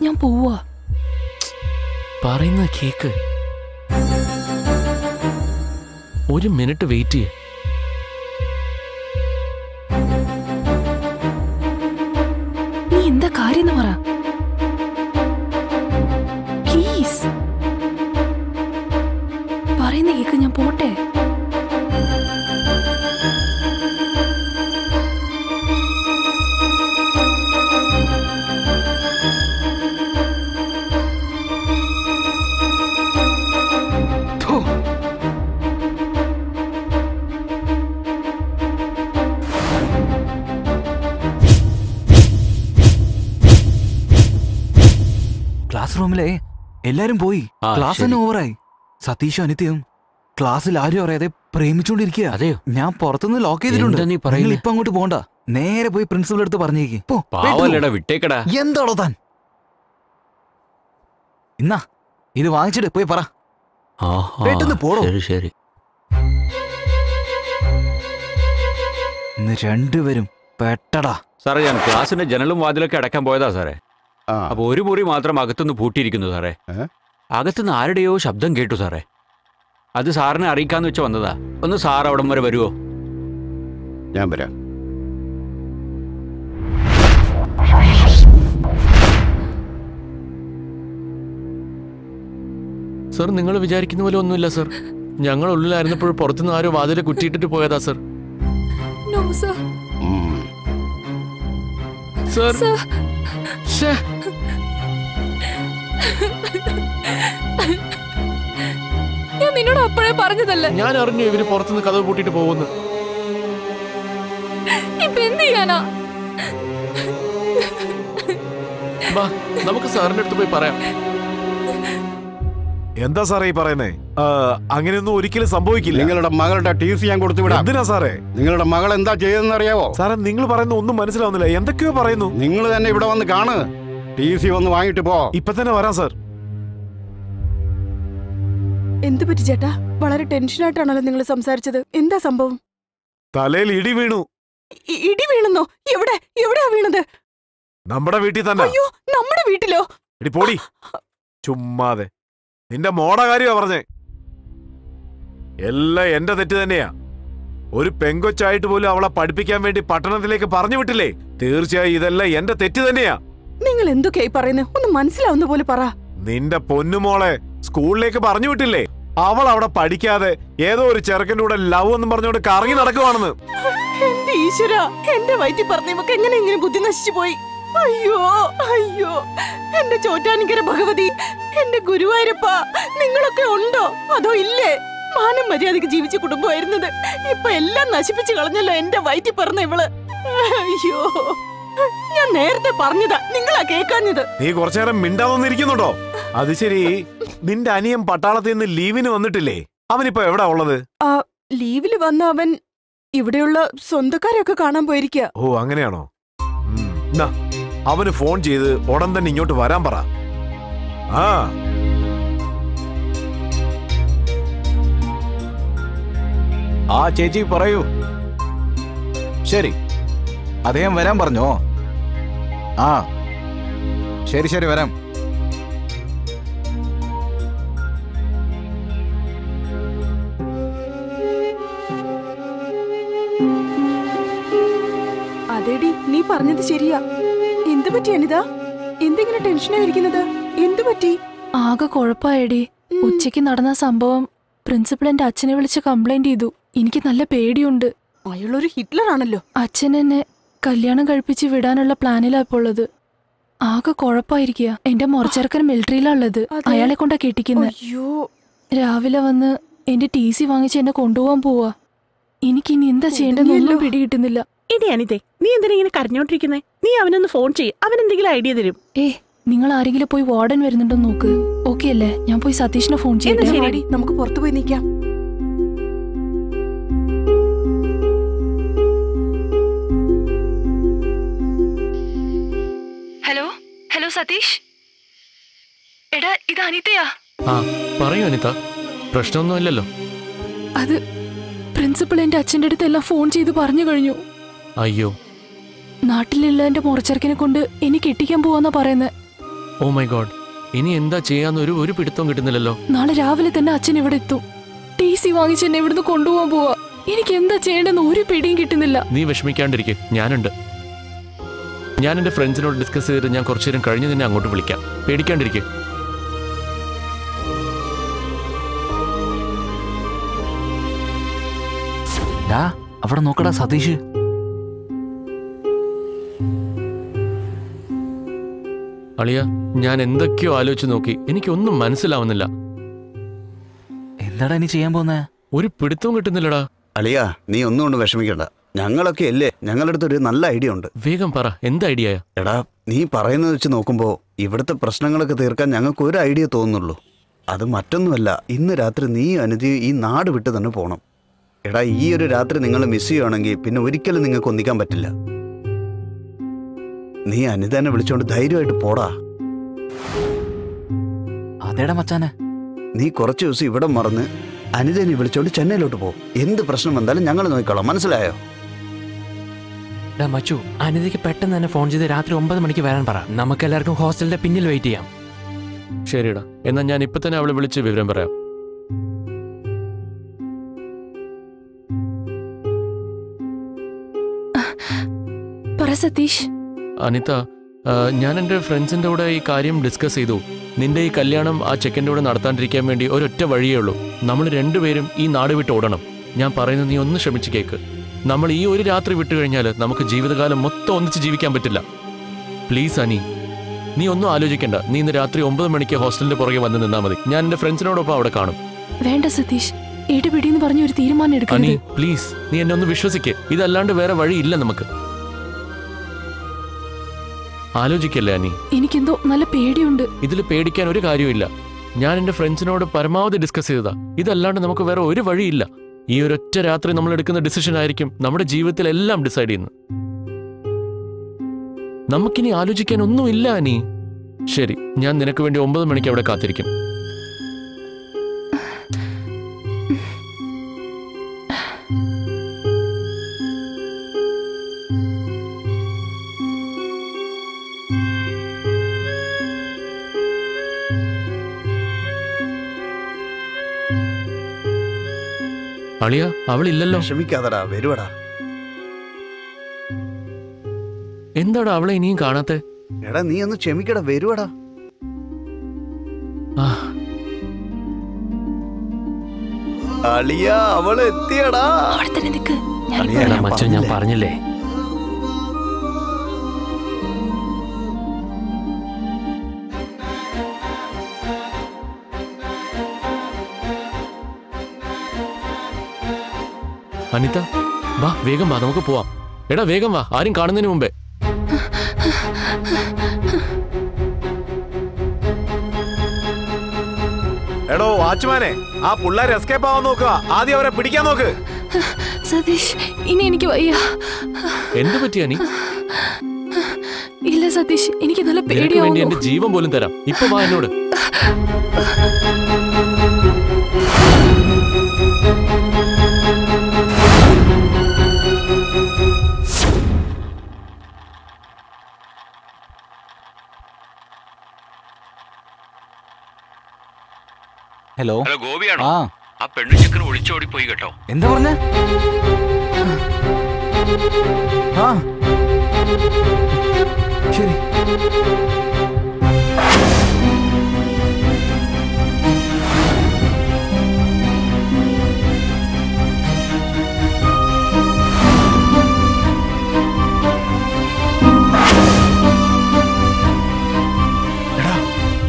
ഞാൻ പോവാ. പറയുന്ന കേക്ക്. ഒരു മിനിറ്റ് വെയിറ്റ് ചെയ്യ. നീ എന്താ കാര്യം പറ പ്ലീസ്. പറയുന്ന കേക്ക്, ഞാൻ പോട്ടെ. ക്ലാസ് റൂമിലെ എല്ലാരും പോയി. ക്ലാസ് തന്നെ ഓവറായി. സതീഷും അനിത്യവും ക്ലാസ്സിൽ ആരും അറിയാതെ പ്രേമിച്ചോണ്ടിരിക്കുക. അതെയോ? ഞാൻ പുറത്തുനിന്ന് ലോക്ക് ചെയ്തിട്ടുണ്ട്. നിങ്ങൾ ഇപ്പൊ അങ്ങോട്ട് പോണ്ട, നേരെ പോയി പ്രിൻസിപ്പൽ അടുത്ത് പറഞ്ഞേക്ക്. വിട്ടേക്കടാ. എന്താണോ താൻ? ഇന്നാ ഇത് വാങ്ങിച്ചിട്ട് പോയി പറ. പെട്ടെന്ന് പോടോ. ശരി. ഇന്ന് രണ്ടുപേരും പെട്ടടാ. സാറേ, ഞാൻ ക്ലാസ്സിന്റെ ജനലും വാതിലൊക്കെ അടക്കാൻ പോയതാ സാറേ. അപ്പൊ ഒരു മുറി മാത്രം അകത്തുനിന്ന് പൂട്ടിയിരിക്കുന്നു സാറേ. അകത്തുനിന്ന് ആരുടെയോ ശബ്ദം കേട്ടു സാറേ. അത് സാറിനെ അറിയിക്കാന്ന് വെച്ച് വന്നതാ. ഒന്ന് സാർ അവിടം വരെ വരുവോ? ഞാൻ വരാം. സർ, നിങ്ങൾ വിചാരിക്കുന്ന പോലെ ഒന്നുമില്ല സർ. ഞങ്ങൾ ഉള്ളിലായിരുന്നപ്പോൾ പുറത്തുനിന്ന് ആരോ വാതിലെ കുറ്റിയിട്ടിട്ട് പോയതാ സർ. സർ, ഞാൻ നിന്നോട് അപ്പോഴേ പറഞ്ഞതല്ലേ. ഞാൻ അറിഞ്ഞു ഇവര് പുറത്തുനിന്ന് കഥ പൂട്ടിട്ട് പോകുന്നു. ഇപ്പൊ എന്ത് ചെയ്യാനാ? നമുക്ക് സാറിന്റെ അടുത്ത് പോയി പറയാം. എന്താ സാറേ ഈ പറയുന്നേ? അങ്ങനെയൊന്നും ഒരിക്കലും സംഭവിക്കില്ല. നിങ്ങളുടെ മകളുടെ TC ഞാൻ കൊടുത്തു വിടാം. എന്തിനാ സാറേ? നിങ്ങളുടെ മകൾ എന്താ ചെയ്തെന്ന് അറിയാവോ? സാറേ, നിങ്ങൾ പറയുന്ന ഒന്നും മനസ്സിലാവുന്നില്ല. എന്തൊക്കെയോ പറയുന്നു. നിങ്ങൾ തന്നെ ഇവിടെ വന്ന് കാണ്. TC വന്ന് വാങ്ങിട്ട് പോ. ഇപ്പൊ തന്നെ വരാം സാർ. എന്ത് പറ്റി ചേട്ടാ? വളരെ ടെൻഷനായിട്ടാണല്ലോ നിങ്ങൾ സംസാരിച്ചത്. എന്താ സംഭവം? തലയിൽ ഇടി വീണു. ഇടി വീണെന്നോ? എവിടെ എവിടെയാ വീണത്? നമ്മുടെ വീട്ടിൽ തന്നെ. അയ്യോ, നമ്മുടെ വീട്ടിലോ? ഇടി പോടി. ചുമ്മാതെ. നിന്റെ മോടെ കാര്യമാ പറഞ്ഞേ. എല്ലാം എന്റെ തെറ്റ് തന്നെയാ. ഒരു പെങ്കൊച്ചായിട്ട് പോലും അവളെ പഠിപ്പിക്കാൻ വേണ്ടി പട്ടണത്തിലേക്ക് പറഞ്ഞു വിട്ടില്ലേ? തീർച്ചയായും ഇതെല്ലാം എന്റെ തെറ്റ് തന്നെയാ. നിങ്ങൾ എന്തൊക്കെയായി പറയുന്നത്? ഒന്ന് മനസ്സിലാവുന്ന പോലെ പറ. നിന്റെ പൊന്നുമോളെ സ്കൂളിലേക്ക് പറഞ്ഞു വിട്ടില്ലേ? അവൾ അവിടെ പഠിക്കാതെ ഏതോ ഒരു ചെറുക്കൻ്റെ കൂടെ ലവ് എന്നും പറഞ്ഞുകൊണ്ട് കറങ്ങി നടക്കുവാണെന്ന്. എന്റെ ഈശ്വര, എന്റെ വയറ്റിൽ പറഞ്ഞവർക്ക് എങ്ങനെ ഇങ്ങനെ ബുദ്ധി നശിച്ചു പോയി. അയ്യോ അയ്യോ, എന്റെ ചോറ്റാനിക്കര ഭഗവതി, എന്റെ ഗുരുവായൂരപ്പ, നിങ്ങളൊക്കെ ഉണ്ടോ അതോ ഇല്ലേ? മാനം മര്യാദക്ക് ജീവിച്ച കുടുംബമായിരുന്നത് ഇപ്പൊ എല്ലാം നശിപ്പിച്ചു കളഞ്ഞല്ലോ എന്റെ വയറ്റിൽ പറഞ്ഞ ഇവള്. അയ്യോ, ഞാൻ നേരത്തെ പറഞ്ഞതാ, നിങ്ങളാ കേൾക്കാഞ്ഞത്. നീ കുറച്ചു നേരം മിണ്ടാതൊന്നിരിക്കുന്നുണ്ടോ? അത് ശരി, നിന്റെ അനിയൻ പട്ടാളത്തിൽ നിന്ന് ലീവിന് വന്നിട്ടില്ലേ? അവനിപ്പോ എവിടാ ഉള്ളത്? ലീവില് വന്ന അവൻ ഇവിടെയുള്ള സ്വന്തക്കാരെയൊക്കെ കാണാൻ പോയിരിക്കുക. ഓ, അങ്ങനെയാണോ? അവന് ഫോൺ ചെയ്ത് ഉടൻ തന്നെ ഇങ്ങോട്ട് വരാൻ പറ. ആ ചേച്ചി പറയൂ. ശരി, അദ്ദേഹം വരാൻ പറഞ്ഞോ? ആ ശരി ശരി വരാം. അതേടി, നീ പറഞ്ഞത് ശരിയാ. എന്തു പറ്റി അനിത? എന്തെങ്കിലും ടെൻഷനായിരിക്കുന്നത്? എന്തു പറ്റി? ആകെ കുഴപ്പമായടി. ഉച്ചയ്ക്ക് നടന്ന സംഭവം പ്രിൻസിപ്പൽ എന്റെ അച്ഛനെ വിളിച്ച് കംപ്ലൈന്റ് ചെയ്തു. എനിക്ക് നല്ല പേടിയുണ്ട്. അയാളൊരു ഹിറ്റ്ലർ ആണല്ലോ. അച്ഛൻ എന്നെ കല്യാണം കഴിപ്പിച്ച് വിടാനുള്ള പ്ലാനിലാ ഇപ്പോൾ ഉള്ളത്. ആകെ കുഴപ്പമായിരിക്കുക. എന്റെ മുറച്ചെറുക്കൻ മിലിറ്ററിയിലുള്ളത്. അയാളെ കൊണ്ടാ കെട്ടിക്കുന്നത്. രാവിലെ വന്ന് എന്റെ TC വാങ്ങിച്ച് എന്നെ കൊണ്ടുപോകാൻ പോവാ. എനിക്കിനി എന്താ ചെയ്യേണ്ടതെന്നൊന്നും പിടികിട്ടുന്നില്ല. ഇനി അനിതേ, നീ എന്തിനാ ഇങ്ങനെ കരഞ്ഞോണ്ടിരിക്കുന്നേ? നീ അവനൊന്ന് ഫോൺ ചെയ്യ്, അവൻ എന്തെങ്കിലും ഐഡിയ തരും. നിങ്ങൾ ആരെങ്കിലും പോയി വാർഡൻ വരുന്നുണ്ടോ നോക്ക്. ഓക്കെ അല്ലേ? ഞാൻ പോയി സതീഷിനെ ഫോൺ ചെയ്യട്ടെ. നമുക്ക് പുറത്തു പോയി നിൽക്കാം. ഹലോ ഹലോ സതീഷ്, എടാ ഇത് അനിതയാ. ആ പറയൂ അനിത, പ്രശ്നമൊന്നുമില്ലല്ലോ. അത് പ്രിൻസിപ്പൽ എന്റെ അച്ഛൻ്റെ അടുത്ത് എല്ലാം ഫോൺ ചെയ്ത് പറഞ്ഞു കഴിഞ്ഞു. അയ്യോ, നാട്ടിലുള്ള എന്റെ മുറച്ചെറുക്കനെ കൊണ്ട് എന്നെ കെട്ടിക്കാൻ പോവാന്നാ പറയുന്നത്. ഓ മൈ ഗോഡ്, ഇനി എന്താ ചെയ്യാന്ന് ഒരു പിടുത്തവും കിട്ടുന്നില്ലല്ലോ. നാളെ രാവിലെ തന്നെ അച്ഛൻ ഇവിടെ എത്തും. TC വാങ്ങിച്ച് എന്നെ ഇവിടുന്ന് കൊണ്ടുപോകാൻ പോവാ. എനിക്ക് എന്താ ചെയ്യേണ്ടെന്ന് ഒരു പിടിയും കിട്ടുന്നില്ല. നീ വിഷമിക്കാണ്ടിരിക്കെ, ഞാനുണ്ട്. ഞാൻ എന്റെ ഫ്രണ്ട്സിനോട് ഡിസ്കസ് ചെയ്തിട്ട് ഞാൻ കുറച്ചു നേരം കഴിഞ്ഞ് നിന്നെ അങ്ങോട്ട് വിളിക്കാം. പേടിക്കാണ്ടിരിക്കെ. അവിടെ നോക്കടാ സതീഷ്. അളിയ, ഞാൻ എന്തൊക്കെയോ ആലോചിച്ച് നോക്കി, എനിക്കൊന്നും മനസ്സിലാവുന്നില്ല. എന്താടാ ഇനി ചെയ്യാൻ പോകുന്നേ? ഒരു പിടുത്തവും കിട്ടുന്നില്ലടാ. അളിയ, നീ ഒന്നും കൊണ്ട് വിഷമിക്കണ്ട. ഞങ്ങളൊക്കെ അല്ലേ, ഞങ്ങളുടെ അടുത്ത് ഒരു നല്ല ഐഡിയ ഉണ്ട്. വേഗം പറ, എന്താ ഐഡിയ? എടാ, നീ പറയുന്നത് വെച്ച് നോക്കുമ്പോ ഇവിടുത്തെ പ്രശ്നങ്ങളൊക്കെ തീർക്കാൻ ഞങ്ങൾക്ക് ഒരു ഐഡിയ തോന്നുന്നുള്ളൂ. അത് മറ്റൊന്നുമല്ല, ഇന്ന് രാത്രി നീ അനിതി ഈ നാട് വിട്ട് തന്നെ പോണം. എടാ, ഈ ഒരു രാത്രി നിങ്ങൾ മിസ് ചെയ്യുകയാണെങ്കിൽ പിന്നെ ഒരിക്കലും നിങ്ങൾക്ക് ഒന്നിക്കാൻ പറ്റില്ല. നീ അനിതനെ വിളിച്ചോണ്ട് ധൈര്യമായിട്ട് പോടാ. അതേടാ മച്ചാനെ, നീ കുറച്ച് ദിവസം ഇവിടെ മറന്ന് അനിതനെ വിളിച്ചോണ്ട് ചെന്നൈയിലോട്ട് പോ. എന്ത് പ്രശ്നം വന്നാലും ഞങ്ങൾ നോക്കിക്കോളാം, മനസ്സിലായോ? മച്ചു, അനിതയ്ക്ക് പെട്ടെന്ന് തന്നെ ഫോൺ ചെയ്ത് രാത്രി 9 മണിക്ക് വരാൻ പറ. നമുക്ക് എല്ലാവർക്കും ഹോസ്റ്റലിന്റെ പിന്നിൽ വെയിറ്റ് ചെയ്യാം. ശരിടാ, എന്നാ ഞാൻ ഇപ്പൊ തന്നെ അവളെ വിളിച്ച് വിവരം പറയാം. പറ സതീഷ്. അനിത, ഞാൻ എൻ്റെ ഫ്രണ്ട്സിൻ്റെ കൂടെ ഈ കാര്യം ഡിസ്കസ് ചെയ്തു. നിന്റെ ഈ കല്യാണം ആ ചെക്കൻ്റെ കൂടെ നടത്താണ്ടിരിക്കാൻ വേണ്ടി ഒരൊറ്റ വഴിയേ ഉള്ളൂ. നമ്മൾ രണ്ടുപേരും ഈ നാട് വിട്ട് ഓടണം. ഞാൻ പറയുന്നത് നീ ഒന്ന് ശ്രമിച്ച് കേൾക്ക്. നമ്മൾ ഈ ഒരു രാത്രി വിട്ടു കഴിഞ്ഞാൽ നമുക്ക് ജീവിതകാലം മൊത്തം ഒന്നിച്ച് ജീവിക്കാൻ പറ്റില്ല. പ്ലീസ് അനി, നീ ഒന്നും ആലോചിക്കണ്ട. നീ ഇന്ന് രാത്രി 9 മണിക്ക് ഹോസ്റ്റലിന്റെ പുറകെ വന്ന് നിന്നാൽ മതി. ഞാൻ എൻ്റെ ഫ്രണ്ട്സിനോടൊപ്പം അവിടെ കാണും. വേണ്ട സതീഷ്, ഇടപിടിയെന്ന് പറഞ്ഞ ഒരു തീരുമാനം എടുക്കണം. അനി പ്ലീസ്, നീ എന്നെ ഒന്ന് വിശ്വസിക്കേ. ഇതല്ലാണ്ട് വേറെ വഴിയില്ല നമുക്ക്. ആലോചിക്കല്ലേ അനി? എനിക്കെന്തോ നല്ല പേടിയുണ്ട്. ഇതിൽ പേടിക്കാൻ ഒരു കാര്യമില്ല. ഞാൻ എൻ്റെ ഫ്രണ്ട്സിനോട് പരമാവധി ഡിസ്കസ് ചെയ്തതാ. ഇതല്ലാണ്ട് നമുക്ക് വേറെ ഒരു വഴിയില്ല. ഈ ഒരൊറ്റ രാത്രി നമ്മൾ എടുക്കുന്ന ഡിസിഷൻ ആയിരിക്കും നമ്മുടെ ജീവിതത്തിൽ എല്ലാം ഡിസൈഡ് ചെയ്യുന്നത്. നമുക്കിനി ആലോചിക്കാൻ ഒന്നുമില്ല അനി. ശരി, ഞാൻ നിനക്ക് വേണ്ടി 9 മണിക്ക് അവിടെ കാത്തിരിക്കും. അളിയ, അവളില്ലല്ലോ. ക്ഷമിക്കാതടാ, വരുവടാ. എന്താടാ അവളെ ഇനിയും കാണാത്തെ? എടാ, നീ ഒന്ന് ക്ഷമിക്കടാ, വരുവടാ. അളിയ, അവള് എത്തിയടാ. മച്ചു, ഞാൻ പറഞ്ഞില്ലേ. അനിത, വാ, വേഗം വാ, നമുക്ക് പോവാം. എടാ വേഗം വാ, ആരും കാണുന്നതിന് മുമ്പേ. എടോ വാച്ച്മാനെ, ആ പിള്ളേരെ എസ്കേപ്പ് ആവാൻ നോക്കുക. ആദ്യം അവരെ പിടിക്കാൻ നോക്ക്. സതീഷ്, ഇനി എനിക്ക് വയ്യ. എന്ത് പറ്റിയാ നീ? ഇല്ല സതീഷ്, എനിക്ക് നല്ല നിനക്ക് വേണ്ടി പേടിയാവുന്നു. എന്റെ ജീവൻ പോലും തരാം. ഇപ്പൊ വാ എന്നോട്. ഹലോ ഹലോ ഗോപിയാണോ? ആ ആ പെണ്ണു ചെക്കന് ഒളിച്ചോടി പോയി കേട്ടോ. എന്താ പറഞ്ഞ? ആ ശരി.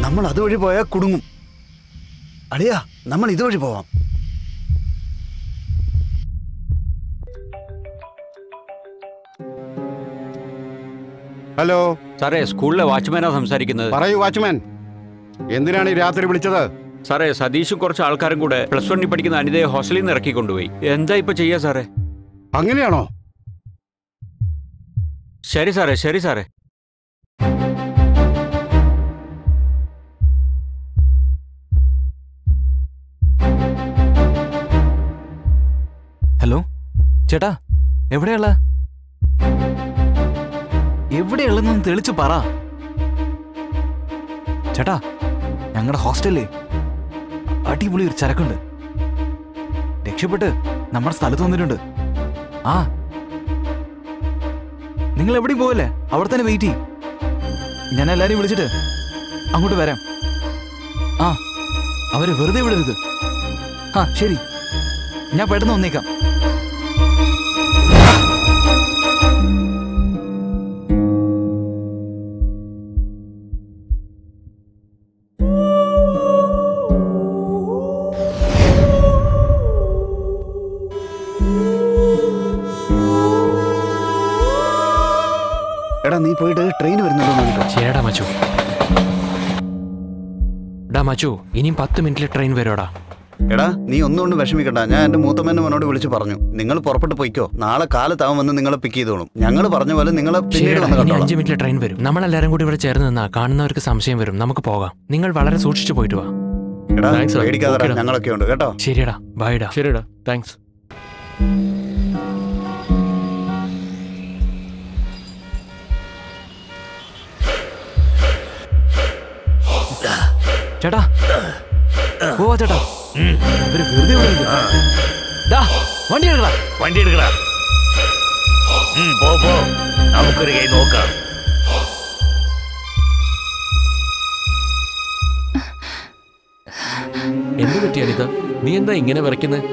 നമ്മൾ അതുവഴി പോയാൽ കുടുങ്ങും. അളിയാ, നമ്മൾ ഇതുവഴി പോവാം. ഹലോ സാറേ, സ്കൂളിലെ വാച്ച്മാനാ സംസാരിക്കുന്നത്. പറയൂ വാച്ച്മാൻ, എന്തിനാണ് ഈ രാത്രി വിളിച്ചത്? സാറേ, സതീഷും കുറച്ച് ആൾക്കാരും കൂടെ +1 പഠിക്കുന്ന അനിതയെ ഹോസ്റ്റലിൽ നിന്ന് ഇറക്കി കൊണ്ടുപോയി. എന്താ ഇപ്പൊ ചെയ്യാ സാറേ? അങ്ങനെയാണോ? ശരി സാറേ, ശരി സാറേ. ഹലോ ചേട്ടാ, എവിടെയുള്ള എവിടെയുള്ളതെന്ന് തെളിച്ച് പറ ചേട്ടാ. ഞങ്ങളുടെ ഹോസ്റ്റലിലെ അടിപൊളി ഒരു ചരക്കുണ്ട്, രക്ഷപ്പെട്ട് നമ്മുടെ സ്ഥലത്ത് വന്നിട്ടുണ്ട്. ആ നിങ്ങൾ എവിടെയും പോവല്ലേ, അവിടെ തന്നെ വെയിറ്റ് ചെയ്യും. ഞാൻ എല്ലാരെയും വിളിച്ചിട്ട് അങ്ങോട്ട് വരാം. ആ അവരെ വെറുതെ വിടരുത്. ആ ശരി, ഞാൻ പെട്ടെന്ന് വന്നേക്കാം. എടാ, നീ പോയിട്ട് ട്രെയിൻ വരുന്നുണ്ടോ? ശരിടാ മച്ചു. ഡാ മച്ചു, ഇനിയും 10 മിനിറ്റിൽ ട്രെയിൻ വരുവാടാ. എടാ, നീ ഒന്നുകൊണ്ട് വിഷമിക്കണ്ട. ഞാൻ എന്റെ മൂത്തമ്മേന്റെ മോനോട് വിളിച്ച് പറഞ്ഞു, നിങ്ങൾ പുറപ്പെട്ട് പോയിക്കോ, നാളെ കാലത്താവും വന്ന് നിങ്ങളെ പിക്ക് ചെയ്തോളും. ഞങ്ങൾ പറഞ്ഞ പോലെ നിങ്ങളെ പിന്നീട് വന്ന് ഇനി കണ്ടോളാം. 5 മിനിറ്റിൽ ട്രെയിൻ വരും. നമ്മളെല്ലാരും കൂടി ഇവിടെ ചേർന്ന് നിന്നാ കാണുന്നവർക്ക് സംശയം വരും. നമുക്ക് പോകാം. നിങ്ങൾ വളരെ സൂക്ഷിച്ചു പോയിട്ട് വാ. എടാ, Thanks, sir. പേടിക്കാതെ Okay, ഞങ്ങളൊക്കെ ഉണ്ട് കേട്ടോ. ശരിയടാ, ബൈഡാ. ശരിടാ, താങ്ക്സ്. ചേട്ടാ പോവാ ചേട്ടാ. ഇവര് വെറുതെ വിടരുത്. ഡാ, വണ്ടി എടുക്കടാ. വണ്ടി എടുക്കടാ. പോ പോ, നമുക്കൊരു കൈ നോക്കാം. എന്ത് പറ്റി അനിത? നീ എന്താ ഇങ്ങനെ വിറയ്ക്കുന്നത്?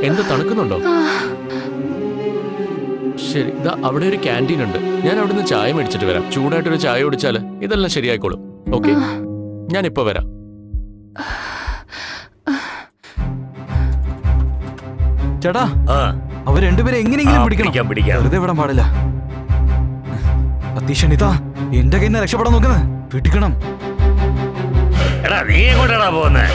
എന്ത് തണുക്കുന്നുണ്ടോ? ശരി, ഇതാ അവിടെ ഒരു ക്യാൻറ്റീൻ ഉണ്ട്. ഞാൻ അവിടുന്ന് ചായ മേടിച്ചിട്ട് വരാം. ചൂടായിട്ടൊരു ചായ കുടിച്ചാൽ ഇതെല്ലാം ശരിയായിക്കോളും. ഓക്കെ, ഞാനിപ്പോ വരാം. ചേട്ടാ, അവർ രണ്ടുപേരെ എങ്ങനെയെങ്കിലും പിടിക്കാം. വെറുതെ വിടാൻ പാടില്ല. അത്തീഷണിതാ, എന്റെ കയ്യിൽ നിന്ന് രക്ഷപ്പെടാൻ നോക്കുന്നത് പിടിക്കണം. എടാ, നീ എങ്ങോട്ടാടാ പോകുന്നേ?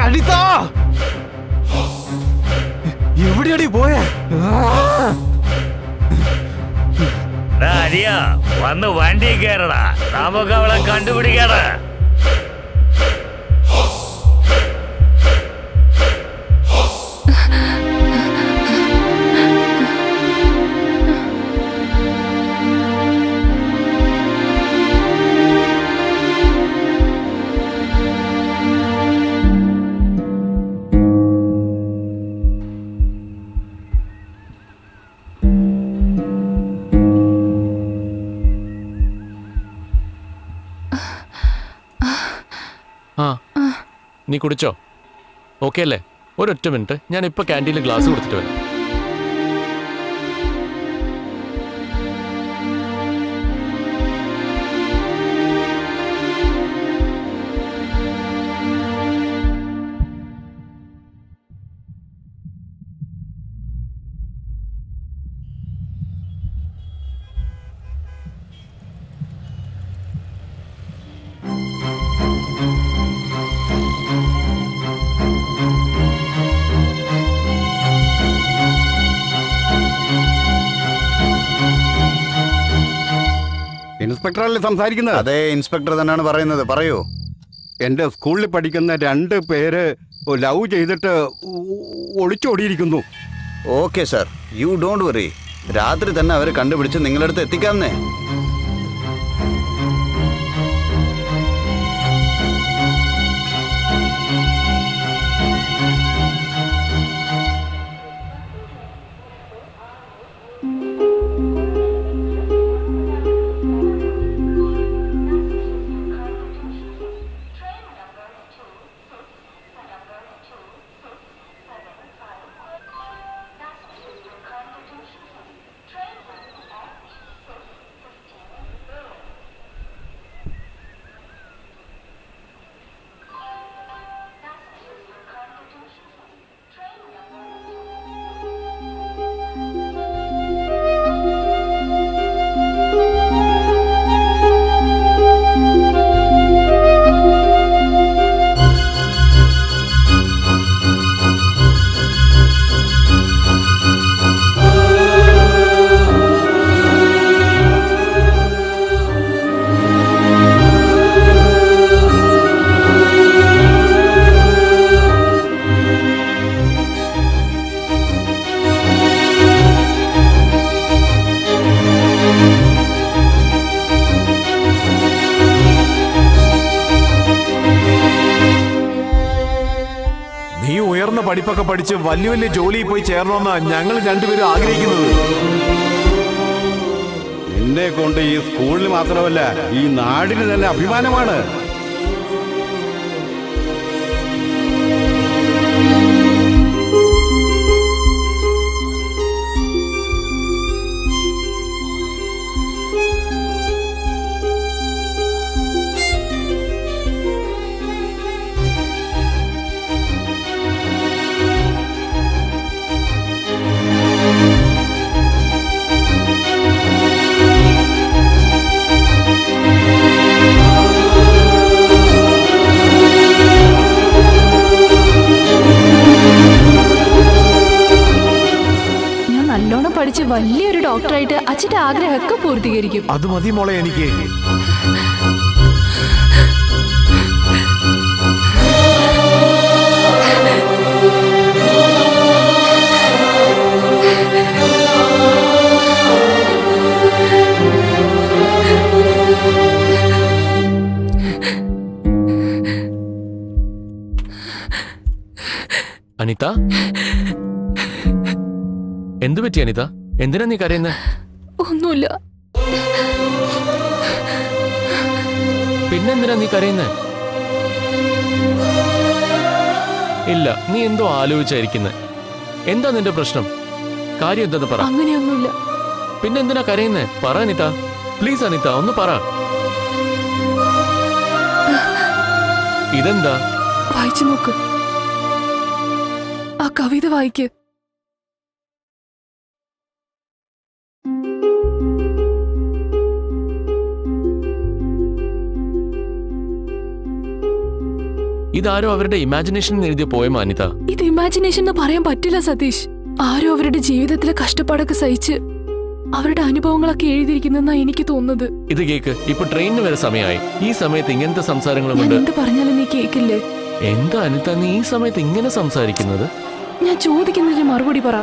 അനിതാ, എവിടെയാടി പോയേ? അരിയാ, വന്ന് വണ്ടി കയറടാ, നമുക്ക് അവളെ കണ്ടുപിടിക്കാടാ. നീ കുടിച്ചോ? ഓക്കെ അല്ലേ? ഒരൊറ്റ മിനിറ്റ്, ഞാൻ ഇപ്പൊ ക്യാൻറ്റീനിൽ ഗ്ലാസ് കൊടുത്തിട്ട് വരാം. ഇൻസ്പെക്ടറല്ലേ സംസാരിക്കുന്നത്? അതെ, ഇൻസ്പെക്ടർ തന്നെയാണ് പറയുന്നത്. പറയൂ. എന്റെ സ്കൂളിൽ പഠിക്കുന്ന 2 പേര് ലവ് ചെയ്തിട്ട് ഒളിച്ചോടിയിരിക്കുന്നു. Okay sir, you don't worry. രാത്രി തന്നെ അവരെ കണ്ടുപിടിച്ച് നിങ്ങളുടെ അടുത്ത് എത്തിക്കാമെന്നേ. പഠിപ്പൊക്കെ പഠിച്ച് വലിയ വലിയ ജോലിയിൽ പോയി ചേരണമെന്നാ ഞങ്ങൾ രണ്ടുപേരും ആഗ്രഹിക്കുന്നത്. നിന്നെ കൊണ്ട് ഈ സ്കൂളിന് മാത്രമല്ല ഈ നാടിന് തന്നെ അഭിമാനമാണ്. വലിയൊരു ഡോക്ടറായിട്ട് അച്ഛന്റെ ആഗ്രഹമൊക്കെ പൂർത്തീകരിക്കും. അത് മതി മോളെ എനിക്ക്. അനിത, എന്തു പറ്റി അനിത? എന്തിനാ നീ കരയുന്നേ? ഒന്നുമില്ല. പിന്നെന്തിനാ നീ കരയുന്നേ? ഇല്ല, നീ എന്തോ ആലോചിച്ചായിരിക്കുന്നേ. എന്താ നിന്റെ പ്രശ്നം? കാര്യം എന്താന്ന് പറ. അങ്ങനെയൊന്നുമില്ല. പിന്നെന്തിനാ കരയുന്നേ? പറ അനിത, പ്ലീസ് അനിത, ഒന്ന് പറ. ഇതെന്താ? വായിച്ചു നോക്ക്. ആ കവിത വായിക്ക്. ഇതാരോ അവരുടെ ഇമാജിനേഷൻ എഴുതിയ പോയമാ അനിത. ഇത് ഇമാജിനേഷൻ എന്ന് പറയാൻ പറ്റില്ല സതീഷ്. ആരോ അവരുടെ ജീവിതത്തിലെ കഷ്ടപ്പാടൊക്കെ സഹിച്ച് അവരുടെ അനുഭവങ്ങളൊക്കെ എഴുതിയിരിക്കുന്നെന്നാ എനിക്ക് തോന്നുന്നത്. ഇത് കേക്ക്, ഇപ്പൊ ട്രെയിനിന് വരെ സമയമായി. ഈ സമയത്ത് ഇങ്ങനത്തെ സംസാരങ്ങളും കൊണ്ട് എന്ത് പറഞ്ഞാലും നീ കേക്കില്ലേ? എന്താ അനിത നീ ഈ സമയത്ത് ഇങ്ങനെ സംസാരിക്കുന്നത്? ഞാൻ ചോദിക്കുന്നതിന് മറുപടി പറ.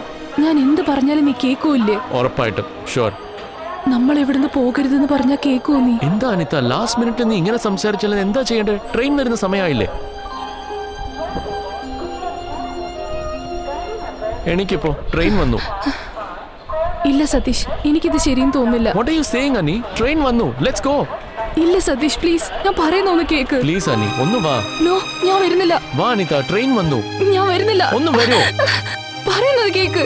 ഞാൻ എന്ത് പറഞ്ഞാലും നീ കേൾക്കൂല്ലേ? ഉറപ്പായിട്ടും, ഷുവർ. നമ്മൾ എവിടുന്ന് പോകരുതെന്ന് പറഞ്ഞാ കേൾക്കുമോ നീ? എന്താ അനിത ലാസ്റ്റ് മിനിറ്റ് നീ ഇങ്ങനെ സംസാരിച്ചാൽ എന്താ ചെയ്യേണ്ടത്? ട്രെയിൻ വരുന്ന സമയമായില്ലേ? എനിക്കിപ്പോ ട്രെയിൻ വന്നു. ഇല്ല സതീഷ്, എനിക്കിത് ശരിയെന്ന് തോന്നുന്നില്ല. What are you saying, Ani? Train വന്നു, ലെറ്റ്സ് ഗോ. ഇല്ല സതീഷ്, പ്ലീസ്, ഞാൻ പറയുന്ന ഒന്ന് കേക്ക്. പ്ലീസ് അനി, ഒന്ന് വാ. നോ, ഞാൻ വരുന്നില്ല. വാ അനിത, ട്രെയിൻ വന്നു. ഞാൻ വരുന്നില്ല. ഒന്ന് വരൂ. പറയുന്നത് കേക്ക്.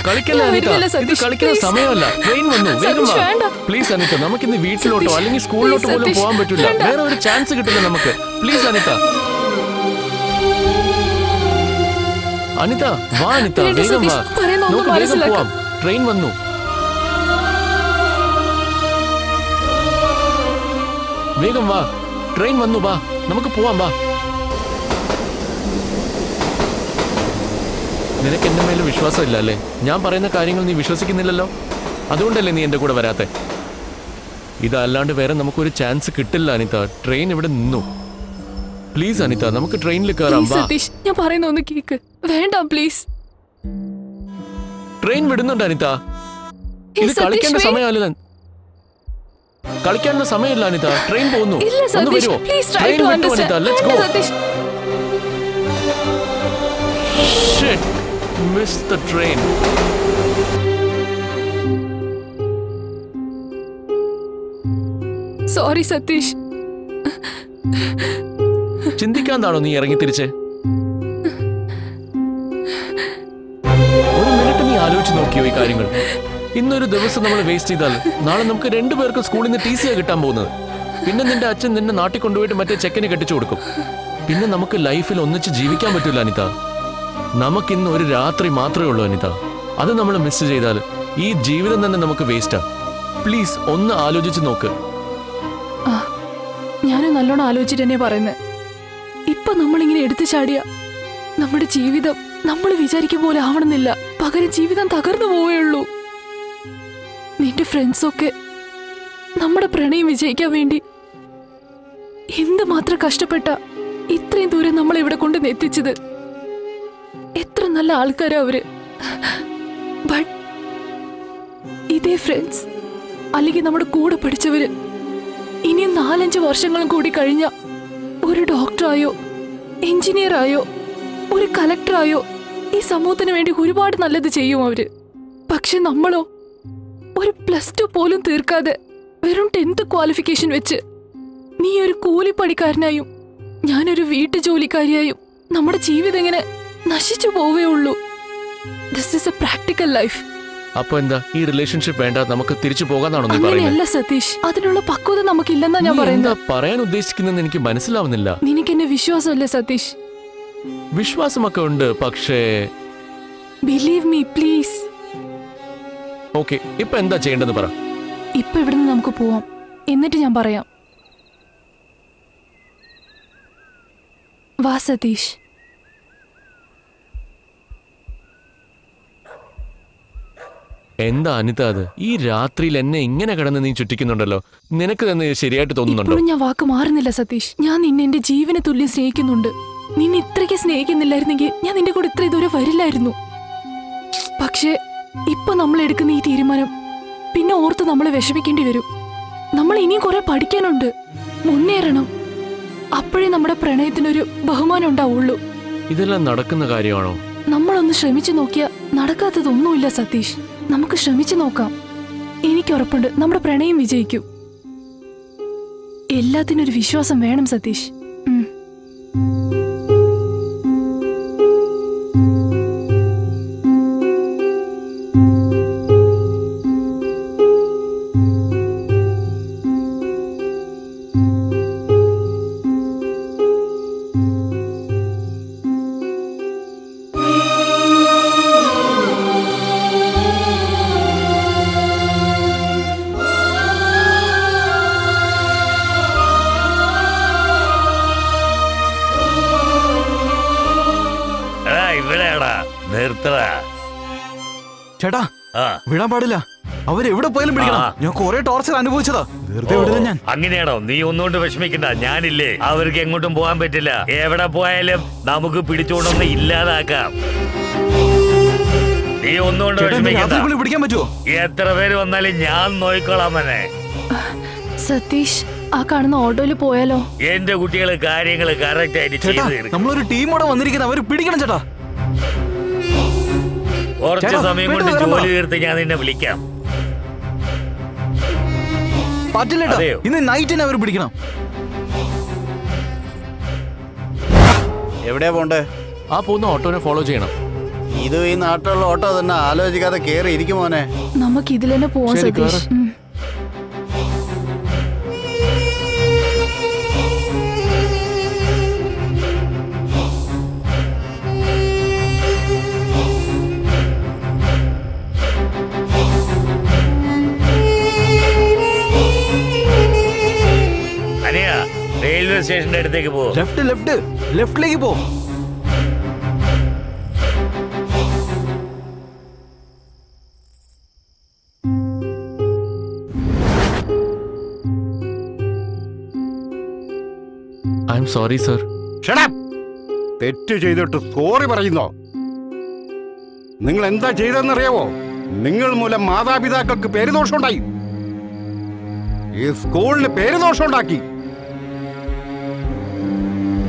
കളിക്കല്ല അനിത, ഇത് കളിക്കുന്ന സമയമല്ല. ട്രെയിൻ വന്നു, വേഗം വാ. പ്ലീസ് അനിത, നമുക്കിന്ന് വീട്ടിലോട്ടോ അല്ലെങ്കിൽ സ്കൂളിലോട്ടോ പോലും പോകാൻ പറ്റില്ല. വേറെ ഒരു ചാൻസ് കിട്ടില്ല നമുക്ക്. പ്ലീസ് അനിത. അനിത വാ, അനിത വേഗം വാ. നമുക്ക് വേഗം പോവാം. ട്രെയിൻ വന്നു. വേഗം വാ, ട്രെയിൻ വന്നു. വാ, നമുക്ക് പോവാം. വാ. നിനക്ക് എന്റെ മേലെ വിശ്വാസമില്ല അല്ലേ? ഞാൻ പറയുന്ന കാര്യങ്ങൾ നീ വിശ്വസിക്കുന്നില്ലല്ലോ. അതുകൊണ്ടല്ലേ നീ എന്റെ കൂടെ വരാത്തെ? ഇതല്ലാണ്ട് വേറെ നമുക്കൊരു ചാൻസ് കിട്ടില്ല അനിത. ട്രെയിൻ ഇവിടെ നിന്നു. പ്ലീസ് അനിത, നമുക്ക് ട്രെയിനിൽ കയറാം. വാ. സതീഷ്, ഞാൻ പറയുന്ന ഒന്ന് കേക്ക്. വേണ്ട പ്ലീസ്. ട്രെയിൻ വിടുന്നുണ്ട് അനിത. ഇത് കളിക്കേണ്ട സമയമല്ല. കളിക്കേണ്ട സമയമില്ല അനിത. ട്രെയിൻ പോകുന്നു. ഒന്ന് വരുമോ? ട്രെയിൻ വിട്ടു Anitha. Let's go. Shit, missed the train. Sorry Satheesh. ചിന്തിക്കാന്നാണോ നീ ഇറങ്ങി തിരിച്ച്? ഒരു മിനിറ്റ് നീ ആലോചിച്ച് നോക്കിയോ ഈ കാര്യങ്ങൾ? ഇന്നൊരു ദിവസം നമ്മൾ വേസ്റ്റ് ചെയ്താൽ നാളെ നമുക്ക് രണ്ടുപേർക്ക് സ്കൂളിൽ നിന്ന് TC കിട്ടാൻ പോകുന്നത്. പിന്നെ നിന്റെ അച്ഛൻ നിന്നെ നാട്ടിൽ കൊണ്ടുപോയിട്ട് മറ്റേ ചെക്കനെ കെട്ടിച്ചു കൊടുക്കും. പിന്നെ നമുക്ക് ലൈഫിൽ ഒന്നിച്ച് ജീവിക്കാൻ പറ്റില്ല അനിത. നമുക്കിന്ന് ഒരു രാത്രി മാത്രമേ ഉള്ളൂ അനിത. അത് നമ്മൾ മിസ് ചെയ്താൽ ഈ ജീവിതം തന്നെ നമുക്ക് വേസ്റ്റാ. പ്ലീസ് ഒന്ന് ആലോചിച്ച് നോക്ക്. ഞാനും നല്ലോണം ആലോചിച്ചിട്ട് തന്നെ പറയുന്നത്. ഇപ്പൊ നമ്മളിങ്ങനെ എടുത്തു ചാടിയ നമ്മുടെ ജീവിതം നമ്മൾ വിചാരിക്കും പോലെ ആവണമെന്നില്ല. പകരം ജീവിതം തകർന്നു പോവുകയുള്ളൂ. നിന്റെ ഫ്രണ്ട്സൊക്കെ നമ്മുടെ പ്രണയം വിജയിക്കാൻ വേണ്ടി എന്തുമാത്രം കഷ്ടപ്പെട്ട ഇത്രയും ദൂരം നമ്മൾ ഇവിടെ കൊണ്ട് എത്തിച്ചത്. എത്ര നല്ല ആൾക്കാരാ അവര്. ബട്ട് ഇതേ ഫ്രണ്ട്സ് അല്ലെങ്കിൽ നമ്മുടെ കൂടെ പഠിച്ചവര് ഇനിയും 4-5 വർഷങ്ങളും കൂടി കഴിഞ്ഞ ഒരു ഡോക്ടറായോ എഞ്ചിനീയറായോ ഒരു കലക്ടറായോ ഈ സമൂഹത്തിന് വേണ്ടി ഒരുപാട് നല്ലത് ചെയ്യും അവര്. പക്ഷെ നമ്മളോ ഒരു +2 പോലും തീർക്കാതെ വെറും 10th ക്വാളിഫിക്കേഷൻ വെച്ച് നീ ഒരു കൂലിപ്പണിക്കാരനായും ഞാനൊരു വീട്ടു ജോലിക്കാരിയായും നമ്മുടെ ജീവിതം എങ്ങനെ നശിച്ചു പോവേ ഉള്ളൂ. This is A practical life. അപ്പൊ എന്താ ഈ റിലേഷൻഷിപ്പ് വേണ്ട, നമുക്ക് തിരിച്ചു പോകാന്നാണോ നീ പറയുന്നത്? അങ്ങനെയല്ല സതീഷ്, അതിനുള്ള പക്വത നമുക്കില്ലെന്നാ ഞാൻ പറയുന്നത്. പറയാൻ ഉദ്ദേശിക്കുന്നത് എനിക്ക് മനസ്സിലാവുന്നില്ല. നിനക്ക് എന്നെ വിശ്വാസമല്ലേ സതീഷ്? വിശ്വാസമൊക്കെ ഉണ്ട്, പക്ഷേ ബിലീവ് മീ പ്ലീസ്. ഓക്കെ, ഇപ്പൊ എന്താ ചെയ്യേണ്ടതെന്ന് പറ. ഇപ്പൊ ഇവിടുന്ന് നമുക്ക് പോവാം, എന്നിട്ട് ഞാൻ പറയാം. വാ സതീഷ്. എന്താ അനിത അത്? ഈ രാത്രിയിൽ എന്നെ ഇങ്ങനെ കിടന്ന് നീ ചുറ്റിക്കുന്നുണ്ടല്ലോ. നിനക്ക് തന്നെ ശരിയായിട്ട് തോന്നുന്നുണ്ടോ? ഇപ്പോഴും ഞാൻ വാക്ക് മാറുന്നില്ല സതീഷ്. ഞാൻ നിന്നെ എന്റെ ജീവനെ തുല്യം സ്നേഹിക്കുന്നുണ്ട്. നിന്നെ ഇത്രയ്ക്ക് സ്നേഹിക്കുന്നില്ലായിരുന്നെങ്കിൽ ഞാൻ നിന്റെ കൂടെ ഇത്ര ദൂരം വരില്ലായിരുന്നു. പക്ഷേ ഇപ്പൊ നമ്മൾ എടുക്കുന്ന ഈ തീരുമാനം പിന്നെ ഓർത്ത് നമ്മളെ വിഷമിക്കേണ്ടി വരും. നമ്മൾ ഇനിയും കുറെ പഠിക്കാനുണ്ട്, മുന്നേറണം. അപ്പോഴേ നമ്മുടെ പ്രണയത്തിനൊരു ബഹുമാനം ഉണ്ടാവുള്ളൂ. ഇതെല്ലാം നടക്കുന്ന കാര്യമാണോ? നമ്മളൊന്ന് ശ്രമിച്ചു നോക്കിയാ നടക്കാത്തതൊന്നുമില്ല സതീഷ്. നമുക്ക് ശ്രമിച്ചു നോക്കാം. എനിക്കുറപ്പുണ്ട് നമ്മുടെ പ്രണയം വിജയിക്കും. എല്ലാത്തിനും ഒരു വിശ്വാസം വേണം സതീഷ്. ചേട്ടാ, വിടാൻ പാടില്ല. അവരെവിടെ പോയാലും പിടിക്കണം. ഞാൻ കുറെ ടോർച്ചർ അനുഭവിച്ചതാ. വെറുതെ വിടില്ല ഞാൻ. അങ്ങനെയാണോ? നീ ഒന്നുകൊണ്ട് വിഷമിക്കണ്ട, ഞാനില്ലേ. അവർക്ക് എങ്ങോട്ടും പോകാൻ പറ്റില്ല. എവിടെ പോയാലും നമുക്ക് പിടിച്ചുകൊണ്ടൊന്ന് ഇല്ലാതാക്കാം. നീ ഒന്നുകൊണ്ട് വിഷമിക്കണ്ട. പിടിക്കാൻ പറ്റുമോ? എത്ര പേര് വന്നാലും ഞാൻ നോക്കിക്കോളാം. മോനെ സതീഷ്, ആ കാണുന്ന ഓട്ടോയില് പോയാലോ? എന്റെ കുട്ടികള് കാര്യങ്ങള് കറക്റ്റ് ആയിട്ട് ചെയ്ത് നമ്മളൊരു ടീമോടെ വന്നിരിക്കുന്നത്. അവര് പിടിക്കണം ചേട്ടാ. കുറച്ച് സമയം കൊണ്ട് ജോലി തീർത്ത് ഞാൻ നിന്നെ വിളിക്കാം. പറ്റില്ല, ഇന്ന് നൈറ്റിന് അവർ പിടിക്കണം. എവിടെയാ പോണ്ടേ? ആ പോകുന്ന ഓട്ടോനെ ഫോളോ ചെയ്യണം. ഇത് ഈ നാട്ടിലുള്ള ഓട്ടോ തന്നെ. ആലോചിക്കാതെ കേറി ഇരിക്കും മോനെ. നമുക്ക് ഇതിൽ തന്നെ പോവാം സതീഷ്. റെയിൽവേ സ്റ്റേഷന്റെ അടുത്തേക്ക് പോ. ലെഫ്റ്റിലേക്ക് പോ. I am sorry sir. തെറ്റ് ചെയ്തിട്ട് സോറി പറയുന്നോ? നിങ്ങൾ എന്താ ചെയ്തെന്നറിയാവോ? നിങ്ങൾ മൂലം മാതാപിതാക്കൾക്ക് പേരുദോഷമുണ്ടായി, ഈ സ്കൂളിന് പേരുദോഷമുണ്ടാക്കി.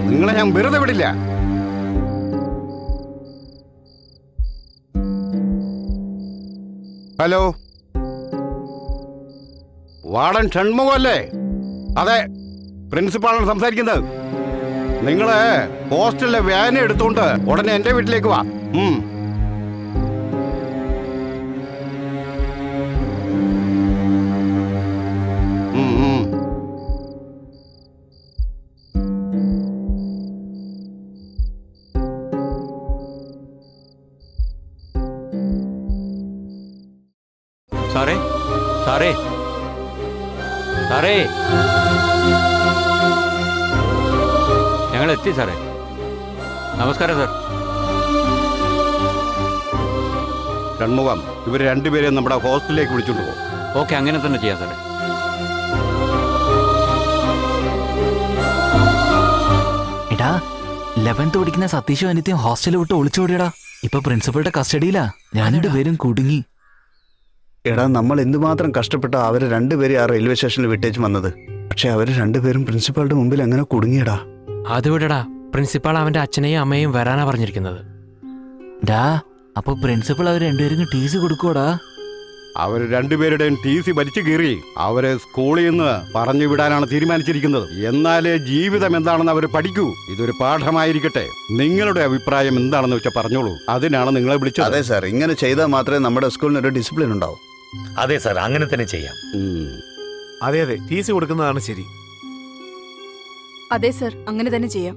നിങ്ങളെ ഞാൻ വെറുതെ വിടില്ല. ഹലോ, വാർഡൻ ഷൺമുഖം അല്ലേ? അതെ, പ്രിൻസിപ്പാളാണ് സംസാരിക്കുന്നത്. നിങ്ങള് ഹോസ്റ്റലിലെ വാൻ എടുത്തോണ്ട് ഉടനെ എന്റെ വീട്ടിലേക്ക് വാ. സാറേ സാറേ സാറേ, ഞങ്ങൾ എത്തി സാറേ. നമസ്കാരം സാർ. ഷൺമുഖം, ഇവർ രണ്ടുപേരെയും നമ്മുടെ ഹോസ്റ്റലിലേക്ക് വിളിച്ചോണ്ട് പോകും. ഓക്കെ, അങ്ങനെ തന്നെ ചെയ്യാം സാറേ. എടാ, 11th പഠിക്കുന്ന സതീഷും അനിത്യം ഹോസ്റ്റലിൽ വിട്ട് ഒളിച്ചോടിയടാ. ഇപ്പൊ പ്രിൻസിപ്പളുടെ കസ്റ്റഡിയിലാ. രണ്ടുപേരും കുടുങ്ങി. എടാ, നമ്മൾ എന്തുമാത്രം കഷ്ടപ്പെട്ട അവര് രണ്ടുപേരും ആ റെയിൽവേ സ്റ്റേഷനിൽ വിട്ടേച്ച് വന്നത്. പക്ഷെ അവര് രണ്ടുപേരും പ്രിൻസിപ്പാളുടെ മുമ്പിൽ എങ്ങനെ കുടുങ്ങിയടാ? അത് വിടടാ, പ്രിൻസിപ്പാൾ അവന്റെ അച്ഛനെയും അമ്മയും വരാനാ പറഞ്ഞിരിക്കുന്നത്. ഡാ, അപ്പൊ പ്രിൻസിപ്പൾ അവർ രണ്ടുപേരും ടി സി കൊടുക്കോടാ? അവർ രണ്ടുപേരുടെയും ടി സി വലിച്ചു കീറി അവരെ സ്കൂളിൽ നിന്ന് പറഞ്ഞു വിടാനാണ് തീരുമാനിച്ചിരിക്കുന്നത്. എന്നാലേ ജീവിതം എന്താണെന്ന് അവർ പഠിക്കൂ. ഇതൊരു പാഠമായിരിക്കട്ടെ. നിങ്ങളുടെ അഭിപ്രായം എന്താണെന്ന് വെച്ചാൽ പറഞ്ഞോളൂ. അതിനാണ് നിങ്ങളെ വിളിച്ചത്. അതെ സാർ, ഇങ്ങനെ ചെയ്താൽ മാത്രമേ നമ്മുടെ സ്കൂളിന് ഒരു ഡിസിപ്ലിൻ ഉണ്ടാവും. അതെ സാർ, അങ്ങനെ തന്നെ ചെയ്യാം. അതെ അതെ, ടി സി കൊടുക്കുന്നതാണ് ശരി. അതെ സർ, അങ്ങനെ തന്നെ ചെയ്യാം.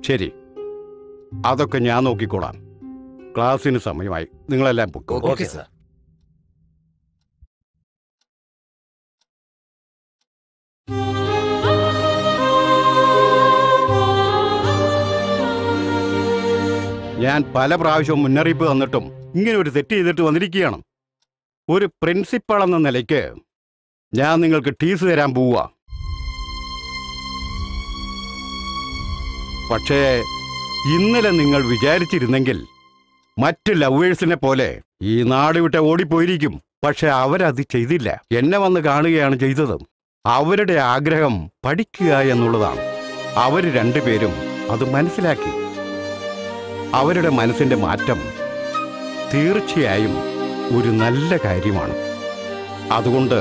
ശരി, അതൊക്കെ ഞാൻ നോക്കിക്കോളാം. ക്ലാസ്സിന് സമയമായി, നിങ്ങളെല്ലാം പൊക്കോ. Okay sir. ഞാൻ പല പ്രാവശ്യവും മുന്നറിയിപ്പ് തന്നിട്ടും ഇങ്ങനെ ഒരു തെറ്റ് ചെയ്തിട്ട് വന്നിരിക്കുകയാണ്. ഒരു പ്രിൻസിപ്പൾ എന്ന നിലയ്ക്ക് ഞാൻ നിങ്ങൾക്ക് ടി സി തരാൻ പോവുക. പക്ഷേ ഇന്നലെ നിങ്ങൾ വിചാരിച്ചിരുന്നെങ്കിൽ മറ്റ് ലവേഴ്സിനെ പോലെ ഈ നാട് വിട്ട് ഓടിപ്പോയിരിക്കും. പക്ഷെ അവരത് ചെയ്തില്ല. എന്നെ വന്ന് കാണുകയാണ് ചെയ്തത്. അവരുടെ ആഗ്രഹം പഠിക്കുക എന്നുള്ളതാണ്. അവർ രണ്ടുപേരും അത് മനസ്സിലാക്കി. അവരുടെ മനസ്സിന്റെ മാറ്റം തീർച്ചയായും ഒരു നല്ല കാര്യമാണ്. അതുകൊണ്ട്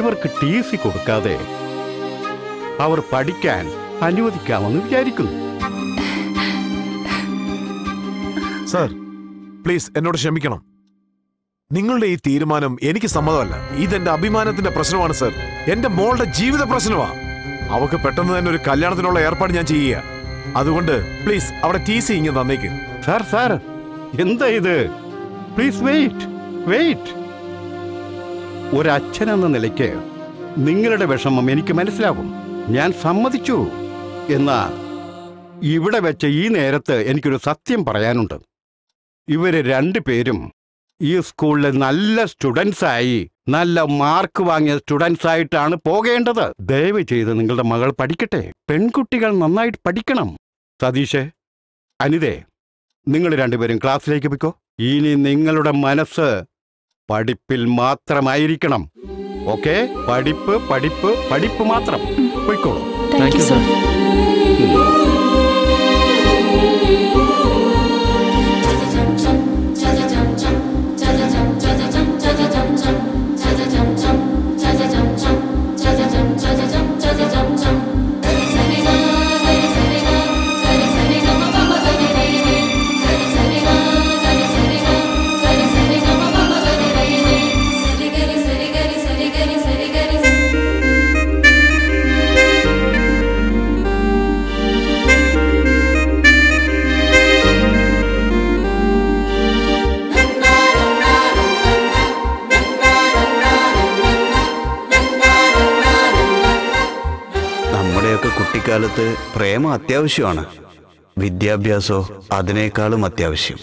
ഇവർക്ക് ടി സി കൊടുക്കാതെ അവർ പഠിക്കാൻ അനുവദിക്കാമെന്ന് വിചാരിക്കുന്നു. സർ, പ്ലീസ് എന്നോട് ക്ഷമിക്കണം. നിങ്ങളുടെ ഈ തീരുമാനം എനിക്ക് സമ്മതമല്ല. ഇതെന്റെ അഭിമാനത്തിന്റെ പ്രശ്നമാണ് സർ. എന്റെ മോളുടെ ജീവിത പ്രശ്നമാണ്. അവക്ക് പെട്ടെന്ന് തന്നെ ഒരു കല്യാണത്തിനുള്ള ഏർപ്പാട് ഞാൻ ചെയ്യുക. അതുകൊണ്ട് പ്ലീസ് അവിടെ ടി സി ഇങ്ങനെ തന്നേക്ക്. സാർ സാർ, എന്താ ഇത്? Please wait wait. ഒരച്ഛൻ എന്ന നിലയ്ക്ക് നിങ്ങളുടെ വിഷമം എനിക്ക് മനസ്സിലാകും. ഞാൻ സമ്മതിച്ചു. എന്നാ ഇവിടെ വെച്ച ഈ നേരത്ത് എനിക്കൊരു സത്യം പറയാനുണ്ട്. ഇവര് രണ്ടുപേരും ഈ സ്കൂളിലെ നല്ല സ്റ്റുഡൻസായി, നല്ല മാർക്ക് വാങ്ങിയ സ്റ്റുഡൻസ് ആയിട്ടാണ് പോകേണ്ടത്. ദയവ് ചെയ്ത് നിങ്ങളുടെ മകൾ പഠിക്കട്ടെ. പെൺകുട്ടികൾ നന്നായിട്ട് പഠിക്കണം. സതീഷേ, അനിതേ, നിങ്ങൾ രണ്ടുപേരും ക്ലാസ്സിലേക്ക് പോയിക്കോ. ഇനി നിങ്ങളുടെ മനസ്സ് പഠിപ്പിൽ മാത്രമായിരിക്കണം. ഓക്കെ? പഠിപ്പ് പഠിപ്പ് പഠിപ്പ് മാത്രം. പോയിക്കോളൂ. Thank you sir. കുട്ടിക്കാലത്ത് പ്രേമം അത്യാവശ്യമാണ്. വിദ്യാഭ്യാസോ അതിനേക്കാളും അത്യാവശ്യം.